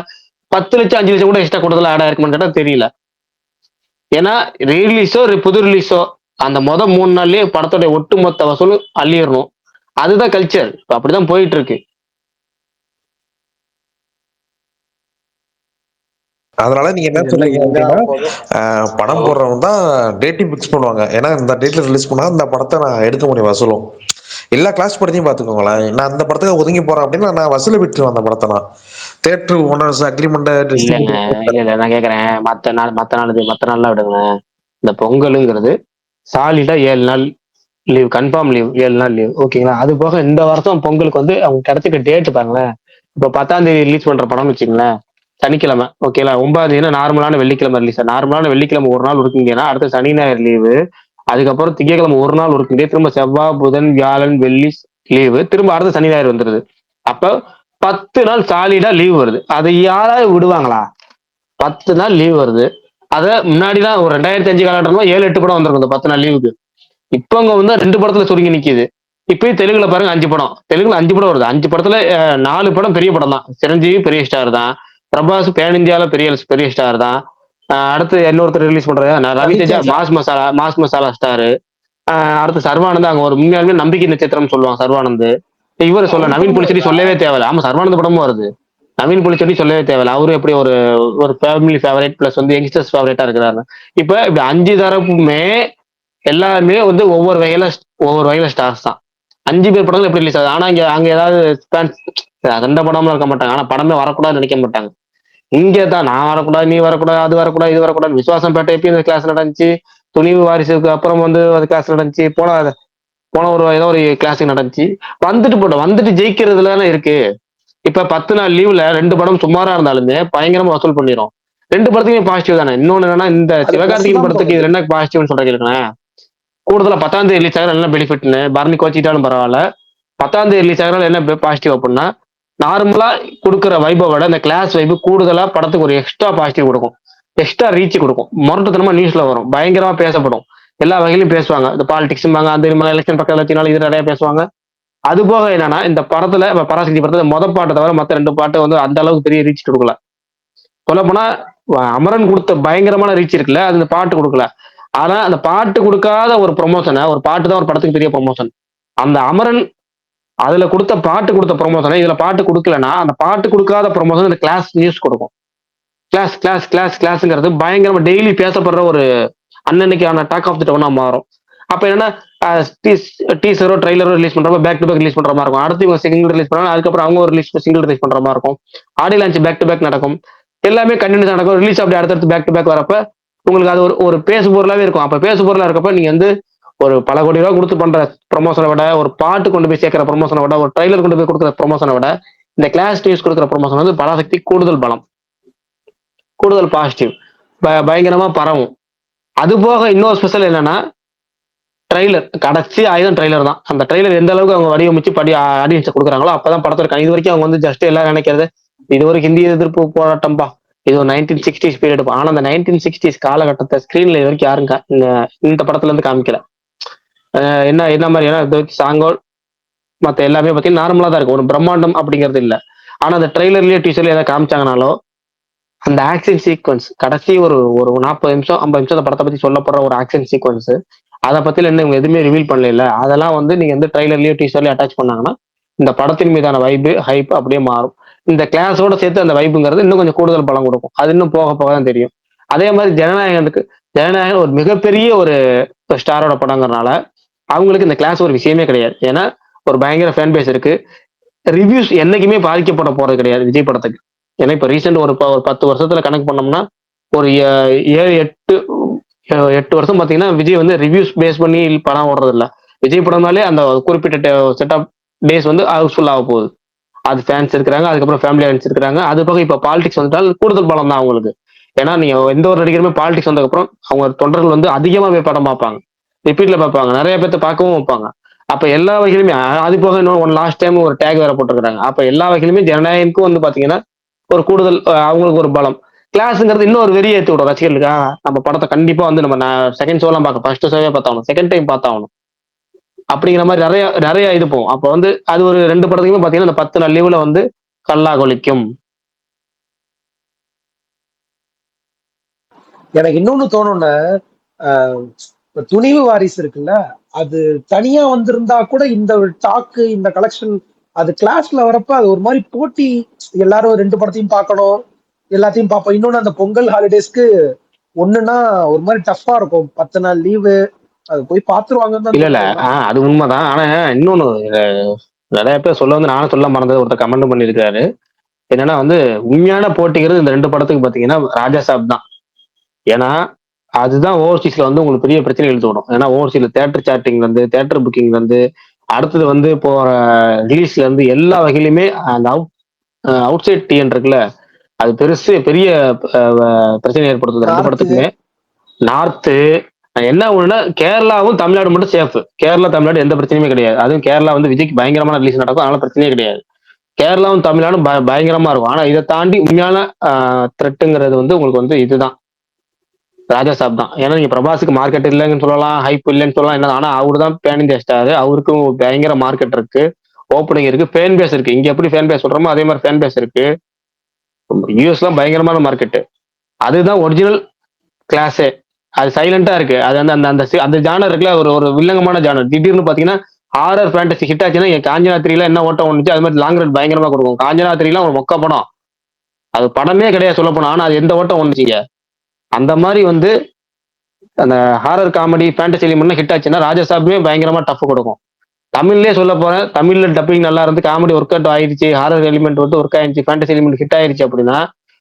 10 லட்சம் 5 லட்சம் கூட எக்ஸ்ட்ரா கூடுதல் ஆட் ஆயிருக்குமான்னு கேட்டா தெரியல. ஏன்னா ரீரிலீஸோ புது ரிலீஸோ அந்த 3 நாள்லயே படத்தோட ஒட்டுமொத்த வசூல் அள்ளிடணும். அதுதான் கல்ச்சர். இப்ப அப்படிதான் போயிட்டு இருக்கு. அதனால நீங்க என்ன சொல்றீங்க அப்படின்னா, படம் போடுறவங்க தான் டேட்டையும் பிக்ஸ் பண்ணுவாங்க. ஏன்னா இந்த டேட்ல ரிலீஸ் பண்ணா அந்த படத்தை நான் எடுக்க முடியும் வசூலும். எல்லா கிளாஸ் படத்தையும் பாத்துக்கோங்களேன். நான் அந்த படத்துக்கு ஒதுங்கி போறேன் அப்படின்னா நான் வசூலை விட்டுருவேன். அந்த படத்தை நான் தியேட்டர் ஓனர்ஸ் அக்ரிமெண்ட் இல்ல நான் கேக்குறேன். மத்த நாள்லாம் விடுங்க. இந்த பொங்கலுங்கிறது சாலிடா 7 நாள் லீவ், கன்ஃபார்ம் லீவ், 7 நாள் லீவ். ஓகேங்களா? அது போக இந்த வருஷம் பொங்கலுக்கு வந்து அவங்க கிடைச்சிக்க டேட் பாருங்களேன். இப்ப 10ஆம் தேதி ரிலீஸ் பண்ற படம்னு வச்சுங்களேன், சனிக்கிழமை. ஓகேங்களா? 9ஆம் தேதி நார்மலான வெள்ளிக்கிழமை ரிலீஸ். நார்மலான வெள்ளிக்கிழமை ஒரு நாள் இருக்குங்கன்னா அடுத்த சனி ஞாயிறு லீவு, அதுக்கப்புறம் திங்கக்கிழமை ஒரு நாள் இருக்குங்க, திரும்ப செவ்வாய் புதன் வியாழன் வெள்ளி லீவு, திரும்ப அடுத்த சனி ஞாயிறு வந்துருது. அப்ப 10 நாள் சாலிடா லீவ் வருது. அதை யாராவது விடுவாங்களா? 10 நாள் லீவ் வருது. அத முன்னாடிதான் ஒரு 2005 காலகட்டமா 7-8 படம் வந்திருக்கும் இந்த 10 நாள் லீவுக்கு. இப்ப அவங்க வந்து 2 படத்துல சுருங்கி நிக்குது. இப்பயும் தெலுங்குல பாருங்க 5 படம், தெலுங்குல 5 படம் வருது. 5 படத்துல 4 படம் பெரிய படம் தான். சிரஞ்சீவி பெரிய ஸ்டார் தான், பிரபாஸ் பேன் இந்தியால பெரிய பெரிய ஸ்டார் தான். அடுத்து இன்னொருத்தர் ரிலீஸ் பண்றது ரவி தேஜா, மாஸ் மசாலா ஸ்டாரு. அடுத்து சர்வானந்த், அங்க ஒரு உண்மையாலுமே நம்பிக்கை நட்சத்திரம் சொல்லுவாங்க சர்வானந்த். இவரு சொல்ல நவீன் புலிச்செடி சொல்லவே தேவையில்ல. ஆமா, சர்வானந்த் படமும் வருது. நவீன் புலிச்செடி சொல்லவே தேவையில்ல. அவரு எப்படி ஒரு ஒரு ஃபேமிலி ஃபேவரேட் பிளஸ் வந்து யங்ஸ்டர்ஸ் ஃபேவரேட்டா இருக்கிறாரு. இப்ப இப்படி 5 தரப்புமே எல்லாருமே வந்து ஒவ்வொரு வகையில ஸ்டார்ஸ் தான். 5 பேர் படங்கள் எப்படி ரிலீஸ் ஆகுது. ஆனா அங்க ஏதாவது சண்டை படம்லாம் இருக்க மாட்டாங்க. ஆனா படமே வரக்கூடாதுன்னு நினைக்க மாட்டாங்க. இங்கே தான் நான் வரக்கூடாது, நீ வரக்கூடாது, அது வரக்கூடாது, இது வரக்கூடாது. விசுவாசம் பேட்டை எப்பயும் இந்த கிளாஸ் நடந்துச்சு. துணிவு வாரிசுக்கு அப்புறம் வந்து அது கிளாஸ் நடந்துச்சு. போன ஒரு ஏதோ ஒரு கிளாஸுக்கு நடந்துச்சு. வந்துட்டு ஜெயிக்கிறதுல இருக்கு. இப்ப 10 நாள் லீவ்ல 2 படம் சுமாரா இருந்தாலுமே பயங்கரமா வசூல் பண்ணிடும். 2 படத்துக்குமே பாசிட்டிவ் தானே. இன்னொன்னு என்னன்னா, இந்த சிவகார்த்திகேயன் படத்துக்கு இது என்ன பாசிட்டிவ்னு சொல்றேன் கேட்கலாம். கூடுதலா 10ஆம் தேதி ரிலீஸ் ஆகிற என்ன பெனிஃபிட்னு பரணி கோச்சிட்டாலும் பரவாயில்ல. 10ஆம் தேதி ரிலீஸ் ஆகிற என்ன பாசிட்டிவ் அப்படின்னா, நார்மலா கொடுக்குற வைபை விட இந்த கிளாஸ் வைப்பு கூடுதலா படத்துக்கு ஒரு எக்ஸ்ட்ரா பாசிட்டிவ் கொடுக்கும், எக்ஸ்ட்ரா ரீச் கொடுக்கும். முரட்டுத்தனமா நியூஸ்ல வரும், பயங்கரமா பேசப்படும், எல்லா வகையிலும் பேசுவாங்க. இந்த பாலிடிக்ஸ் அந்த எலெக்ஷன் பக்கத்துல வச்சுனாலும் இது நிறைய பேசுவாங்க. அது போக என்னன்னா, இந்த படத்துல பராசக்தி படத்துல மொதல் பாட்டை தவிர மற்ற 2 பாட்டு வந்து அந்த அளவுக்கு பெரிய ரீச் கொடுக்கல. சொல்ல போனா அமரன் கொடுத்த பயங்கரமான ரீச் இருக்குல்ல, அது இந்த பாட்டு கொடுக்கல. ஆனா அந்த பாட்டு கொடுக்காத ஒரு ப்ரொமோஷனை, ஒரு பாட்டு தான் ஒரு படத்துக்கு பெரிய ப்ரொமோஷன். அந்த அமரன் அதுல பாட்டு கொடுத்த ப்ரொமோஷனை இதுல பாட்டு கொடுக்கலன்னா, அந்த பாட்டு கொடுக்காத ப்ரொமோஷன் இந்த கிளாஸ் நியூஸ் கொடுக்கும். கிளாஸ் கிளாஸ் கிளாஸ் கிளாஸ்ங்கிறது பயங்கரமா டெய்லி பேசப்படுற ஒரு அன்னன்னைக்கான டாக் ஆஃப் தி டவுனா மாறும். அப்ப என்னன்னா, டீசரோ ட்ரைலரோ ரிலீஸ் பண்றப்ப பேக் டு பேக் ரிலீஸ் பண்ற மாதிரி இருக்கும். அடுத்து இவங்க சிங்கிள் ரிலீஸ் பண்ணாங்க, அதுக்கப்புறம் அவங்க ஒரு சிங்கிள் ரிலீஸ் பண்ற மாதிரி இருக்கும். Audio launch back to back நடக்கும், எல்லாமே கண்டினியூஸ் நடக்கும். ரிலீஸ் அப்படி அடுத்தடுத்து பேக் டு பேக் வரப்ப உங்களுக்கு அது ஒரு பேசு பொருளாவே இருக்கும். அப்ப பேசு பொருளா இருக்கப்ப நீங்க வந்து ஒரு பல கோடி ரூபா கொடுத்து பண்ற ப்ரொமோஷனை விட, ஒரு பாட்டு கொண்டு போய் சேர்க்கிற ப்ரொமோஷனை விட, ஒரு ட்ரைலர் கொண்டு போய் கொடுக்குற ப்ரொமோஷனை விட இந்த கிளாஸ் நியூஸ் கொடுக்குற ப்ரொமோஷன் வந்து பராசக்தி கூடுதல் பலம், கூடுதல் பாசிட்டிவ், பயங்கரமா பரவும். அது போக இன்னொரு ஸ்பெஷல் என்னன்னா, ட்ரைலர் கடைசி ஆயுதம் ட்ரைலர் தான். அந்த ட்ரைலர் எந்த அளவுக்கு அவங்க வடிவமைச்சு ஆடியன்ஸ் கொடுக்குறாங்களோ அப்பதான் படத்துல இது வரைக்கும் அவங்க வந்து ஜஸ்ட் எல்லாரும் நினைக்கிறது இது ஒரு ஹிந்தி எதிர்ப்பு போராட்டம்பா, இது ஒரு 1960s பீரியட். ஆனா அந்த 1960s காலகட்டத்தை ஸ்கிரீன்ல இது வரைக்கும் யாருங்க இந்த படத்துல இருந்து காமிக்கல. என்ன மாதிரி சாங்கோ மத்த எல்லாமே பார்த்தீங்கன்னா நார்மலா தான் இருக்கும், ஒரு பிரம்மாண்டம் அப்படிங்கிறது இல்லை. ஆனா அந்த ட்ரெய்லர்லயே டீசர்லயே ஏதாவது காமிச்சாங்கனாலோ அந்த ஆக்ஷன் சீக்வன்ஸ் கடைசி ஒரு 40 நிமிஷம் 50 நிமிஷம் படத்தை பத்தி சொல்லப்படுற ஒரு ஆக்ஷன் சீக்வன்ஸ், அதை பத்தி என்ன இவங்க எதுவுமே ரிவீல் பண்ணல. அதெல்லாம் வந்து நீங்க வந்து ட்ரெய்லர்லயோ டீசர்லயோ அட்டாச் பண்ணாங்கன்னா இந்த படத்தின் மீதான வைப்பு ஹைப் அப்படியே மாறும். இந்த கிளாஸோட சேர்த்து அந்த வைப்புங்கிறது இன்னும் கொஞ்சம் கூடுதல் பலம் கொடுக்கும். அது இன்னும் போக போக தான் தெரியும். அதே மாதிரி ஜனநாயகன் ஒரு மிகப்பெரிய ஒரு ஸ்டாரோட படங்கிறனால அவங்களுக்கு இந்த கிளாஸ் ஒரு விஷயமே கிடையாது. ஏன்னா ஒரு பயங்கர ஃபேன் பேஸ் இருக்கு. ரிவ்யூஸ் என்னைக்குமே பாதிக்கப்பட போறது கிடையாது விஜய் படத்துக்கு. ஏன்னா இப்ப ரீசெண்ட் ஒரு 10 வருஷத்துல கணக்கு பண்ணோம்னா ஒரு 7-8 வருஷம் பாத்தீங்கன்னா விஜய் வந்து ரிவ்யூஸ் பேஸ் பண்ணி படம் ஓடுறது இல்லை. விஜய் படம்னாலே அந்த குறிப்பிட்ட செட் ஆஃப் டேஸ் வந்து ஹவுஸ்ஃபுல் ஆக போகுது. அது ஃபேன்ஸ் இருக்கிறாங்க, அதுக்கப்புறம் ஃபேமிலி ஆடியன்ஸ் இருக்கிறாங்க. அது போக இப்ப பாலிடிக்ஸ் வந்துட்டால் கூடுதல் பலம் தான் அவங்களுக்கு. ஏன்னா நீங்க எந்த ஒரு நடிகருமே பாலிடிக்ஸ் வந்ததுக்கப்புறம் அவங்க தொண்டர்கள் வந்து அதிகமா போய் படம் பார்ப்பாங்க, ரிப்பீட்ல பார்ப்பாங்க, நிறைய பேர்த்த பார்க்கவும் வைப்பாங்க. அப்ப எல்லா வகையிலுமே அது போக இன்னும் லாஸ்ட் டைம் ஒரு டேக் வேற போட்டிருக்காங்க. அப்ப எல்லா வகையிலுமே ஜனநாயகனுக்கும் வந்து பாத்தீங்கன்னா ஒரு கூடுதல் அவங்களுக்கு ஒரு பலம். கிளாஸ்ங்கிறது இன்னும் ஒரு வெறிய ஏற்றி விடும் ரசிகர்களுக்கா. நம்ம படத்தை கண்டிப்பா வந்து நம்ம செகண்ட் ஷோலாம் பார்க்க ஃபர்ஸ்ட் ஷோவே பார்த்தாகணும், செகண்ட் டைம் பார்த்தாகணும் அப்படிங்கிற மாதிரி நிறைய நிறைய இது போகும். அப்ப வந்து அது ஒரு 2 படத்துக்குமே பாத்தீங்கன்னா இந்த 10 நாள் லீவுல வந்து கல்லா கொலிக்கும். எனக்கு இன்னொன்னு தோணும்னா, துணிவு வாரிசு இருக்குல்ல, அது தனியா வந்திருந்தா கூட இந்த டாக்கு இந்த கலெக்ஷன் அது கிளாஸ்ல வரப்ப அது ஒரு மாதிரி போட்டி, எல்லாரும் 2 படத்தையும் பார்க்கணும், எல்லாத்தையும் பார்ப்போம். இன்னொன்னு அந்த பொங்கல் ஹாலிடேஸ்க்கு ஒண்ணுன்னா ஒரு மாதிரி டஃப்பா இருக்கும். 10 நாள் லீவு அது போய் பாத்துருவாங்கன்னு. இல்ல அது உண்மைதான். ஆனா இன்னொன்னு நிறைய பேர் சொல்ல வந்து நானும் சொல்ல மறந்தது, ஒருத்தர் கமெண்ட் பண்ணிருக்காரு. என்னன்னா வந்து உண்மையான போட்டிங்கிறது இந்த 2 படத்துக்கு பாத்தீங்கன்னா ராஜா சாப் தான். ஏன்னா அதுதான் ஓவர்சீஸ்ல வந்து உங்களுக்கு பெரிய பிரச்சனை எழுத்து விடும். ஏன்னா ஓவர்சீஸ்ல தேட்டர் சார்ட்டிங்ல இருந்து தேட்டர் புக்கிங்ல இருந்து அடுத்தது வந்து போற ரிலீஸ்ல இருந்து எல்லா வகையிலுமே அந்த அவுட் சைட் டிஎன் இருக்குல்ல, அது பெரிய பிரச்சனை ஏற்படுத்துது 2 படத்துக்குமே. நார்த்து என்ன ஒண்ணுன்னா கேரளாவும் தமிழ்நாடு மட்டும் சேஃப். கேரளா தமிழ்நாடு எந்த பிரச்சனையுமே கிடையாது. அதுவும் கேரளா வந்து விஜய்க்கு பயங்கரமான ரிலீஸ் நடக்கும், அதனால பிரச்சனையே கிடையாது. கேரளாவும் தமிழ்நாடும் பயங்கரமா இருக்கும். ஆனா இதை தாண்டி உண்மையான த்ரெட்டுங்கிறது வந்து உங்களுக்கு வந்து இதுதான். ராஜா சாப் தான். ஏன்னா நீங்க பிரபாஸுக்கு மார்க்கெட் இல்லைன்னு சொல்லலாம், ஹைப் இல்லைன்னு சொல்லலாம் என்ன, ஆனா அவரு தான் பேன் இந்தியா ஸ்டார். அவருக்கும் பயங்கர மார்க்கெட் இருக்கு, ஓப்பனிங் இருக்கு, ஃபேன் பேஸ் இருக்கு. இங்க எப்படி ஃபேன் பேஸ் சொல்றோமோ அதே மாதிரி ஃபேன் பேஸ் இருக்கு. யூஎஸ்லாம் பயங்கரமான மார்க்கெட். அதுதான் ஒரிஜினல் கிளாஸே. அது சைலண்டா இருக்கு. அது அந்த அந்த அந்த அந்த ஜானர் இருக்குல்ல, ஒரு ஒரு வில்லங்கமான ஜானர். திடீர்னு பாத்தீங்கன்னா ஹாரர் ஃபேண்டசி ஹிட் ஆச்சுன்னா, காஞ்சனா 3ல என்ன ஓட்டம் ஒண்ணுச்சு, அது மாதிரி லாங் ரன் பயங்கரமா கொடுக்கும். காஞ்சனா 3லாம் ஒரு மொக்க படம், அது படமே கிடையாது சொல்ல போனா, ஆனா அது எந்த ஓட்டம் ஒண்ணுச்சுங்க. அந்த மாதிரி வந்து அந்த horror comedy fantasy element hit ஆச்சுன்னா ராஜா சாப்புமே பயங்கரமா டஃப் கொடுக்கும். தமிழ்லயே சொல்ல போறேன், தமிழ்ல டப்பிங் நல்லா இருந்து காமெடி ஒர்க் அவுட் ஆயிடுச்சு, ஹாரர் எலிமெண்ட் வந்து ஒர்க் ஆயிடுச்சு, ஃபேண்டசி எலிமெண்ட் ஹிட் ஆயிடுச்சு அப்படின்னா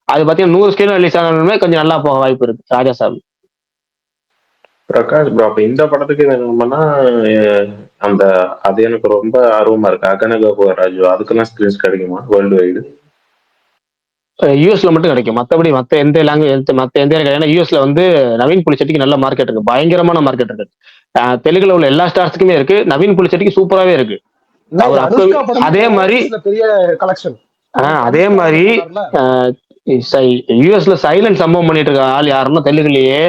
அது பாத்தீங்கன்னா 100 ஸ்கேல் ரிலீஸ் ஆனாலுமே கொஞ்சம் நல்லா போக வாய்ப்பு இருக்கு ராஜா சாப். பிரகாஷ் ப்ரோ, அப்ப இந்த படத்துக்கு என்னன்னா அந்த அது எனக்கு ரொம்ப ஆர்வமா இருக்கு. அகனக ராஜு அதுக்கெல்லாம் ஸ்கிரீன்ஸ் கிடைக்குமா வேர்ல்டு வைடு? யூஎஸ்ல மட்டும் கிடைக்கும், மற்றபடி மற்ற எந்த லாங்குவேஜ் மற்ற எந்த கிடையாது. ஏன்னா யூஎஸ்ல வந்து நவீன் புலிச்செட்டிக்கு நல்ல மார்க்கெட் இருக்கு, பயங்கரமான மார்க்கெட் இருக்கு. தெலுங்குல உள்ள எல்லா ஸ்டார்ஸ்க்குமே இருக்கு, நவீன் புலிச்செட்டிக்கு சூப்பராகவே இருக்கு. அதே மாதிரி பெரிய கலெக்ஷன். அதே மாதிரி யூஎஸ்ல சைலண்ட் சம்பவம் பண்ணிட்டு இருக்க ஆள் யாருன்னா தெலுங்குலயே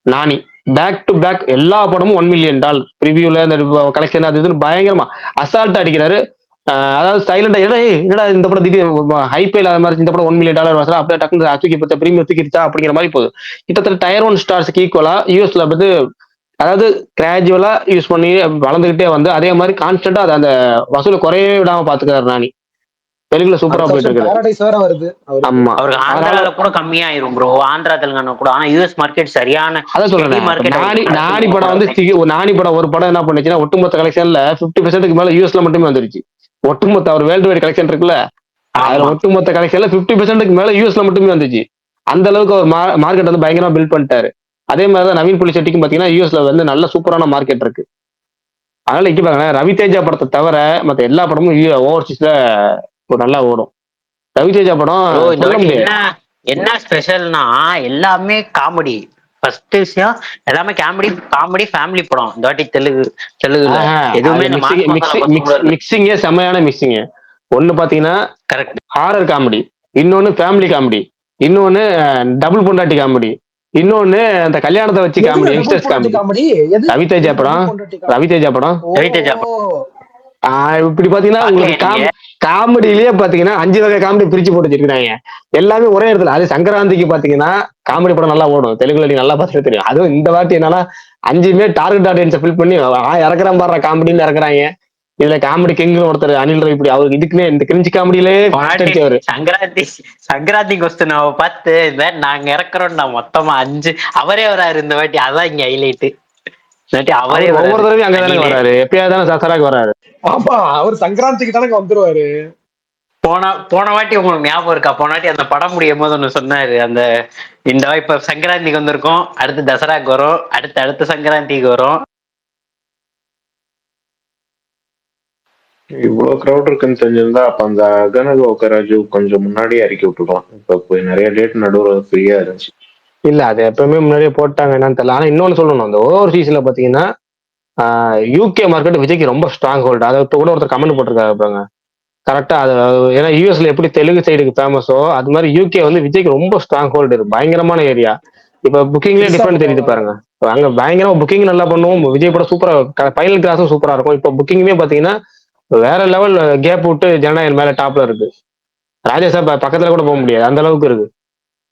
நானி. பேக் டு பேக் எல்லா படமும் $1 million ரிவ்யூல இந்த கலெக்ஷன் அது இதுன்னு பயங்கரமா அசால்ட்டா அடிக்கிறாரு. அதாவது சைலண்டா என்னடா இந்த படம் திடீர் ஹைப்பே இல்லாத மாதிரி இந்த படம் $1 million வசலாம் அப்படியே டக்குனு தூக்கி பத்த பிரீமியம் தூக்கிடுச்சா அப்படிங்கிற மாதிரி போகுது. கிட்டத்தட்ட டயர் 1 ஸ்டார்ஸ்க்கு ஈக்குவலா யூஎஸ்ல வந்து, அதாவது கிராஜுவலா யூஸ் பண்ணி வளர்ந்துகிட்டே வந்து அதே மாதிரி கான்ஸ்டன்டா அந்த வசூலை குறையவே விடாம பாத்துக்கிறாரு நானி. தெலுங்குல சூப்பரா போயிட்டு இருக்கு. ஆமா, அவருக்கு ஆந்திரால கூட கம்மியாயிரும் ப்ரோ, ஆந்திரா தெலுங்கானா கூட. ஆனா யூஎஸ் மார்க்கெட் சரியான அதான் சொல்றேன். நானி படம் வந்து நானி படம் ஒரு படம் என்ன பண்ணுச்சுன்னா ஒட்டுமொத்த கலெக்ஷன்ல 50% மேல யூஎஸ்ல மட்டுமே வந்துருச்சு. ஒட்டுமொத்த அவர் வேர்ல்டு வைட் கலெக்ஷன் இருக்குல்ல, அதுல ஒட்டுமொத்த கலெக்ஷன்ல 50% மேல யூஎஸ்ல மட்டுமே வந்துச்சு. அந்த அளவுக்கு அவர் மார்க்கெட் வந்து பயங்கரமா பில்ட் பண்ணிட்டாரு. அதே மாதிரிதான் நவீன் புலிச்செட்டிக்கும் பாத்தீங்கன்னா யூஎஸ்ல வந்து நல்ல சூப்பரான மார்க்கெட் இருக்கு. அதனால இங்க பாருங்க, ரவி தேஜா படத்தை தவிர மத்த எல்லா படமும் ஓவர்சீஸ்ல நல்லா ஓடும். ரவிதேஜா படம் என்ன ஸ்பெஷல்னா எல்லாமே காமெடி. ஃபர்ஸ்ட் விஷயம் எல்லாமே காமெடி ஃபேமிலி படம். இந்த வாட்டி தெலுங்குல எதுவுமே மிக்சிங்கே செமையான மிக்சிங். ஒன்னு பாத்தீங்கன்னா கரெக்ட் ஹாரர் காமெடி, இன்னொன்னு ஃபேமிலி காமெடி, இன்னொன்னு டபுள் பொண்டாட்டி காமெடி, இன்னொன்னு அந்த கல்யாணத்தை வச்சு காமெடி, யங்ஸ்டர்ஸ் காமெடி. ரவிதேஜா படம் இப்படி பாத்தீங்கன்னா உங்களுக்கு காமெடியிலேயே பாத்தீங்கன்னா 5 வகை காமெடி பிரிச்சு போட்டு வச்சிருக்காங்க, எல்லாமே ஒரே இடத்துல. அது சங்கராந்திக்கு பாத்தீங்கன்னா காமெடி படம் நல்லா ஓடும், தெலுங்குல நீங்க நல்லா பார்த்துட்டு தெரியும். அதுவும் இந்த வாட்டி என்னன்னா 5மே டார்கெட் ஆடியன்ஸை ஃபில் பண்ணி இறக்குறான் பாடுற காமெடின்னு இறக்குறாங்க. இதுல காமெடி கிங்னு ஒருத்தர் அனில் ரவிப்படி, அவருக்கு இதுக்குமே இந்த கிரிஞ்சு காமெடியிலே சங்கராந்தி கொஸ்டின் பார்த்து நாங்க இறக்குறோம்டா மொத்தமா 5 அவரே வராரு இந்த வாட்டி. அதான் இங்க ஹைலைட். அவரே ஒவ்வொரு தடவையும் அங்கதானே வராரு, எப்பயாவது தானே சசராக்கு வராரு. ஆமா, அவர் சங்கராந்திக்கு தானே வந்துருவாரு. போன வாட்டி உங்களுக்கு ஞாபகம் இருக்கா? போன வாட்டி அந்த படம் முடியும் போது ஒண்ணு சொன்னாரு, அந்த இந்த இப்ப சங்கராந்திக்கு வந்திருக்கோம், அடுத்து தசராக்கு வரும், அடுத்த சங்கராந்திக்கு வரும். இவ்வளவு கிரௌட் இருக்குன்னு தெரிஞ்சிருந்தா அப்ப அந்த அகனக ஓகராஜு கொஞ்சம் முன்னாடியே இறக்கி விட்டுருக்கலாம். இப்ப போய் நிறைய டேட் நடுவில் ஃப்ரீயா இருந்துச்சு. இல்ல அது எப்பவுமே முன்னாடியே போட்டாங்க என்னன்னு தெரியல. ஆனா இன்னொன்னு சொல்லணும், அந்த ஓவர்சீஸ்ல பாத்தீங்கன்னா யூகே மார்க்கெட் விஜய்க்கு ரொம்ப ஸ்ட்ராங் ஹோல்டு. அதை கூட ஒருத்தர் கமெண்ட் போட்டிருக்காரு பாருங்க, கரெக்டா. அது ஏன்னா யூஎஸ்ல எப்படி தெலுங்கு சைடுக்கு ஃபேமஸோ அது மாதிரி யூகே வந்து விஜய்க்கு ரொம்ப ஸ்ட்ராங் ஹோல்டு இருக்கு, பயங்கரமான ஏரியா. இப்ப புக்கிங்லேயே டிஃபரெண்ட் தெரியுது பாருங்க. அங்க பயங்கரமா புக்கிங் நல்லா பண்ணுவோம், விஜய் படம் சூப்பரா, ஃபைனல் கிளாஸும் சூப்பரா இருக்கும். இப்ப புக்கிங்குமே பாத்தீங்கன்னா வேற லெவல் கேப் விட்டு ஜனநாயகன் மேல டாப்ல இருக்கு. ராஜேஷா பக்கத்துல கூட போக முடியாது, அந்த அளவுக்கு இருக்கு.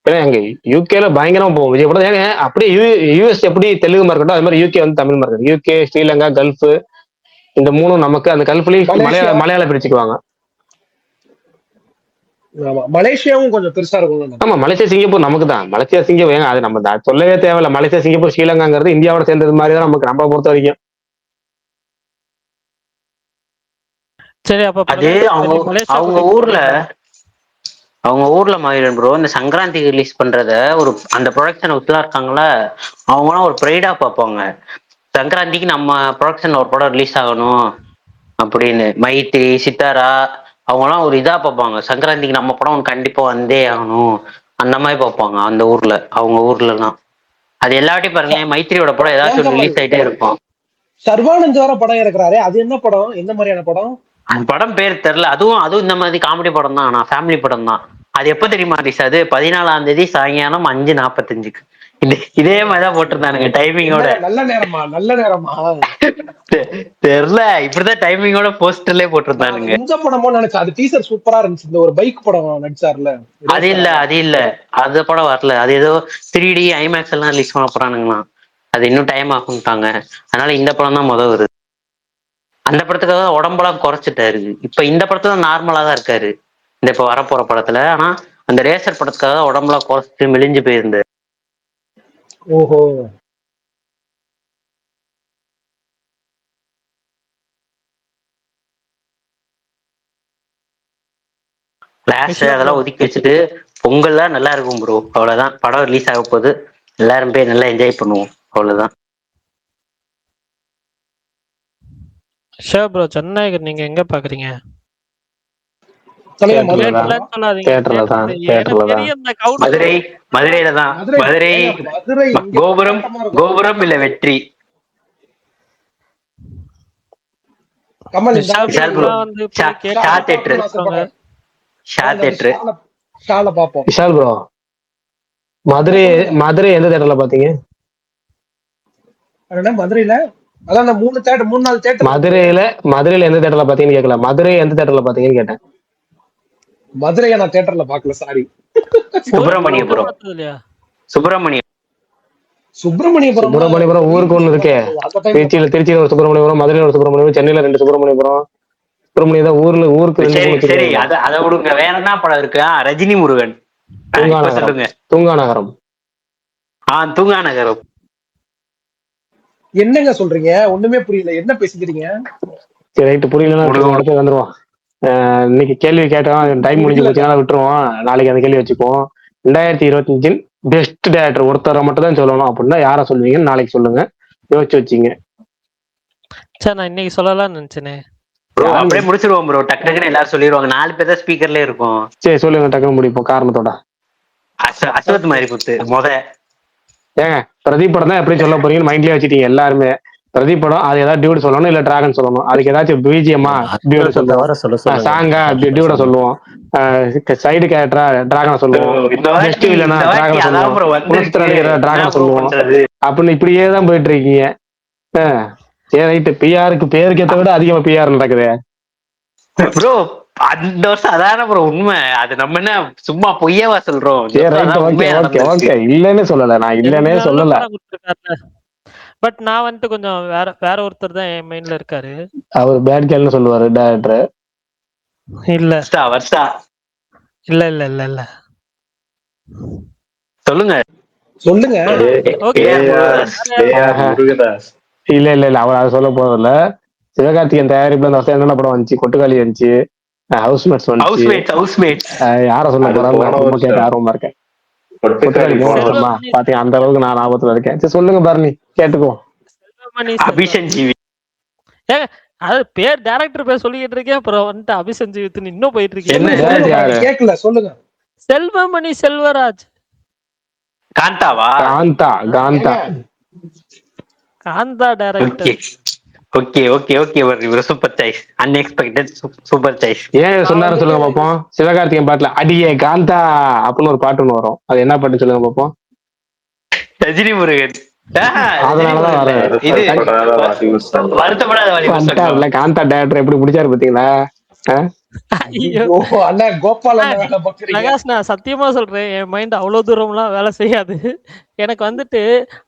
ஏன்னா எங்க யூகேல பயங்கரமா போகும் விஜய் படம். ஏங்க அப்படியே யூஎஸ் எப்படி தெலுங்கு மார்க்கெட்டோ அது மாதிரி யூகே வந்து Tamil market. UK, Sri Lanka, gulf, இந்த மூணும் நமக்கு. அந்த கல்ஃப்லயும் மலையாள பிரிச்சுக்குவாங்க. மலேசியாவும் கொஞ்சம் பெருசா இருக்கும். ஆமா, மலேசியா சிங்கப்பூர் நமக்கு தான். மலேசியா சிங்கப்பூர் ஏங்க அது நம்ம சொல்லவே தேவையில்ல. மலேசியா சிங்கப்பூர் ஸ்ரீலங்காங்கிறது இந்தியாவோட சேர்ந்தது மாதிரி தான் நமக்கு, நம்ம பொறுத்த வரைக்கும். சரி, அப்ப அது அவங்க ஊர்ல மாறிடும் ப்ரோ. இந்த சங்கராந்தி ரிலீஸ் பண்றத ஒரு அந்த ப்ரொடக்ஷன் விட்டுலாம் இருக்காங்களா, அவங்களாம் ஒரு ப்ரைடா பார்ப்பாங்க. சங்கராந்திக்கு நம்ம ப்ரொடக்ஷன்ல ஒரு படம் ரிலீஸ் ஆகணும் அப்படின்னு. மைத்ரி, சித்தாரா அவங்கலாம் ஒரு இதா பார்ப்பாங்க, சங்கராந்திக்கு நம்ம படம் கண்டிப்பா வந்தே ஆகணும் அந்த மாதிரி பார்ப்பாங்க அந்த ஊர்ல. அவங்க ஊர்லலாம் அது எல்லாட்டையும் பாருங்க, மைத்ரியோட படம் ஏதாச்சும் ரிலீஸ் ஆயிட்டே இருக்கும். சர்வானந்த் வர படம் இருக்கிறாரு, அது என்ன படம், எந்த மாதிரியான படம்? அந்த படம் பேர் தெரியல. அதுவும் இந்த மாதிரி காமெடி படம் தான், ஆனா ஃபேமிலி படம் தான். அது எப்ப தெரியுமா ரிலீஸ்? அது 14ஆம் தேதி சாயங்காலம் 5:45. இதே மாதிரிதான் போட்டிருந்தானுங்க டைமிங்கோட. நல்ல நேரமா தெரியல, இப்படிதான் டைமிங்கோட போஸ்டர்லயே போட்டிருந்தானுங்க. இந்த படமோ நினைச்சேன். அது டீசர் சூப்பரா இருந்துச்சு. இந்த ஒரு பைக் படம் நடிச்சார்ல. அது இல்ல அது படம் வரல. அது ஏதோ 3D IMAX எல்லாம் ரிலீஸ் பண்ண போறானுங்களாம். அது இன்னும் டைம் ஆகும்ட்டாங்க. அதனால இந்த படம் தான் வருது. அந்த படத்துக்காக உடம்பெல்லாம் குறைச்சிட்டாரு. இப்ப இந்த படத்துல நார்மலா தான் இருக்காரு இந்த இப்ப வரப்போற படத்துல. ஆனா அந்த ரேசர் படத்துக்காக உடம்பெல்லாம் குறைச்சிட்டு மெலிஞ்சு போயிருந்தாரு. ஓஹோ. கிளாஸ் அதெல்லாம் ஒதுக்கி வச்சுட்டு பொங்கல் தான் நல்லா இருக்கும் ப்ரோ. அவ்வளவுதான். படம் ரிலீஸ் ஆக போகுது, எல்லாரும் போய் நல்லா என்ஜாய் பண்ணுவோம். அவ்வளவுதான். ஷோ ப்ரோ, ஜனநாயகன் நீங்க எங்க பாக்குறீங்க? மதுரையில தான். மதுரை கோபுரம் இல்ல வெற்றி. விஷால் ப்ரோ, மதுரை எந்த தியேட்டர்ல பாத்தீங்க? மதுரையில அதான் 3 4 தியேட்டர். மதுரையில எந்த தியேட்டர்ல பாத்தீங்கன்னு கேட்கல. மதுரை எந்த தியேட்டர்ல பாத்தீங்கன்னு கேட்டேன். மதுரையை நான் தியேட்டர்ல பாக்கல, சாரி. சுப்பிரமணியபுரம் ஊருக்கு ஒண்ணு இருக்கே. திருச்சியில ஒரு சுப்பிரமணியபுரம், மதுரையில ஒரு சுப்பிரமணியபுரம், சென்னையில 2 சுப்பிரமணியபுரம். சுப்பிரமணியம் தான் ஊருக்கு. சரி, அத விடுங்க. வேற என்ன படம் இருக்கு? ரஜினி முருகன். சொல்லுங்க. தூங்காநகரம். தூங்காநகரம் என்னங்க சொல்றீங்க? ஒண்ணுமே புரியல, என்ன பேசிக்கிறீங்க? சரி, ரைட்டு, புரியலன்னா அடுத்து வந்துருவோம். இன்னைக்கு கேள்வி கேட்டோம், டைம் முடிஞ்சு போச்சுன்னா விட்டுருவோம். நாளைக்கு அந்த கேள்வி வச்சுக்குவோம். 2025 பெஸ்ட் டைரக்டர் ஒருத்தரை மட்டும் தான் சொல்லணும் அப்படின்னா யாரை சொல்லுவீங்கன்னு நாளைக்கு சொல்லுங்க. யோசிச்சு வச்சிங்க. சார் நான் இன்னைக்கு சொல்லலாம்னு நினைச்சேனே. அப்படியே முடிச்சிருவோம் ப்ரோ. டக்குன்னு எல்லாரும் சொல்லிடுவாங்க. 4 பேர் தான் ஸ்பீக்கர்ல இருக்கும். சரி சொல்லுங்க, டக்குன்னு முடிப்போம் காரணத்தோட. அஸ்வத் மாதிரி குத்து ஏங்க பிரதீப் படம் தான் எப்படி சொல்ல போறீங்கன்னு மைண்ட்லயே வச்சுட்டீங்க எல்லாருமே. பிரதீப் படம் அது ஏதாவது டியூட் சொல்லணும், இல்ல டிராகன் சொல்லணும். அதுக்கு ஏதாச்சும் பிஜிஎம்மா டியூட் சொல்லுவோம், சாங்கா டியூட சொல்லுவோம், சைடு கேரக்டரா டிராகனை சொல்லுவோம், ஜஸ்ட் இல்லைன்னா டிராகனை சொல்லுவோம், டிராகனை சொல்லுவோம் அப்படின்னு இப்படியே தான் போயிட்டு இருக்கீங்க. சரி ரைட்டு. பிஆருக்கு பேருக்கு ஏற்ற விட அதிகமா பிஆர் நடக்குது ப்ரோ. அந்த வருஷம் அதான ப்ரோ உண்மை. அது நம்ம என்ன சும்மா பொய்யவா சொல்றோம்? இல்லன்னு சொல்லல, நான் இல்லன்னே சொல்லல. பட் நான் வந்துட்டு கொஞ்சம் வேற ஒருத்தர் தான் என் மைண்ட்ல இருக்காரு. அவர் பேட் கேர்ள்னு சொல்லுவாரு டைரக்டர். இல்ல சொல்லுங்க. இல்ல அவர் அதை சொல்ல போறதில்ல. சிவகார்த்திகேயன் தயாரிப்புல அந்த வருஷம் என்னென்ன படம் வந்துச்சு? கொட்டுக்காளி வந்துச்சு, ஹவுஸ்மேட்ஸ் வந்துச்சு. யார சொல்ல போறாங்க கேட்க ஆர்வமா இருக்கேன். பாத்தீங்க, அந்த அளவுக்கு நான் ஞாபகத்துல இருக்கேன். சரி சொல்லுங்க பரணி, கேட்டுக்குவோம். அது பேர் டைரக்டர் பேர் சொல்லிட்டு இருக்கேன், அப்புறம் வந்துட்டு அபிசஞ்சீவித்னு இன்னும் போயிட்டு இருக்கேன். கேட்கல, சொல்லுங்க. Selvamani Selvaraj. Kaantha director. Okay super choice. Unexpected super choice. ஏன் சொன்னாரு சொல்லுங்க பாப்போம். சிவகார்த்திகேயன் பாட்டுல அடியே காந்தா அப்படின்னு ஒரு பாட்டு ஒண்ணு வரும். அது என்ன பாட்டு சொல்லுங்க பாப்போம். ரஜினி முருகன். அதனாலதான் காந்தா டைரக்டர் எப்படி பிடிச்சாரு பாத்தீங்களா? நான் சத்தியமா சொல்றேன், என் மைண்ட் அவ்வளவு தூரம்லாம் வேலை செய்யாது. எனக்கு வந்துட்டு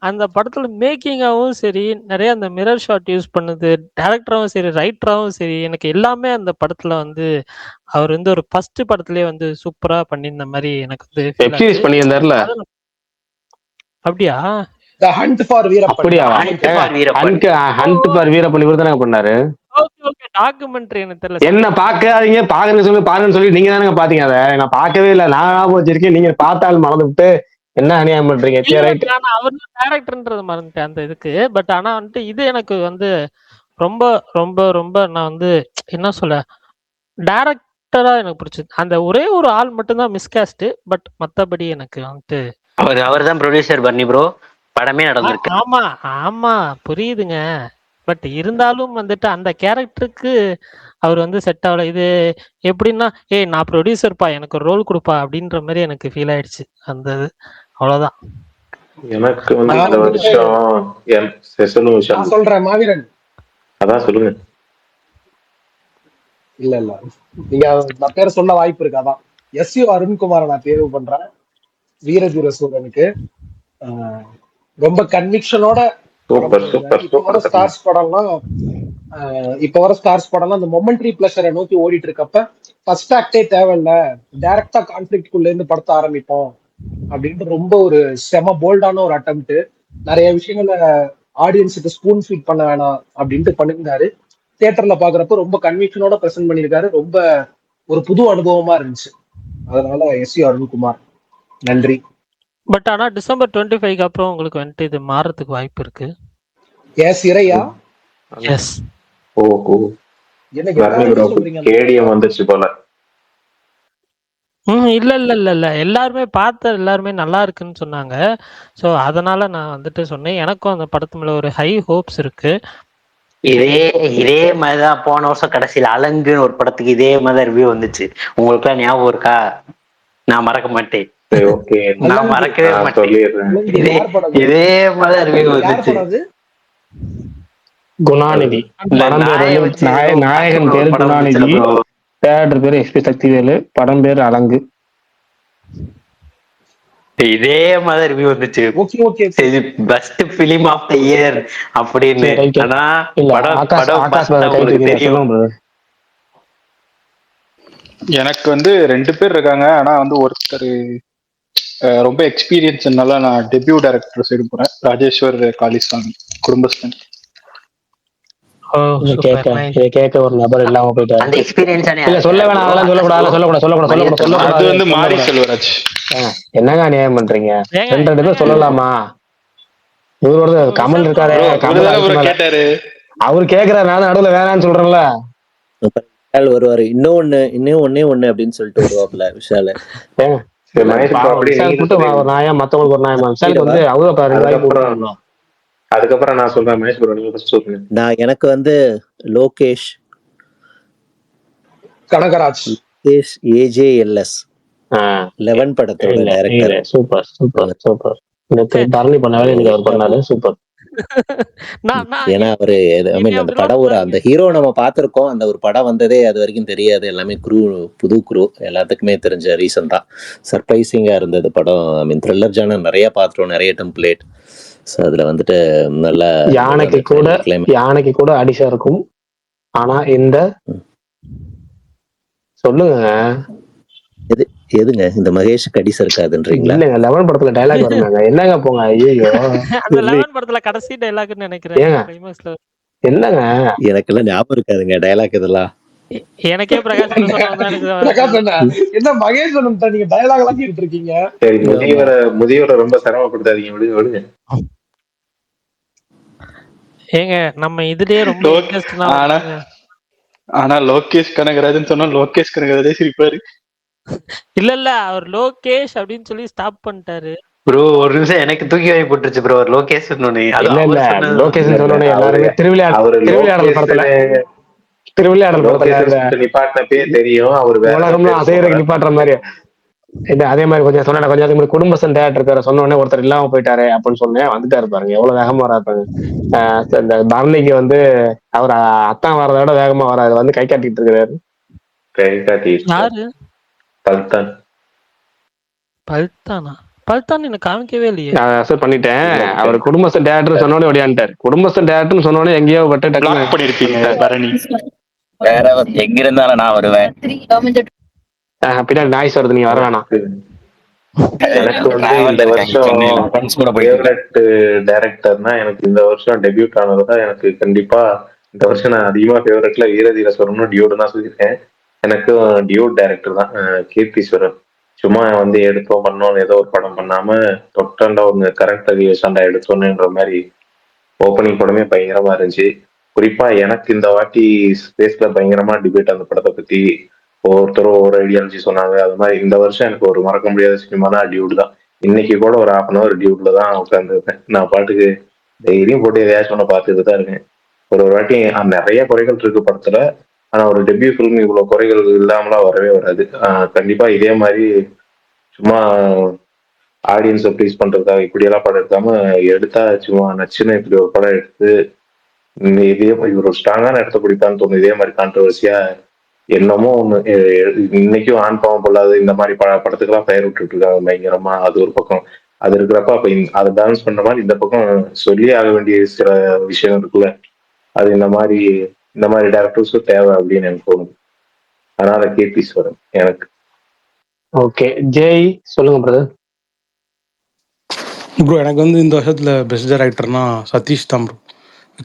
அந்த படத்துல மேக்கிங்காவும் சரி, நிறைய அந்த மிரர் ஷாட் யூஸ் பண்ணுது, டைரக்டராவும் சரி, ரைட்டராவும் சரி, எனக்கு எல்லாமே அந்த படத்துல வந்து அவர் வந்து ஒரு ஃபர்ஸ்ட் படத்துலயே வந்து சூப்பரா பண்ணியிருந்த மாதிரி எனக்கு வந்து. அப்படியா? ஹண்ட் ஃபார் வீரப்பன் இவர் தானே பண்ணாரு. என்ன பாக்காதீங்க, பாருங்கன்னு சொல்லி நீங்க தானே பாத்தீங்க. அதை நான் பார்க்கவே இல்லை. நான் வச்சிருக்கேன், நீங்க பார்த்தாலும் மறந்து விட்டு என்ன அநியாயம் பண்றீங்க. அவர் டைரக்டர்ன்றது மறந்துட்டேன் அந்த இதுக்கு. பட் ஆனா வந்துட்டு இது எனக்கு வந்து ரொம்ப ரொம்ப ரொம்ப நான் வந்து என்ன சொல்ல, டைரக்டரா எனக்கு பிடிச்சது. அந்த ஒரே ஒரு ஆள் மட்டும்தான் மிஸ்காஸ்ட். பட் மத்தபடி எனக்கு வந்துட்டு அவர் தான் ப்ரொடியூசர் பண்ணி ப்ரோ. படமே நடந்திருக்கு. ஆமா புரியுதுங்க. பட் இருந்தாலும் வந்துட்டு அந்த கேரக்டருக்கு அவர் வந்து செட் ஆகல. இது எப்படின்னா, நான் ப்ரொடியூசர்ப்பா, எனக்கு ஒரு ரோல் கொடுப்பா அப்படின்ற மாதிரி எனக்கு ஃபீல் ஆயிடுச்சு அந்த இது. அவ்வளவுதான். எனக்கு வந்து நான் இந்த வந்துட்டு வருஷம் சொல்லுங்க விஷால். நான் சொல்றேன் மாவீரன். அதான் சொல்லுங்க. இல்ல நீங்க நான் பேரை சொல்ல வாய்ப்பு இருக்கு. அதான் எஸ்யு அருண்குமாரை நான் தேர்வு பண்றேன் வீரதீர சூரனுக்கு. ஆஹ் ரொம்ப கன்விக்ஷனோட படம் சூப்பர் பண்ணியிருக்காரு. சூப்பர் இப்ப வர சூப்பர். ஸ்டார்ஸ் படம்லாம் அந்த மொமெண்ட்ரி பிளஷரை நோக்கி ஓடிட்டு இருக்கப்ப ஃபர்ஸ்ட் ஆக்டே தேவையில்ல, டைரக்டா கான்ஃபிளிக்ட்குள்ள இருந்து படத்தை ஆரம்பிப்போம் அப்படின்ட்டு ரொம்ப ஒரு செம போல்டான ஒரு அட்டம்ப்ட். நிறைய விஷயங்களை ஆடியன்ஸுக்கு ஸ்பூன் ஃபீட் பண்ண வேணாம் அப்படின்ட்டு பண்ணியிருந்தாரு. தியேட்டர்ல பாக்குறப்ப ரொம்ப கன்விக்ஷனோட பிரசன்ட் பண்ணியிருக்காரு. ரொம்ப ஒரு புது அனுபவமா இருந்துச்சு. அதனால எஸ்யு அருண்குமார். நன்றி. பட் ஆனா டிசம்பர் 25க்கு அப்புறம் உங்களுக்கு வந்துட்டு இது மாறதுக்கு வாய்ப்பு இருக்கு. எஸ் இறையா. எஸ். ஓஹோ. எனக்கு எல்லாருமே சொல்றீங்க. கேடிஎம் வந்துருச்சு போல. இல்ல எல்லாருமே எல்லாருமே நல்லா இருக்குன்னு சொன்னாங்க. ஸோ அதனால நான் வந்துட்டு சொன்னேன். எனக்கும் அந்த படத்து மேல ஒரு ஹை ஹோப்ஸ் இருக்கு. இதே மாதிரிதான் போன வருஷம் கடைசியில் அலங்குன்னு ஒரு படத்துக்கு இதே மாதிரி ரிவ்யூ வந்துச்சு. உங்களுக்கு எல்லாம் ஞாபகம் இருக்கா? நான் மறக்க மாட்டேன். ஓகே, நான் மறக்கவே மாட்டேன். இதே மாதிரி ரிவ்யூ வந்துச்சு. குணாநிதி படம் பேர் நாயகன் பேரு குணாநிதி, தேட்டர் பேரு எஸ்பி சக்திவேலு, படம் பேரு அலங்கு. இதே மாதிரி ரிவ்யூ வந்துச்சு. Best film of the year அப்படின்னு. ஆனா எனக்கு வந்து 2 பேர் இருக்காங்க. ஆனா வந்து ஒருத்தர் ரொம்ப எக்ஸ்பீரியன்ஸ்னால நான் டெபியூ டைரக்டர் சைடு போறேன். ராஜேஸ்வர் காளிசாமி, குடும்பஸ்தன். கேட்க ஒரு நபர் இல்லாம போயிட்டாரு. அந்த எக்ஸ்பீரியன்ஸ் இல்ல சொல்ல வேணாம், அதெல்லாம் சொல்லக்கூடாது. அது வந்து மாரி செல்வராஜ். என்னங்க அநியாயம் பண்றீங்க? 2 பேர் சொல்லலாமா? இவரோட கமல் இருக்காரு, கேட்டாரு அவரு கேக்குறாரு, நான் நடுவுல வேணான்னு சொல்றேன்ல. வருவாரு இன்னும் ஒண்ணே அப்படின்னு சொல்லிட்டு வருவாப்ல விஷால. ஒரு நாயம் மத்தவங்களுக்கு ஒரு நாயமா? விஷாலுக்கு வந்து அவரு அதுக்கப்புறம் நான் சொல்றேன். மகேஷ் ப்ரோ நீங்க ஃபர்ஸ்ட் சொல்லுங்க. நான் எனக்கு வந்து லோகேஷ் கனகராஜ், ஏஜேஎல்எஸ் 11 படத்தோட director. Super super super. Dharani பண்ணாலே எனக்கு அவர் பண்ணாரு சூப்பர். ஏன்னா அவரு அந்த படம் அந்த ஹீரோ நம்ம பார்த்திருக்கோம். அந்த ஒரு படம் வந்ததே அது வரைக்கும் தெரியாது. எல்லாமே புது குரூ எல்லாத்துக்குமே தெரிஞ்ச ரீசன் தான். சர்ப்ரைசிங்கா இருந்தது படம். த்ரில்லர் ஜானர் நிறைய பார்த்துட்டோம், நிறைய டெம்ப்ளேட். ஸோ அதுல வந்துட்டு நல்லா யானைக்கு கூட அடிஷா இருக்கும். ஆனா இந்த சொல்லுங்க எதுங்க இந்த மகேஷ் கடிசா இருக்காதுன்றீங்களா? இல்லங்க 11 படத்துல டைலாக் வருங்க. என்னங்க போங்க. ஐயோ அந்த 11 படத்துல கடைசி டைலாக்னு நினைக்கிறேன். என்னங்க எனக்கெல்லாம் ஞாபகம் இருக்காதுங்க டைலாக் இதெல்லாம். எனக்கே பிரகாஷ் என்ன மகேஷ் நீங்க டயலாக் எல்லாம் கேட்டுட்டு இருக்கீங்க. சரி, முதியவரை ரொம்ப சிரமப்படுத்தாதீங்க, விடுங்க. ஏங்க நம்ம இதுலயே ரொம்ப ஆனா லோகேஷ் கனகராஜன் சொன்னா லோகேஷ் கனகராஜே சிரிப்பாரு. இல்ல அவர் லோகேஷ் அப்படின்னு சொல்லி ஸ்டாப் பண்ணிட்டாரு. ப்ரோ ஒரு நிமிஷம் எனக்கு தூக்கி வாங்கி போட்டுருச்சு ப்ரோ. லோகேஷ் சொன்னோனே லோகேஷ் சொன்னோனே எல்லாருமே திருவிளையாடல் படத்துல நிப்பாட்டினப்பே தெரியும் அவர் உலகம்லாம் அசைறதுக்கு நிப்பாட்டுற மாதிரி. அதே மாதிரி கொஞ்சம் சொன்ன கொஞ்சம் குடும்பஸ்தன் தேட்டர் பேரை சொன்ன உடனே ஒருத்தர் இல்லாம போயிட்டாரு அப்படின்னு சொன்னேன். வந்துட்டாரு பாருங்க, எவ்வளவு வேகமா வராப்பாங்க. இந்த தரணிக்கு வந்து அவர் அத்தான் வர்றத விட வேகமா வராது, வந்து கை காட்டிட்டு இருக்கிறாரு. பல்தான் எனக்கு காமிக்கவே இல்லையே. பண்ணிட்டேன். அவர் குடும்பஸ்தன் தேட்டர் சொன்னோடனே ஓடியான்ட்டார். குடும்பஸ்தன் தேட்டர்னு சொன்னோடனே எங்கேயோ பட்டு வேற எங்க இருந்தாலும் நான் வருவேன். பின்னாடி நாய்ஸ் வருது, நீங்க வர வேணாம். எனக்கு வந்து இந்த வருஷம் ஃபேவரட் டைரக்டர்னா எனக்கு இந்த வருஷம் டெபியூட் ஆனதுதான். எனக்கு கண்டிப்பா இந்த வருஷம் நான் அதிகமா ஃபேவரட்ல வீரதீர சூரனும் டியூடு தான் சொல்லியிருக்கேன். எனக்கு டியூட் டைரக்டர் தான் கீர்த்தீஸ்வரன். சும்மா வந்து எடுத்தோம் பண்ணோம் ஏதோ ஒரு படம் பண்ணாம தொட்டாண்டா ஒரு கரெக்ட் ரிவியூஸாண்டா எடுத்தோன்னுன்ற மாதிரி ஓப்பனிங் படமே பயங்கரமா இருந்துச்சு. குறிப்பா எனக்கு இந்த வாட்டி ஸ்பேஸ்ல பயங்கரமா டிபேட் அந்த படத்தை பத்தி ஒவ்வொருத்தரும் ஒவ்வொரு ஐடியாலஜி சொன்னாங்க. அது மாதிரி இந்த வருஷம் எனக்கு ஒரு மறக்க முடியாத சினிமானா டியூட் தான். இன்னைக்கு கூட ஒரு 1/2 hour டியூட்ல தான் உட்காந்துருக்கேன். நான் பாட்டுக்கு டெய்லியும் போட்டு எதையாச்சும் ஒன்று பார்த்துட்டு தான் இருக்கேன். ஒரு வாட்டி நிறைய குறைகள் இருக்கு படத்துல. ஆனா ஒரு டெபியூ ஃபிலிம் இவ்வளவு குறைகள் இல்லாமலாம் வரவே வராது. கண்டிப்பா இதே மாதிரி சும்மா ஆடியன்ஸை ப்ளீஸ் பண்றதுக்காக இப்படி எல்லாம் படம் எடுக்காம எடுத்தா சும்மா நச்சுன்னு இப்படி ஒரு படம் எடுத்து இதே இவர் ஒரு ஸ்ட்ராங்கான இடத்த பிடிப்பான்னு தோணும். இதே மாதிரி கான்ட்ரவர்சியா என்னமோ ஒண்ணு இன்னைக்கும் ஆண் பாவம் பொல்லாது இந்த மாதிரி படத்துக்கெல்லாம் பெயர் விட்டுட்டு இருக்காங்க பயங்கரமா. அது ஒரு பக்கம் அது இருக்கிறப்ப அப்ப அதை பேலன்ஸ் பண்ற மாதிரி இந்த பக்கம் சொல்லி ஆக வேண்டிய சில விஷயம் இருக்குல்ல, அது இந்த மாதிரி டேரக்டர்ஸும் தேவை அப்படின்னு எனக்கு தோணுது. அதனால கேபீஸ்வரன் எனக்கு. ஓகே ஜெய் சொல்லுங்க பிரதர். ப்ரோ எனக்கு வந்து இந்த வருஷத்துல பெஸ்ட் டைரக்டர்னா சதீஷ் தான் ப்ரோ.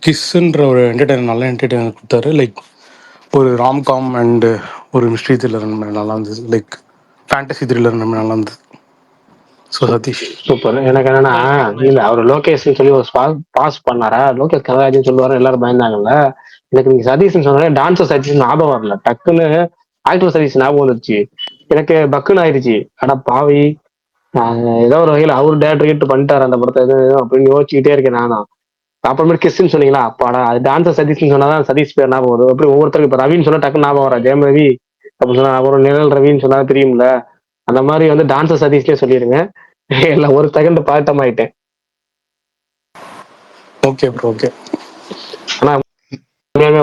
கிஸ்ன்ற ஒரு என்டர்டைனர் நல்ல என்டர்டைனர் கொடுத்தாரு. லைக் ஒரு ராம்காம் அண்டு ஒரு மிஸ்ட்ரி த்ரில்லர் நல்லா இருந்தது. லைக் ஃபேண்டசி த்ரில்லர் நல்லா இருந்தது. So Sathish super. எனக்கு என்னன்னா இல்ல அவர் லோகேஷ் சொல்லி ஒரு பாஸ் பண்ணாரா, லோகேஷ் கதாஜின்னு சொல்லுவாரு, எல்லாரும் பயந்தாங்கல்ல. எனக்கு நீங்க சதீஷ்னு சொன்னாலே டான்சர் சதீஷ் ஞாபகம் வரல, டக்குன்னு ஆக்டர் சதீஷ் ஞாபகம் வந்துருச்சு. எனக்கு பக்குன்னு ஆயிடுச்சு. ஆனா பாவி ஏதோ ஒரு வகையில அவர் டேரக்டர் கிட்ட பண்ணிட்டாரு அந்த படத்தை அப்படின்னு யோசிச்சுக்கிட்டே இருக்கேன் நானும். அப்புறமேட்டு கிஸ்ன்னு சொன்னீங்களா, அப்பாடா அது டான்சர் சதீஷ்னு சொன்னாதான் சதீஷ் பேர் ஞாபகம் வரும். அப்படி ஒவ்வொருத்தருக்கு இப்ப ரவின்னு சொன்னா டக்குன்னு ஞாபகம் வர, ஜெயம் ரவி அப்படின்னு சொன்னா அப்புறம் நிழல் ரவின்னு சொன்னா தெரியும்ல. அந்த மாதிரி வந்து டான்சர் சதீஷ்லேயே சொல்லிடுங்க. எல்லாம் ஒரு செகண்ட் பாட்டம் ஆயிட்டேன். Okay bro okay. ஆனா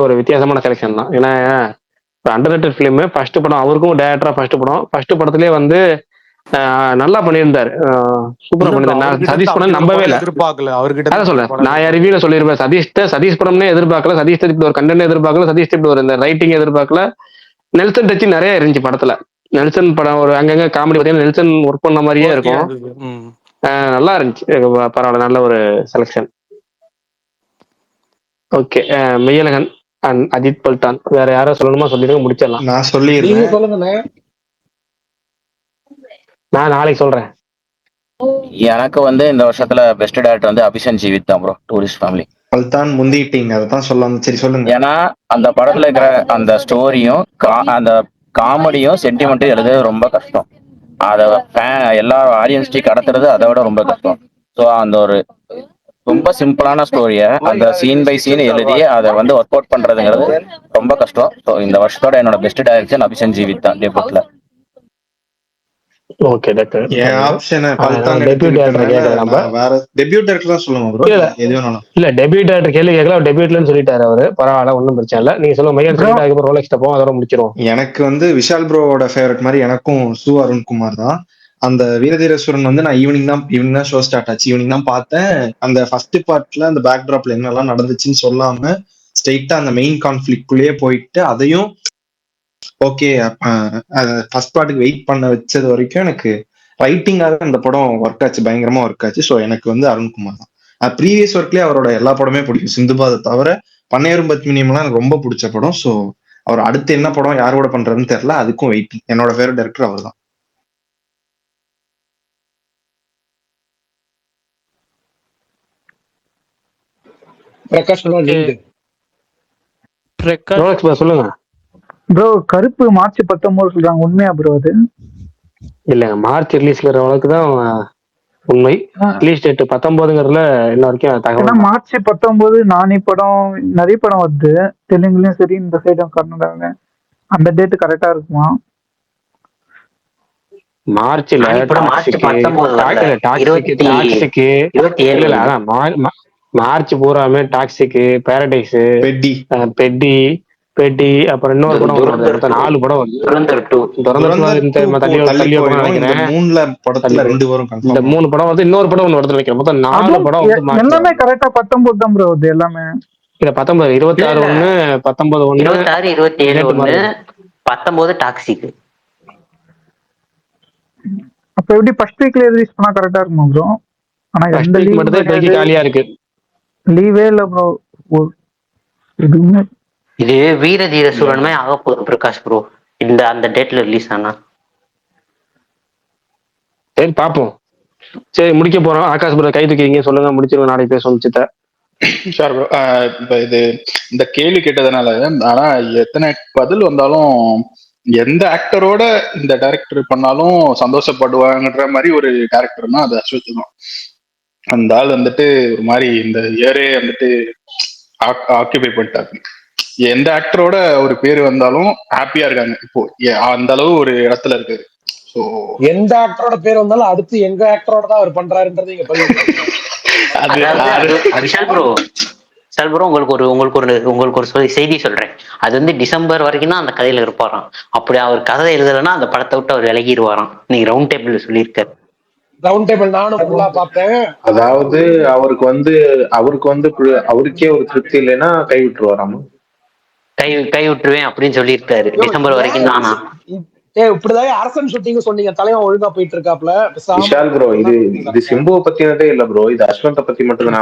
ஒரு வித்தியாசமான செலெக்ஷன் தான். ஏன்னா அண்டர் ரேட்டட் ஃபிலிம், ஃபர்ஸ்ட் படம், அவருக்கும் டேரக்டரா ஃபர்ஸ்ட் படத்திலே வந்து நல்லா பண்ணியிருந்தாரு, சூப்பரா பண்ணியிருந்தாரு. நான் சதீஷ் படம் நம்பவே இல்லை, எதிர்பார்க்கல அவர்கிட்ட. அதான் சொல்றேன், நான் ரிவியூல சொல்லிருப்பேன், சதீஷ் படம்னே எதிர்பார்க்கல, சதீஷ் இப்படி ஒரு கண்டென்ட் எதிர்பார்க்கல, சதீஷ் இப்படி ஒரு இந்த ரைட்டிங் எதிர்பார்க்கல. நெல்சன் டச்சு நிறைய இருந்துச்சு படத்துல. நெல்சன் படம் ஒரு அங்கங்க காமெடி பார்த்தீங்கன்னா நெல்சன் ஒர்க் பண்ண மாதிரியே இருக்கும். நல்லா இருந்துச்சு, பரவாயில்ல, நல்ல ஒரு selection. Okay Meiyazhagan and Ajith பல்டான், வேற யாரும் சொல்லணுமா சொல்லிடுங்க, முடிச்சிடலாம். நான் சொல்லிடுறேன். சொல்லுங்க. நான் நாளைக்கு சொல்றேன். எனக்கு வந்து இந்த வருஷத்துல பெஸ்ட் டைரக்டர் வந்து அபிஷன் ஜீவித் தான் ப்ரோ, டூரிஸ்ட் ஃபேமிலி. பல்தான் முந்திட்டீங்க, அதான் சொல்லலாம். சரி சொல்லுங்க. ஏன்னா அந்த படத்துல இருக்கிற அந்த ஸ்டோரியும் அந்த காமெடியும் சென்டிமெண்ட்டும் எழுத ரொம்ப கஷ்டம். அதை எல்லா ஆடியன்ஸ்டையும் கடத்துறது அதை விட ரொம்ப கஷ்டம். ஸோ அந்த ஒரு ரொம்ப சிம்பிளான ஸ்டோரியை அந்த சீன் பை சீன் எழுதி அதை வந்து ஒர்க் அவுட் பண்றதுங்கிறது ரொம்ப கஷ்டம். ஸோ இந்த வருஷத்தோட என்னோட பெஸ்ட் டைரக்ஷன் அபிஷன் ஜீவித் தான் டெபியூட்ல. ஓகே டாக்டர், என் ஆப்ஷன் பல்தான். டெபியூட் டைரக்டர் கேட்கல, நம்ம வேற டெபியூட் டைரக்டர் தான் சொல்லுங்க ப்ரோ, எது வேணாலும். இல்ல டெபியூட் டைரக்டர் கேள்வி கேட்கல, டெபியூட்லன்னு சொல்லிட்டாரு அவரு, பரவாயில்ல, ஒன்றும் பிரச்சனை இல்லை. நீங்க சொல்லுங்க மையன் சொல்லிட்டு அதுக்கப்புறம் ரோலெக்ஸ் தப்போம், அதோட முடிச்சிருவோம். எனக்கு வந்து விஷால் ப்ரோவோட ஃபேவரட் மாதிரி எனக்கும் சு அருண்குமார் தான். அந்த வீரதீரேஸ்வரன் வந்து நான் ஈவினிங் தான் ஷோ ஸ்டார்ட் ஆச்சு, ஈவினிங் தான் பார்த்தேன். அந்த ஃபர்ஸ்ட் பார்ட்ல அந்த பேக் டிராப்ல என்னெல்லாம் நடந்துச்சுன்னு சொல்லாம ஸ்ட்ரெயிட்டா அந்த மெயின் கான்ஃபிளிக்ட்குள்ளேயே போயிட்டு அதையும் ஓகே ஃபர்ஸ்ட் பார்ட்டுக்கு வெயிட் பண்ண வச்சது வரைக்கும் எனக்கு ரைட்டிங்காக அந்த படம் ஒர்க் ஆச்சு, பயங்கரமா ஒர்க் ஆச்சு. ஸோ எனக்கு வந்து அருண்குமார் தான். ப்ரீவியஸ் ஒர்க்லயே அவரோட எல்லா படமே பிடிக்கும், சிந்துபாதை தவிர. பண்ணையரும் பத்மினியம்லாம் எனக்கு ரொம்ப பிடிச்ச படம். ஸோ அவர் அடுத்து என்ன படம் யாரோட பண்றதுன்னு தெரியல, அதுக்கும் வெயிட்டிங். என்னோட ஃபேவரட் டைரக்டர் அவர் தான். சொல்லுங்க ப்ரோ. கருப்பு மார்ச் 19 சொல்றாங்க, உண்மையா ப்ரோ? அது இல்லங்க, மார்ச் ரிலீஸ்ல அளவுக்கு தான் உண்மை. ரிலீஸ் டேட் 19ங்கிறதுல இன்ன வரைக்கும் தகவல். மார்ச் 19 நானி படம் நிறைய படம் வருது, தெலுங்குலயும் சரி இந்த சைடும் கர்நாடகால. அந்த டேட் கரெக்டா இருக்குமா? மார்ச்ல மார்ச் பூராமே டாக்ஸிக், பாரடைஸ், பெட்டி, அப்புறம் இன்னொரு படம் 4 படம் வருது. இந்த 3 படம் வந்து இன்னொரு படம் ஒண்ணு வருது வைக்கிறேன். மொத்தம் 4 படம் வந்து எல்லாமே கரெக்டா 19 தான் ப்ரோ வருது எல்லாமே. இல்ல 19, 26 1, 19 1, 26, 27 1, 19 டாக்ஸிக். அப்ப எப்படி ஃபர்ஸ்ட் வீக்ல ரிலீஸ் பண்ணா கரெக்டா இருக்குமா ப்ரோ? ஆனா எந்த லீவ் மட்டும் தான் காலியா இருக்கு, லீவே இல்ல ப்ரோ எதுவுமே. இது வீரதீர சூரனுமே ஆக போகுது பிரகாஷ் ப்ரோ, அந்த டேட்ல ரிலீஸ் ஆனா. சரி பாப்போம். சரி முடிக்க போறோம். ஆகாஷ் ப்ரோ கை தூக்கிங்க, சொல்லுங்க, முடிச்சிருவோம், நாளைக்கு பேசுவோம். சித்த சார் ப்ரோ, இப்ப இந்த கேள்வி கேட்டதுனால, ஆனா எத்தனை பதில் வந்தாலும் எந்த ஆக்டரோட இந்த டைரக்டர் பண்ணாலும் சந்தோஷப்படுவாங்கன்ற மாதிரி ஒரு டைரக்டர்னா அது அஸ்வத் தான். அந்த ஆள் வந்துட்டு ஒரு மாதிரி இந்த இயரே வந்துட்டு ஆக்கியபை பண்ணிட்டாங்க. எந்த ஆக்டரோட ஒரு பேர் வந்தாலும் ஹாப்பியா இருக்காங்க இப்போ, அந்த அளவு ஒரு இடத்துல இருக்காரு. ஸோ ஸோ எந்த ஆக்டரோட பேர் வந்தாலும் அடுத்து எங்க ஆக்டரோட தான் அவர் பண்றாருன்றது இங்க பதிவு பண்ணிருக்காரு. விஷால் ப்ரோ உங்களுக்கு ஒரு செய்தி சொல்றேன். அது வந்து டிசம்பர் வரைக்கும் தான் அந்த கதையில இருப்பாராம். அப்படி அவர் கதை எழுதலைன்னா அந்த படத்தை விட்டு அவர் விலகிடுவாராம். நீங்க ரவுண்ட் டேபிள் சொல்லியிருக்காரு. ரவுண்ட் டேபிள் நானும் ஃபுல்லா பார்த்தேன். அதாவது அவருக்கே ஒரு திருப்தி இல்லைன்னா கை விட்டுருவாராமா. கை விட்டுருவேன் அப்படின்னு சொல்லியிருக்காரு. டிசம்பர் வரைக்கும் தானா? இப்படிதான் அரசன் ஷூட்டிங் சொன்னீங்க, தலைவன் ஒழுங்கா போயிட்டு இருக்காப்ல. விஷால் ப்ரோ, இது சிம்புவை பத்தினதே இல்ல ப்ரோ, இது அஸ்வந்த பத்தி மட்டும் தானே.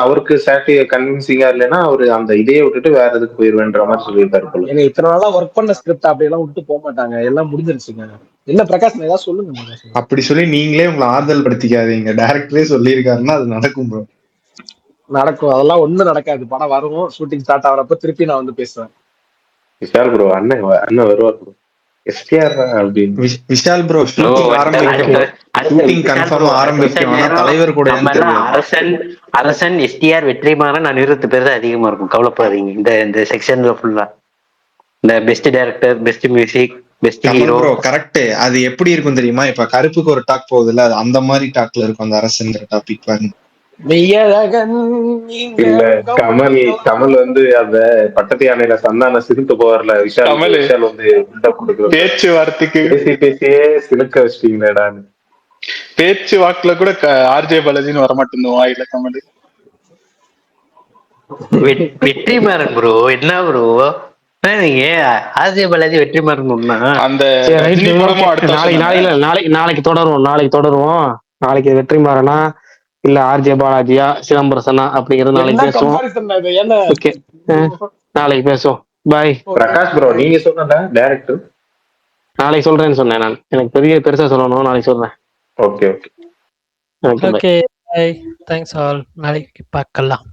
அவருக்கு சாட்டி கன்வின்சிங்கா இல்லைன்னா அவரு அந்த இதையே விட்டுட்டு வேற எதுக்கு போயிருவேன்ற மாதிரி சொல்லியிருக்காரு. ஏங்க இத்தனை நாளா ஒர்க் பண்ண ஸ்கிரிப்ட் அப்படி எல்லாம் விட்டு போக மாட்டாங்க, எல்லாம் முடிஞ்சிருச்சுங்க. என்ன பிரகாஷ் ஏதாவது சொல்லுங்க. அப்படி சொல்லி நீங்களே உங்களை ஆறுதல் படுத்திக்காதீங்க. டைரக்டரே சொல்லியிருக்காருன்னா அது நடக்கும் ப்ரோ. நடக்கும், அதெல்லாம் ஒண்ணும் நடக்காது. படம் வரும், ஷூட்டிங் ஸ்டார்ட் ஆகிறப்ப திருப்பி நான் வந்து பேசுவேன். விஷால் ப்ரோ அண்ணன் வருவார் bro. Vishal bro shooting confirm ஆரம்பிக்கும். தலைவர் கூட அரசன் எஸ்டிஆர் வெற்றிமாறன் 20 பேர் தான் அதிகமா இருக்கும். கவலைப்படாதீங்க. இந்த செக்ஷன்ல ஃபுல்லா இந்த best director, best music, best hero. Correct. அது எப்படி இருக்கும் தெரியுமா? இப்ப கருப்புக்கு ஒரு டாக் போகுதுல்ல, அது அந்த மாதிரி டாக்ல இருக்கும் அந்த அரசன்ங்கிற டாபிக் பாருங்க. இல்ல கமல் வந்து அந்த பட்டத்து யானையில சந்தான சிரித்து போவார்ல, விஷால் வந்து பேச்சுவார்த்தைக்கு பேசியே சிலுக்க வச்சிட்டீங்களேடான்னு. பேச்சு வாக்குல கூட ஆர்ஜே பாலாஜின்னு வரமாட்டேன் வாயில கமல். வெற்றிமாறன் ப்ரோ என்ன ப்ரோ நீங்க ஆர்ஜே பாலாஜி வெற்றிமாறன் அந்த நாளைக்கு தொடருவோம். நாளைக்கு வெற்றிமாறனா இல்ல ஆர்ஜே பாலாஜியா சிதம்பரசனா அப்படிங்கறது நாளைக்கு பேசுவோம். ஓகே, நாளைக்கு பேசுவோம். பாய். பிரகாஷ் ப்ரோ, நீங்க சொன்ன டைரக்டர் நாளைக்கு சொல்றேன்னு சொன்னேன். நான் எனக்கு பெருசா சொல்லணும், நாளைக்கு சொல்றேன். Okay okay, thanks all. நாளைக்கு பார்க்கலாம்.